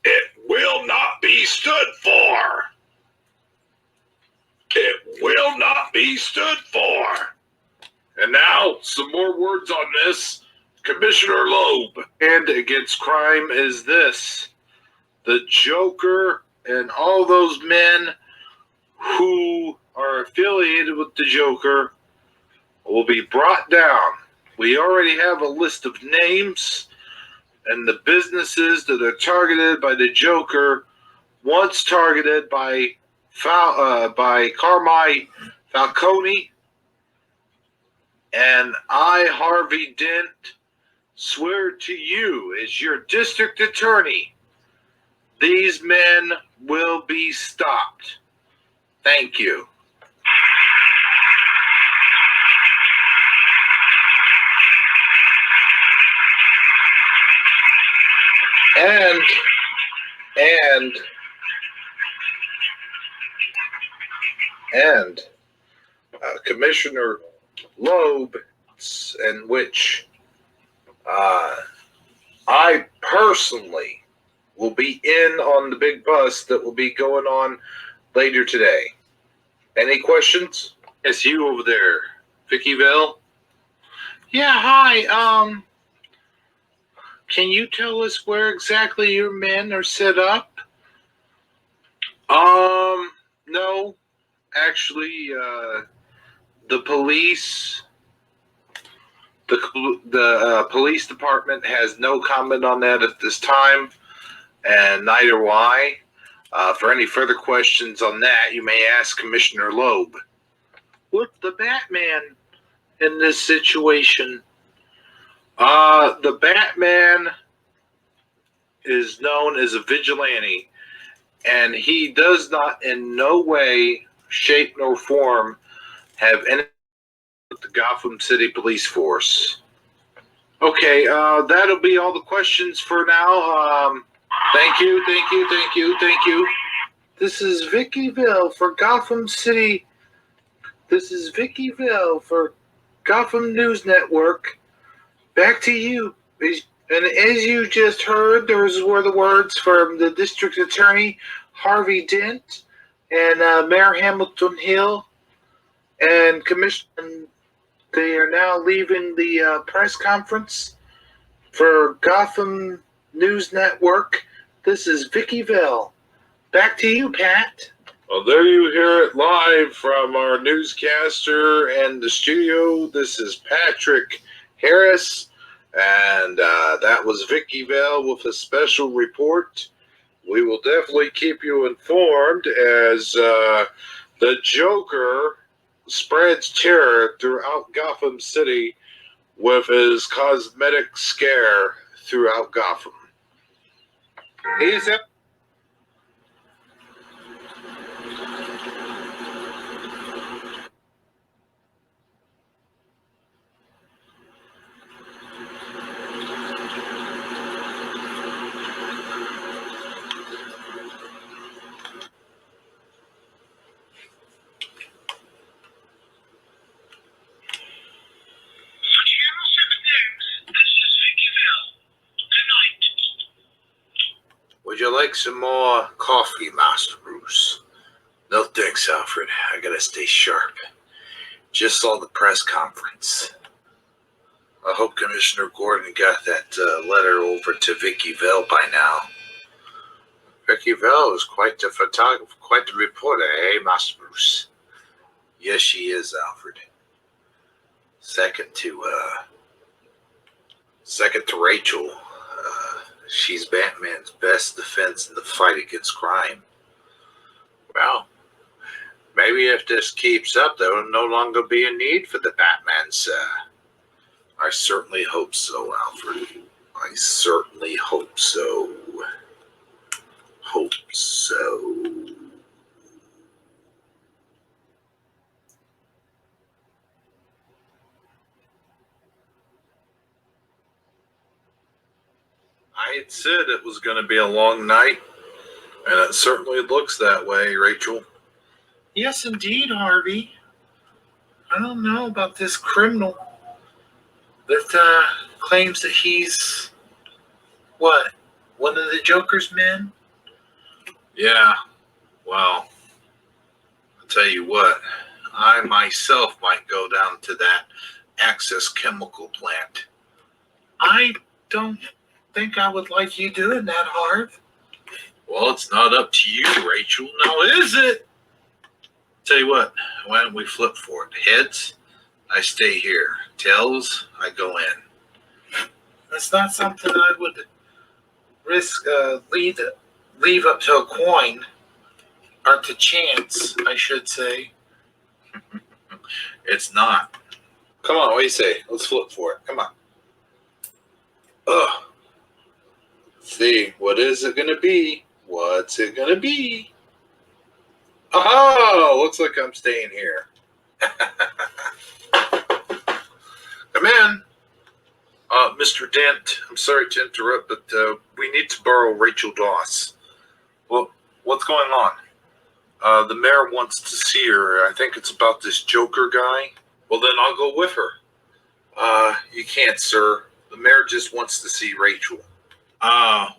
It will not be stood for. It will not be stood for. And now, some more words on this. Commissioner Loeb. And against crime is this. The Joker and all those men who are affiliated with the Joker will be brought down. We already have a list of names and the businesses that are targeted by the Joker, once targeted by Carmine Falcone. And I, Harvey Dent, swear to you as your district attorney, these men will be stopped. Thank you. And Commissioner Loeb, in which I personally will be in on the big bus that will be going on later today. Any questions? It's you over there, Vickyville. Yeah, hi. Can you tell us where exactly your men are set up? No. Actually, the police police department has no comment on that at this time, and neither will I. For any further questions on that, you may ask Commissioner Loeb. What's the Batman in this situation? The Batman is known as a vigilante, and he does not in no way, shape, nor form have any with the Gotham City Police Force. Okay, that'll be all the questions for now. Thank you. This is Vickyville for Gotham City. This is Vickyville for Gotham News Network. Back to you. And as you just heard, those were the words from the District Attorney, Harvey Dent, and Mayor Hamilton Hill, and Commissioner. They are now leaving the press conference for Gotham News Network. This is Vickyville. Back to you, Pat. Well, there you hear it live from our newscaster and the studio. This is Patrick Harris, and that was Vickyville with a special report. We will definitely keep you informed as the Joker spreads terror throughout Gotham City with his cosmetic scare throughout Gotham. He's out. Would you like some more coffee, Master Bruce? No thanks, Alfred. I gotta stay sharp. Just saw the press conference. I hope Commissioner Gordon got that letter over to Vickyville by now. Vickyville is quite the photographer, quite the reporter, eh, Master Bruce? Yes, she is, Alfred. Second to Rachel. She's Batman's best defense in the fight against crime. Well, maybe if this keeps up, there will no longer be a need for the Batman, sir. I certainly hope so, Alfred. I certainly hope so. Hope so. I had said it was going to be a long night, And it certainly looks that way, Rachel. Yes, indeed, Harvey. I don't know about this criminal that claims that he's, what, one of the Joker's men? Yeah, well, I'll tell you what, I myself might go down to that Access chemical plant. I don't think I would like you doing that, Harv. Well, it's not up to you, Rachel. Now, is it? Tell you what, why don't we flip for it? Heads, I stay here. Tails, I go in. That's not something I would risk leave up to a coin, or to chance, I should say. It's not. Come on, what do you say? Let's flip for it. Come on. Ugh. See, what is it gonna be? What's it gonna be? Oh, looks like I'm staying here. Come in. Mr. Dent, I'm sorry to interrupt, but we need to borrow Rachel Doss. Well, what's going on? The mayor wants to see her. I think it's about this Joker guy. Well, then I'll go with her. You can't, sir. The mayor just wants to see Rachel.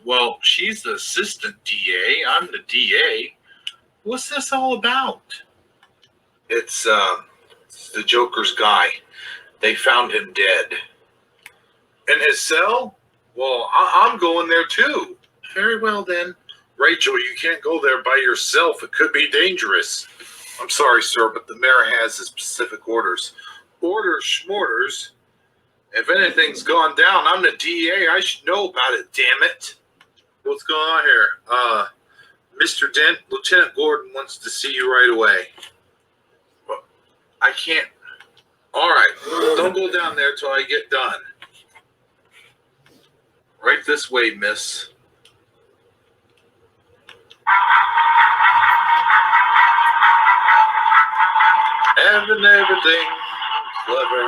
Well, she's the assistant DA. I'm the DA. What's this all about? It's the Joker's guy. They found him dead. In his cell? Well, I'm going there too. Very well then. Rachel, you can't go there by yourself. It could be dangerous. I'm sorry, sir, but the mayor has his specific orders. Orders, schmorders. If anything's gone down, I'm the DA. I should know about it, damn it. What's going on here? Mr. Dent, Lieutenant Gordon wants to see you right away. Well, I can't. All right, don't go down there till I get done. Right this way, miss. Having everything clever,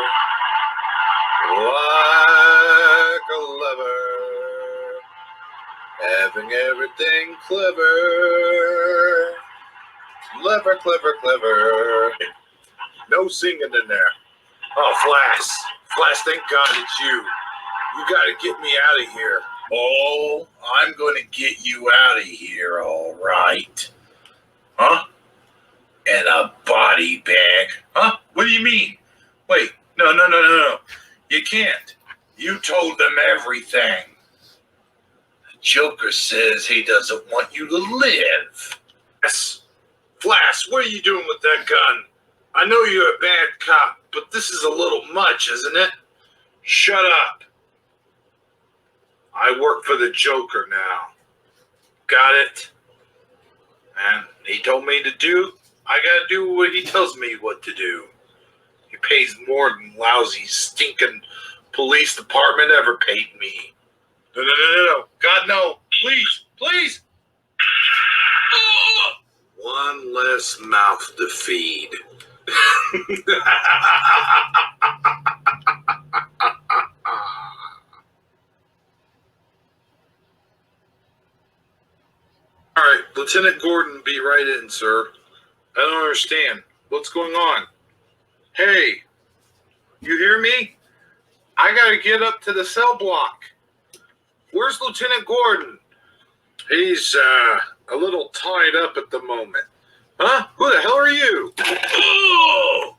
like a lever. Having everything clever, clever, clever, clever. No singing in there. Oh, Flash, thank God it's you. You gotta get me out of here. Oh, I'm gonna get you out of here, all right. Huh? And a body bag. Huh? What do you mean? Wait, no. You can't. You told them everything. The Joker says he doesn't want you to live. Yes. Flash, what are you doing with that gun? I know you're a bad cop, but this is a little much, isn't it? Shut up. I work for the Joker now. Got it? And he told me to do, I gotta do what he tells me what to do. He pays more than lousy, stinking police department ever paid me. No. God, no. Please. Oh! One less mouth to feed. All right, Lieutenant Gordon, be right in, sir. I don't understand. What's going on? Hey, you hear me? I gotta get up to the cell block. Where's Lieutenant Gordon? He's a little tied up at the moment. Huh? Who the hell are you? Oh!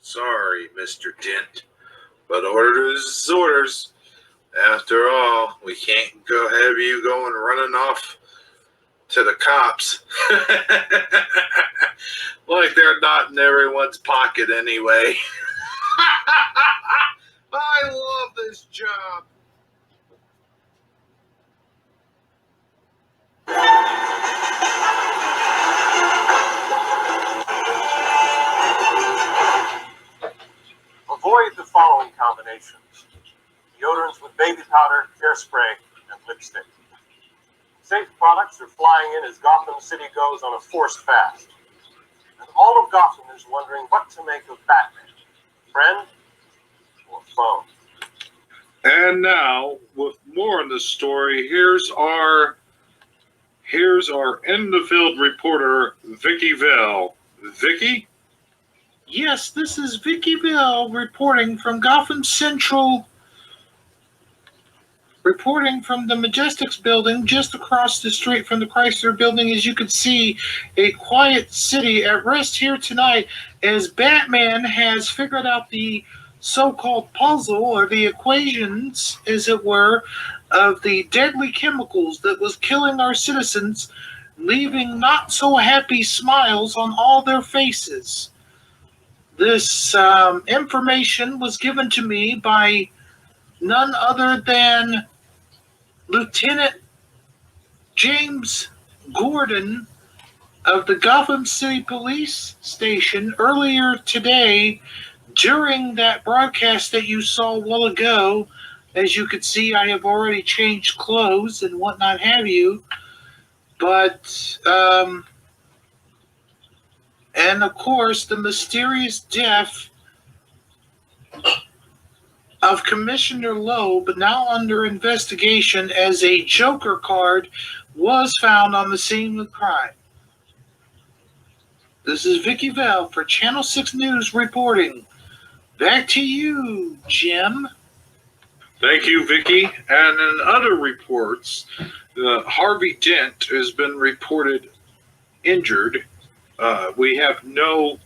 Sorry, Mr. Dent, but orders is orders. After all, we can't have you going running off to the cops. Like they're not in everyone's pocket anyway. I love this job. Avoid the following combinations: deodorants with baby powder, hairspray, and lipstick. Safe products are flying in as Gotham City goes on a forced fast. And all of Gotham is wondering what to make of Batman. Friend or foe? And now, with more in the story, here's our Here's our in-the-field reporter, Vicky Vell. Vicky? Yes, this is Vicky Vell reporting from Gotham Central, reporting from the Majestics building just across the street from the Chrysler building. As you can see, a quiet city at rest here tonight as Batman has figured out the so-called puzzle, or the equations, as it were, of the deadly chemicals that was killing our citizens, leaving not so happy smiles on all their faces. This information was given to me by none other than Lieutenant James Gordon of the Gotham City Police Station earlier today during that broadcast that you saw a while ago. As you can see, I have already changed clothes and whatnot have you. But, and of course, the mysterious death of Commissioner Loeb, now under investigation as a Joker card, was found on the scene of the crime. This is Vicky Vell for Channel 6 News reporting. Back to you, Jim. Thank you, Vicky. And in other reports, Harvey Dent has been reported injured. We have no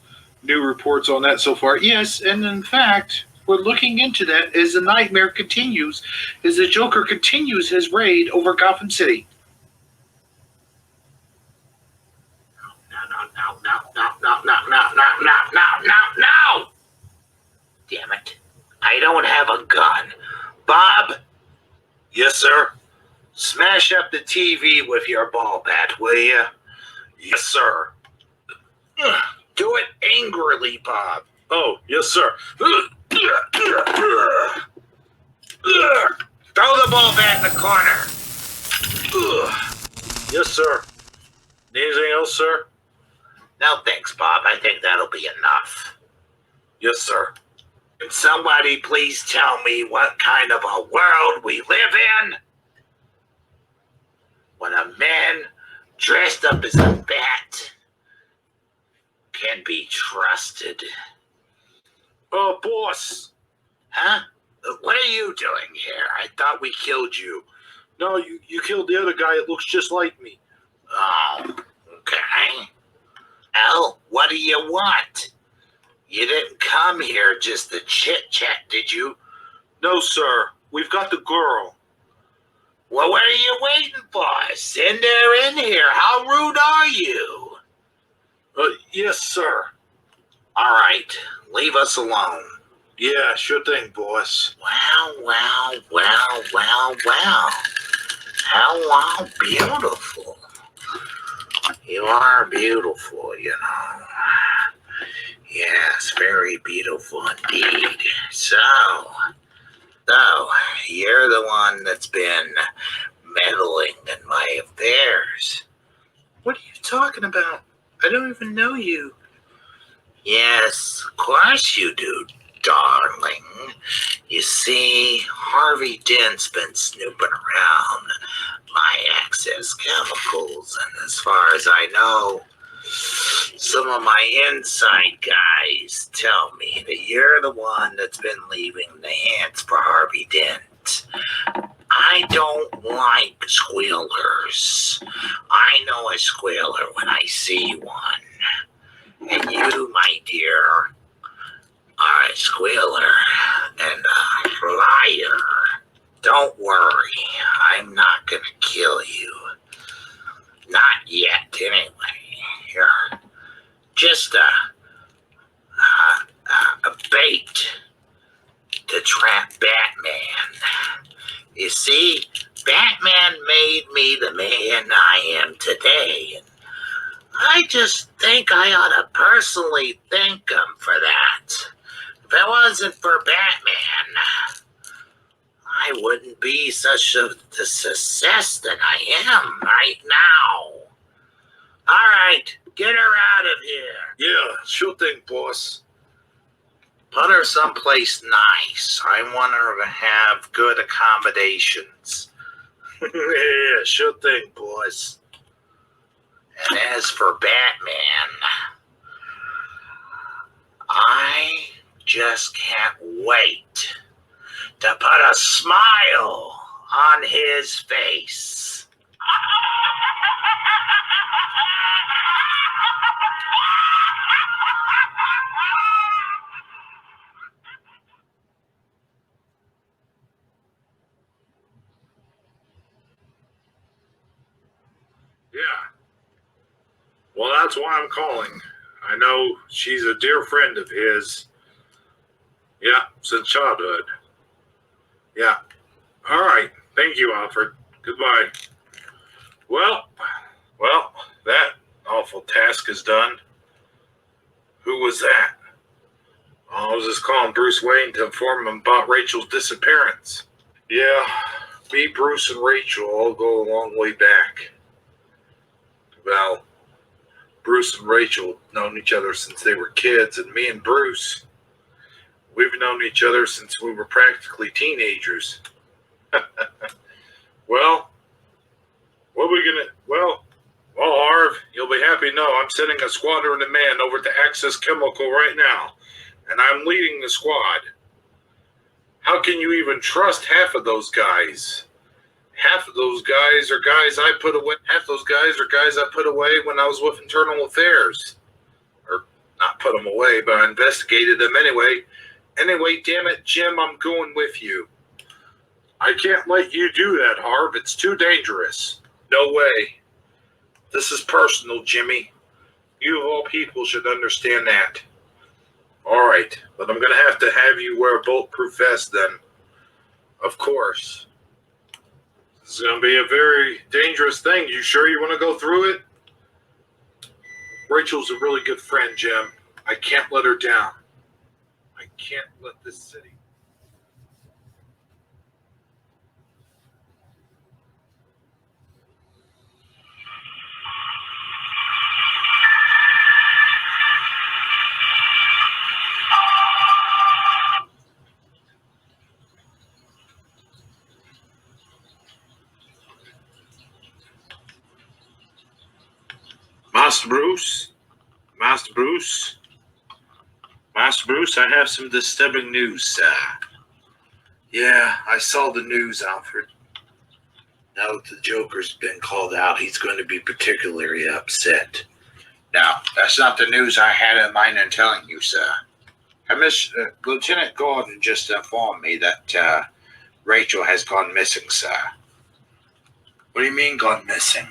new reports on that so far. Yes, and in fact, we're looking into that as the nightmare continues, as the Joker continues his raid over Gotham City. No! Damn it. I don't have a gun. Bob? Yes, sir. Smash up the TV with your ball bat, will you? Yes, sir. Do it angrily, Bob. Oh, yes, sir. Throw the ball bat in the corner. Yes, sir. Anything else, sir? No, thanks, Bob. I think that'll be enough. Yes, sir. Can somebody please tell me what kind of a world we live in? When a man dressed up as a bat can be trusted. Oh, boss. Huh? What are you doing here? I thought we killed you. No, you killed the other guy. It looks just like me. Oh, okay. Well, what do you want? You didn't come here just to chit-chat, did you? No, sir. We've got the girl. Well, what are you waiting for? Send her in here. How rude are you? Yes, sir. All right, leave us alone. Yeah, sure thing, boss. Wow. How beautiful. You are beautiful, you know. Yes, very beautiful indeed. So, you're the one that's been meddling in my affairs. What are you talking about? I don't even know you. Yes, of course you do, darling. You see, Harvey Dent's been snooping around my excess chemicals, and as far as I know, some of my inside guys tell me that you're the one that's been leaving the hands for Harvey Dent. I don't like squealers. I know a squealer when I see one. And you, my dear, are a squealer and a liar. Don't worry, I'm not gonna kill you. Not yet, anyway. You're just a bait to trap Batman. You see, Batman made me the man I am today. And I just think I ought to personally thank him for that. If it wasn't for Batman, I wouldn't be such the success that I am right now. All right, get her out of here. Yeah, sure thing, boss. Put her someplace nice. I want her to have good accommodations. Yeah, sure thing, boss. And as for Batman, I just can't wait to put a smile on his face. Yeah. Well, that's why I'm calling. I know she's a dear friend of his. Yeah, since childhood. Yeah. All right. Thank you, Alfred. Goodbye. Well, that awful task is done. Who was that? Oh, I was just calling Bruce Wayne to inform him about Rachel's disappearance. Yeah, me, Bruce, and Rachel all go a long way back. Well, Bruce and Rachel have known each other since they were kids, and me and Bruce, we've known each other since we were practically teenagers. Well, what are we gonna? Well, Harv, you'll be happy to know I'm sending a squadron of men over to Access Chemical right now, and I'm leading the squad. How can you even trust half of those guys? Half of those guys are guys I put away. Half those guys are guys I put away when I was with Internal Affairs. Or not put them away, but I investigated them anyway. Anyway, damn it, Jim, I'm going with you. I can't let you do that, Harv. It's too dangerous. No way. This is personal, Jimmy. You of all people should understand that. All right, but I'm going to have you wear a bulletproof vest then. Of course. This is going to be a very dangerous thing. You sure you want to go through it? Rachel's a really good friend, Jim. I can't let her down. I can't let this city. Master Bruce? Master Bruce? Master Bruce, I have some disturbing news, sir. Yeah, I saw the news, Alfred. Now that the Joker's been called out, he's going to be particularly upset. Now, that's not the news I had in mind in telling you, sir. Lieutenant Gordon just informed me that Rachel has gone missing, sir. What do you mean gone missing?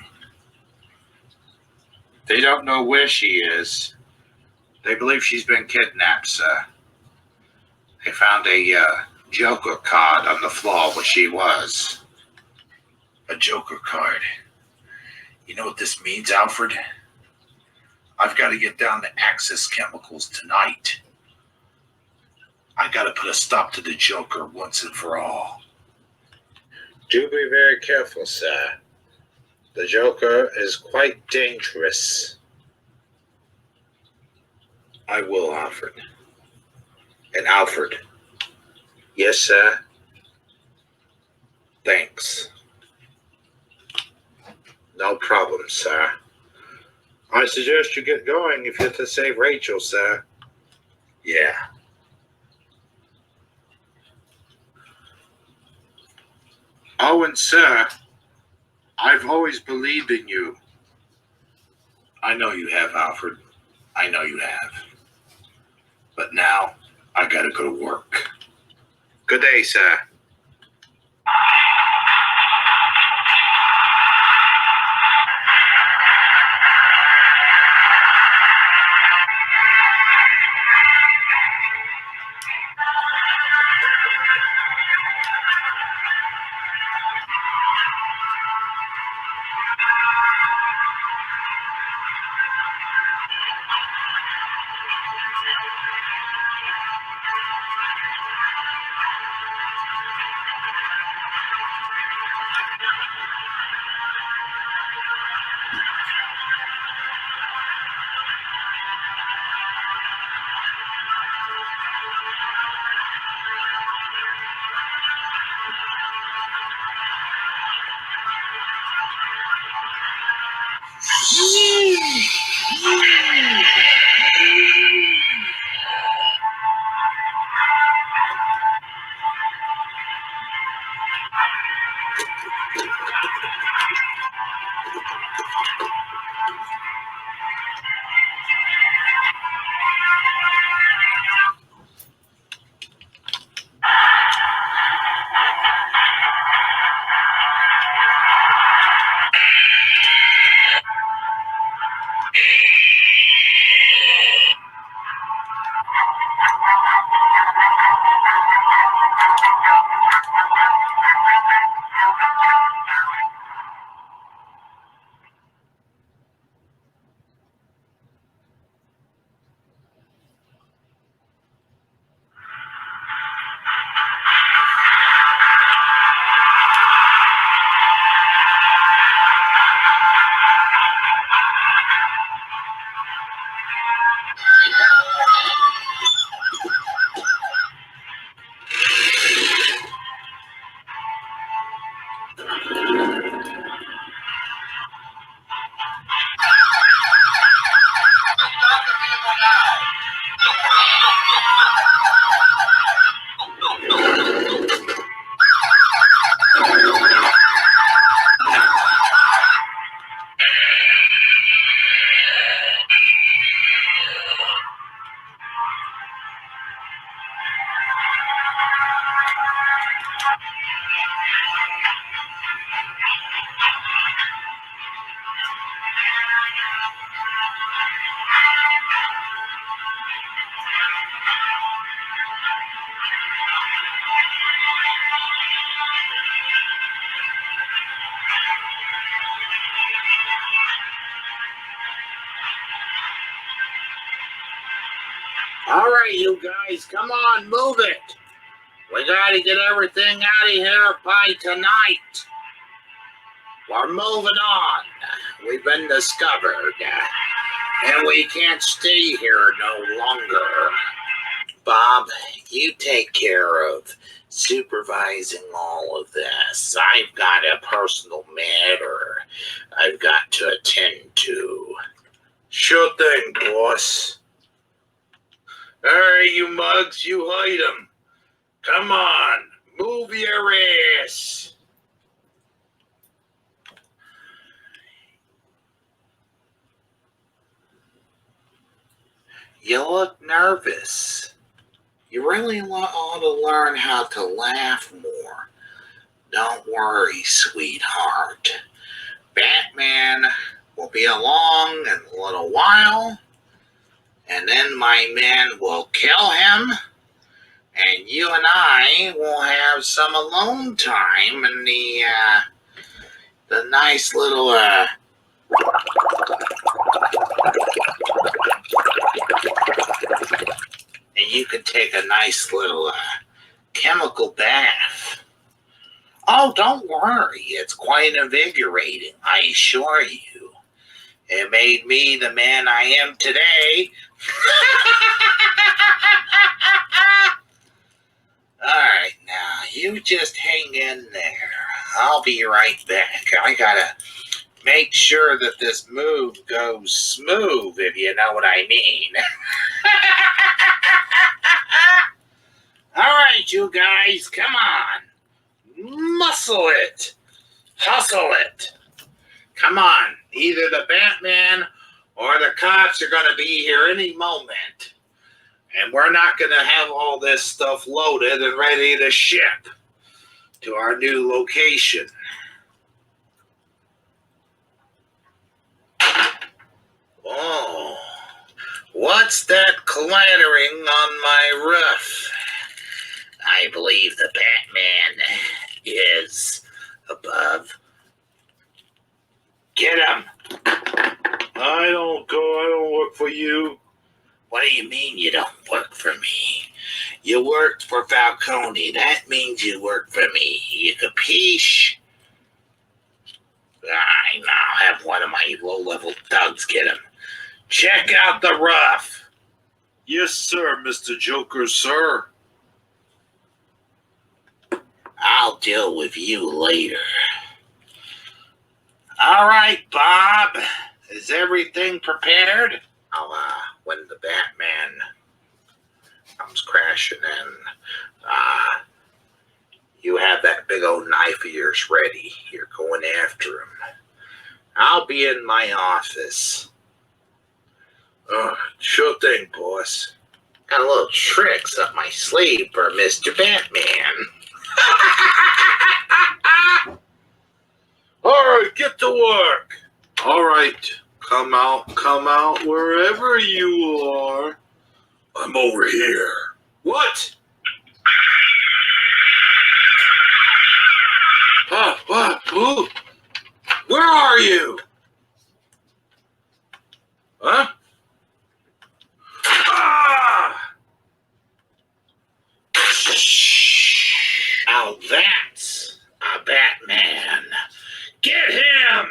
They don't know where she is. They believe she's been kidnapped, sir. They found a Joker card on the floor where she was. A Joker card. You know what this means, Alfred? I've got to get down to Access Chemicals tonight. I got to put a stop to the Joker once and for all. Do be very careful, sir. The Joker is quite dangerous. I will, Alfred. And Alfred. Yes, sir. Thanks. No problem, sir. I suggest you get going if you're to save Rachel, sir. Yeah. Oh, and sir, I've always believed in you. I know you have, Alfred. I know you have. But now, I gotta go to work. Good day, sir. All right, you guys, come on, move it. We gotta get everything out of here by tonight. We're moving on. We've been discovered, and we can't stay here no longer. Bob, you take care of supervising all of this. I've got a personal matter I've got to attend to. Sure thing, boss. All right, you mugs, you hide 'em. Come on, move your ass. You look nervous. You really ought to learn how to laugh more. Don't worry, sweetheart. Batman will be along in a little while, and then my men will kill him, and you and I will have some alone time in the nice little and you can take a nice little chemical bath. Oh, don't worry. It's quite invigorating, I assure you. It made me the man I am today. All right, now, you just hang in there. I'll be right back. I gotta make sure that this move goes smooth, if you know what I mean. All right, you guys, come on. Muscle it. Hustle it. Come on. Either the Batman or the cops are going to be here any moment. And we're not going to have all this stuff loaded and ready to ship to our new location. Oh, what's that clattering on my roof? I believe the Batman is above. Get him. I don't work for you. What do you mean you don't work for me? You worked for Falcone. That means you work for me. You capiche? I now have one of my low-level thugs get him. Check out the roof. Yes, sir, Mr. Joker, sir. I'll deal with you later. All right, Bob. Is everything prepared? When the Batman comes crashing in, you have that big old knife of yours ready. You're going after him. I'll be in my office. Sure thing, boss. Got a little tricks up my sleeve for Mr. Batman. All right, get to work. All right, come out wherever you are. I'm over here. What? What? Who? Where are you? Huh? Now that's a Batman. Get him!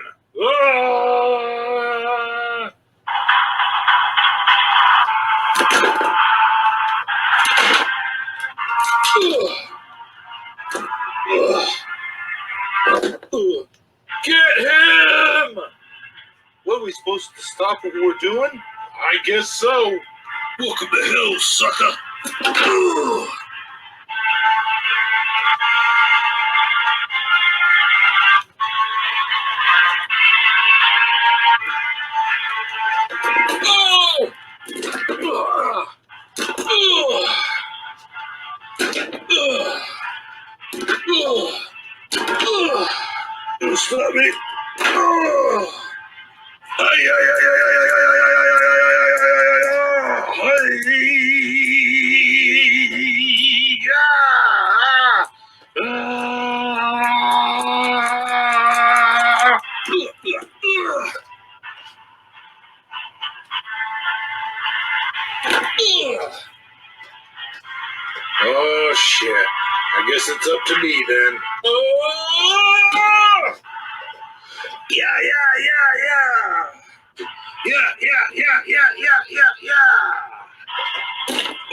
Get him! What, are we supposed to stop what we're doing? I guess so. Welcome to hell, sucker. Let me. Oh. Ay, ay, ay, ay, ay, ay, ay, ay, ay, ay, ay, oh shit. I guess it's up to me then. Oh! Yeah.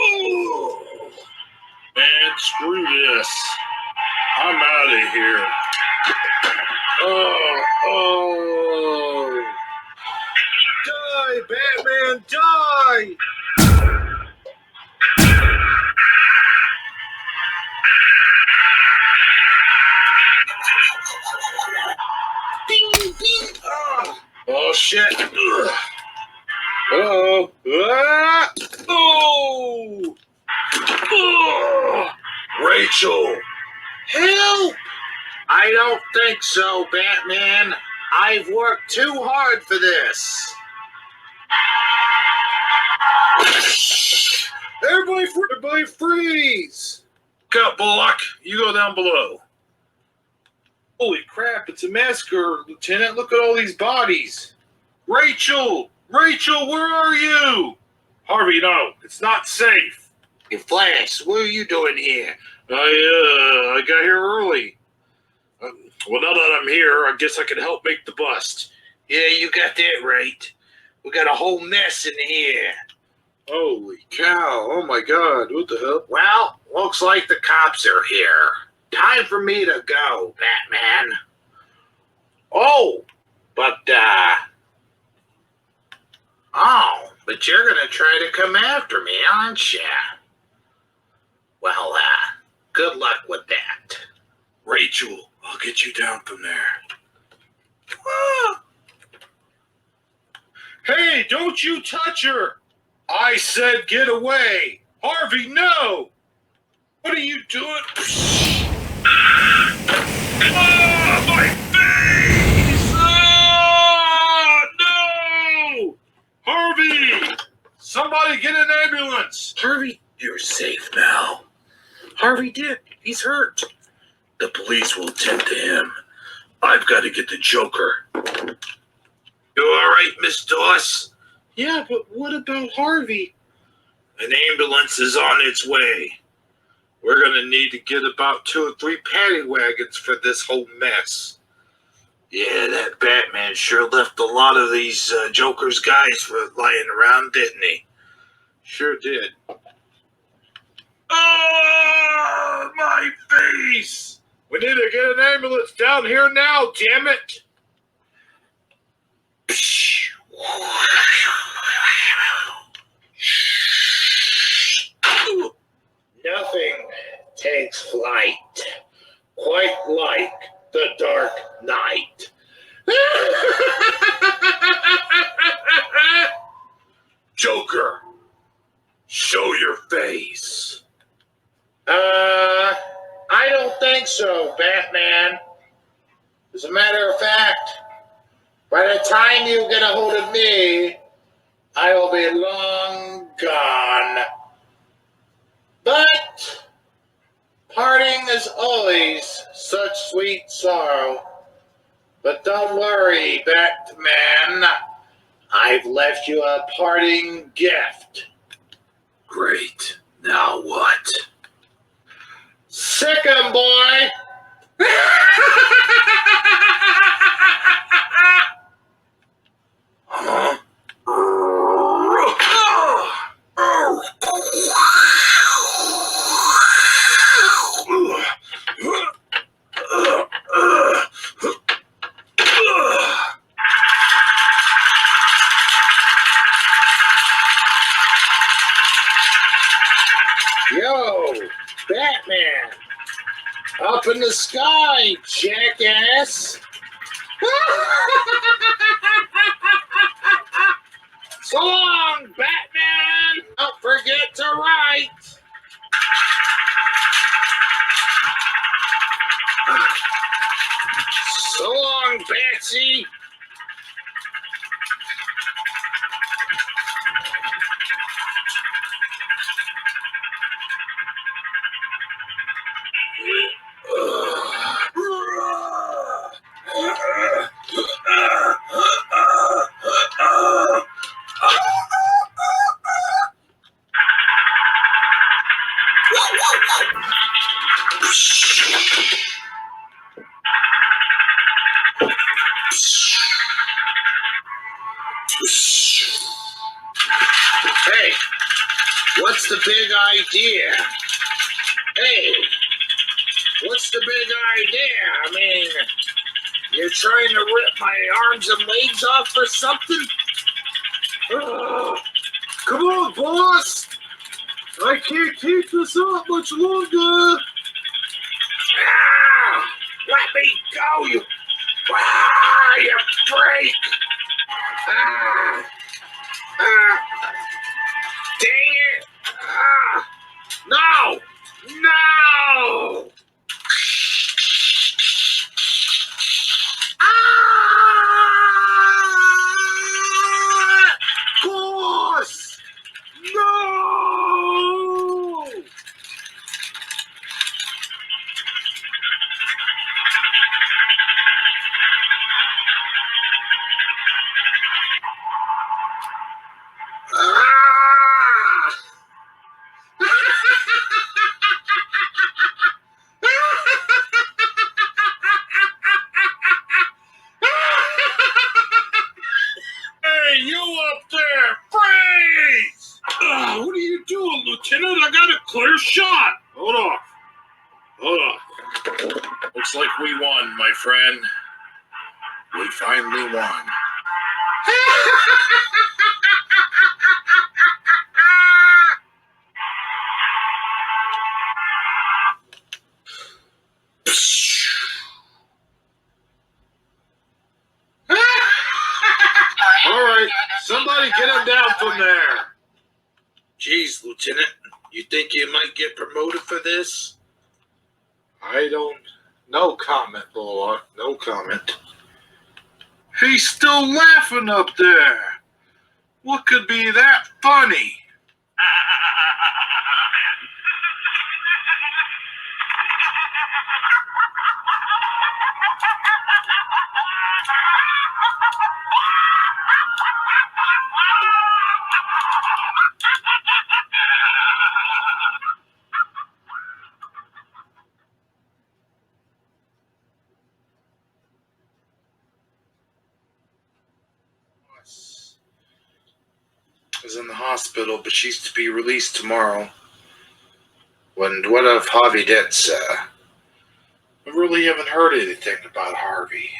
Oh! Man, screw this. I'm out of here. Oh. Die, Batman, die! Ding, ding. Oh, shit. Ugh. Uh-oh. Ah! Oh! Oh! Rachel! Help! I don't think so, Batman. I've worked too hard for this. Everybody freeze! Cut, Bullock. You go down below. Holy crap, it's a massacre, Lieutenant. Look at all these bodies. Rachel, where are you? Harvey, no, it's not safe. Hey, Flash, what are you doing here? I got here early. Well, now that I'm here, I guess I can help make the bust. Yeah, you got that right. We got a whole mess in here. Holy cow, oh my god, what the hell? Well, looks like the cops are here. Time for me to go, Batman. Oh, but you're gonna try to come after me, aren't you? Well, good luck with that. Rachel, I'll get you down from there. Ah! Hey, don't you touch her! I said get away! Harvey, no! What are you doing? Ah, my face! Ah, no! Harvey! Somebody get an ambulance! Harvey, you're safe now. Harvey did. He's hurt. The police will attend to him. I've got to get the Joker. You all right, Miss Doss? Yeah, but what about Harvey? An ambulance is on its way. We're going to need to get about 2 or 3 paddy wagons for this whole mess. Yeah, that Batman sure left a lot of these Joker's guys for lying around, didn't he? Sure did. Oh, my face! We need to get an ambulance down here now, damn it! Nothing takes flight quite like the Dark Knight. Joker, show your face. I don't think so, Batman. As a matter of fact, by the time you get a hold of me, I will be long gone. But parting is always such sweet sorrow. But don't worry, Batman. I've left you a parting gift. Great. Now what? Sick 'em, boy! Huh? Yo, Batman! Up in the sky, jackass! So long, Batman! Don't forget to write! So long, see? Hey, what's the big idea? Hey, what's the big idea? I mean, you're trying to rip my arms and legs off or something? Come on, boss! I can't keep this up much longer! Ah, let me go, you freak! Ah, dang it! No! No! Boss! No! Hey, you up there! Freeze! What are you doing, Lieutenant? I got a clear shot! Hold on. Looks like we won, my friend. We finally won. All right, somebody get him down from there. Jeez, Lieutenant, you think you might get promoted for this? I don't. No comment, Bullock. No comment. He's still laughing up there. What could be that funny? Is in the hospital, but she's to be released tomorrow. What of Harvey Dent's? I really haven't heard anything about Harvey.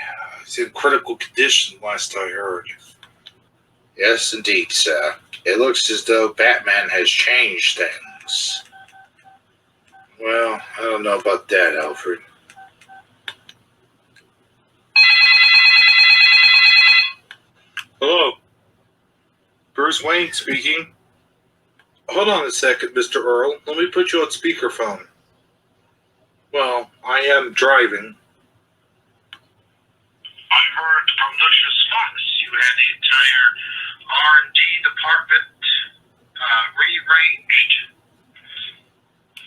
He's in critical condition, last I heard. Yes, indeed, sir. It looks as though Batman has changed things. Well, I don't know about that, Alfred. Hello. Bruce Wayne speaking. Hold on a second, Mr. Earl. Let me put you on speakerphone. Well, I am driving. I heard from Lucius Fox you had the entire R&D department rearranged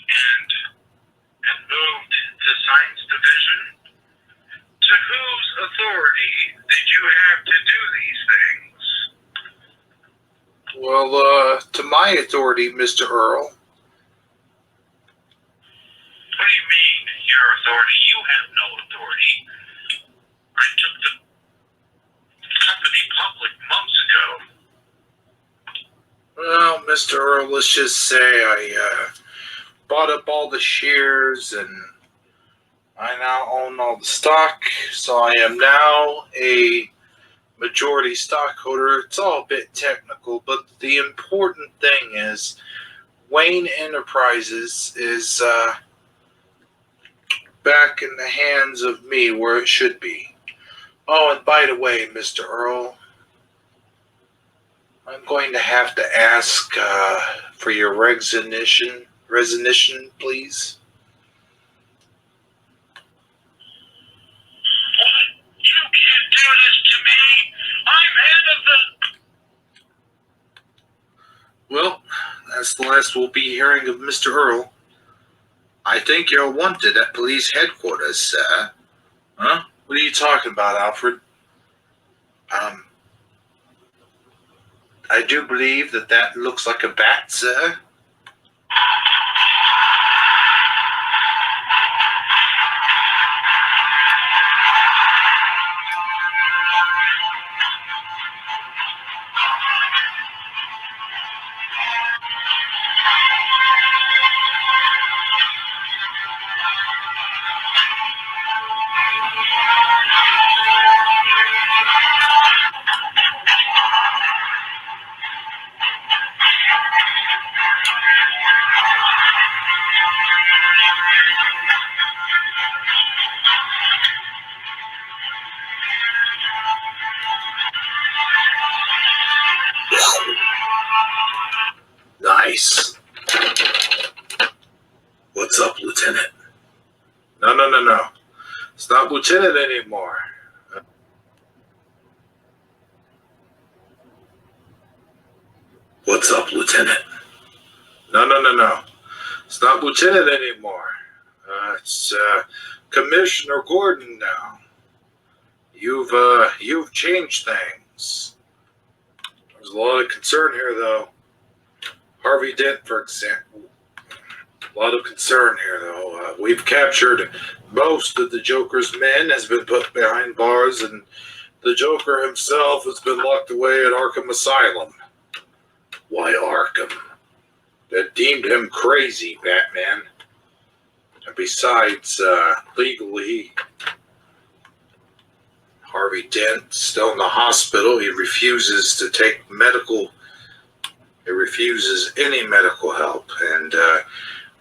and moved to Science Division. To whose authority did you have to do these things? Well, to my authority, Mr. Earl. What do you mean, your authority? You have no authority. I took the company public months ago. Well, Mr. Earl, let's just say I bought up all the shares and I now own all the stock, so I am now a majority stockholder. It's all a bit technical, but the important thing is Wayne Enterprises is back in the hands of me where it should be. Oh, and by the way, Mr. Earl, I'm going to have to ask for your resignation, please. What? You can't do this to me. I'm head of the... Well, that's the last we'll be hearing of Mr. Earl. I think you're wanted at police headquarters, sir. Huh? What are you talking about, Alfred? I do believe that looks like a bat, sir. Nice. What's up, Lieutenant? No. It's not Lieutenant anymore. What's up, Lieutenant? No. It's not Lieutenant anymore. It's Commissioner Gordon now. You've changed things. There's a lot of concern here, though. Harvey Dent, for example. A lot of concern here, though. We've captured most of the Joker's men, has been put behind bars, and the Joker himself has been locked away at Arkham Asylum. Why Arkham? They deemed him crazy, Batman. And besides, legally, Harvey Dent's still in the hospital. He refuses to take He refuses any medical help, and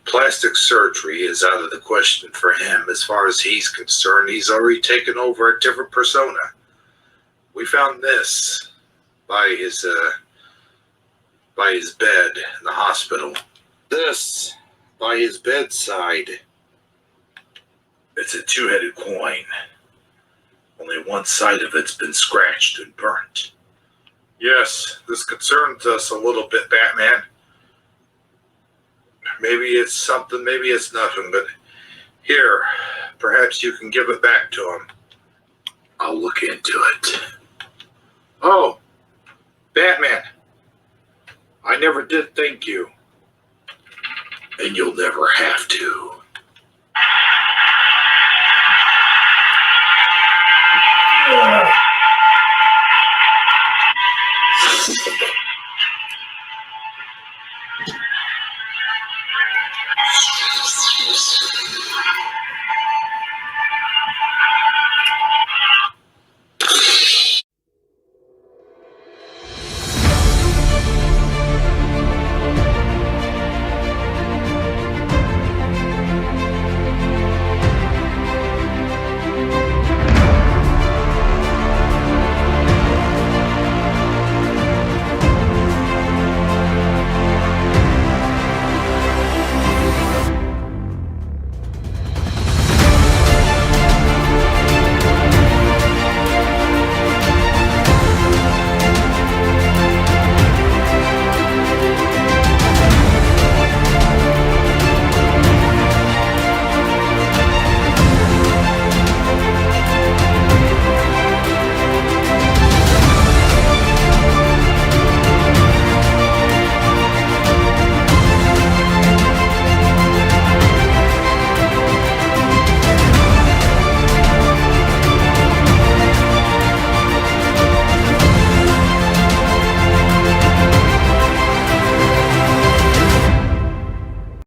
plastic surgery is out of the question for him. As far as he's concerned, he's already taken over a different persona. We found this by his bed in the hospital. This by his bedside. It's a two-headed coin. Only one side of it's been scratched and burnt. Yes, this concerns us a little bit, Batman. Maybe it's something, maybe it's nothing, but here, perhaps you can give it back to him. I'll look into it. Oh, Batman, I never did thank you. And you'll never have to.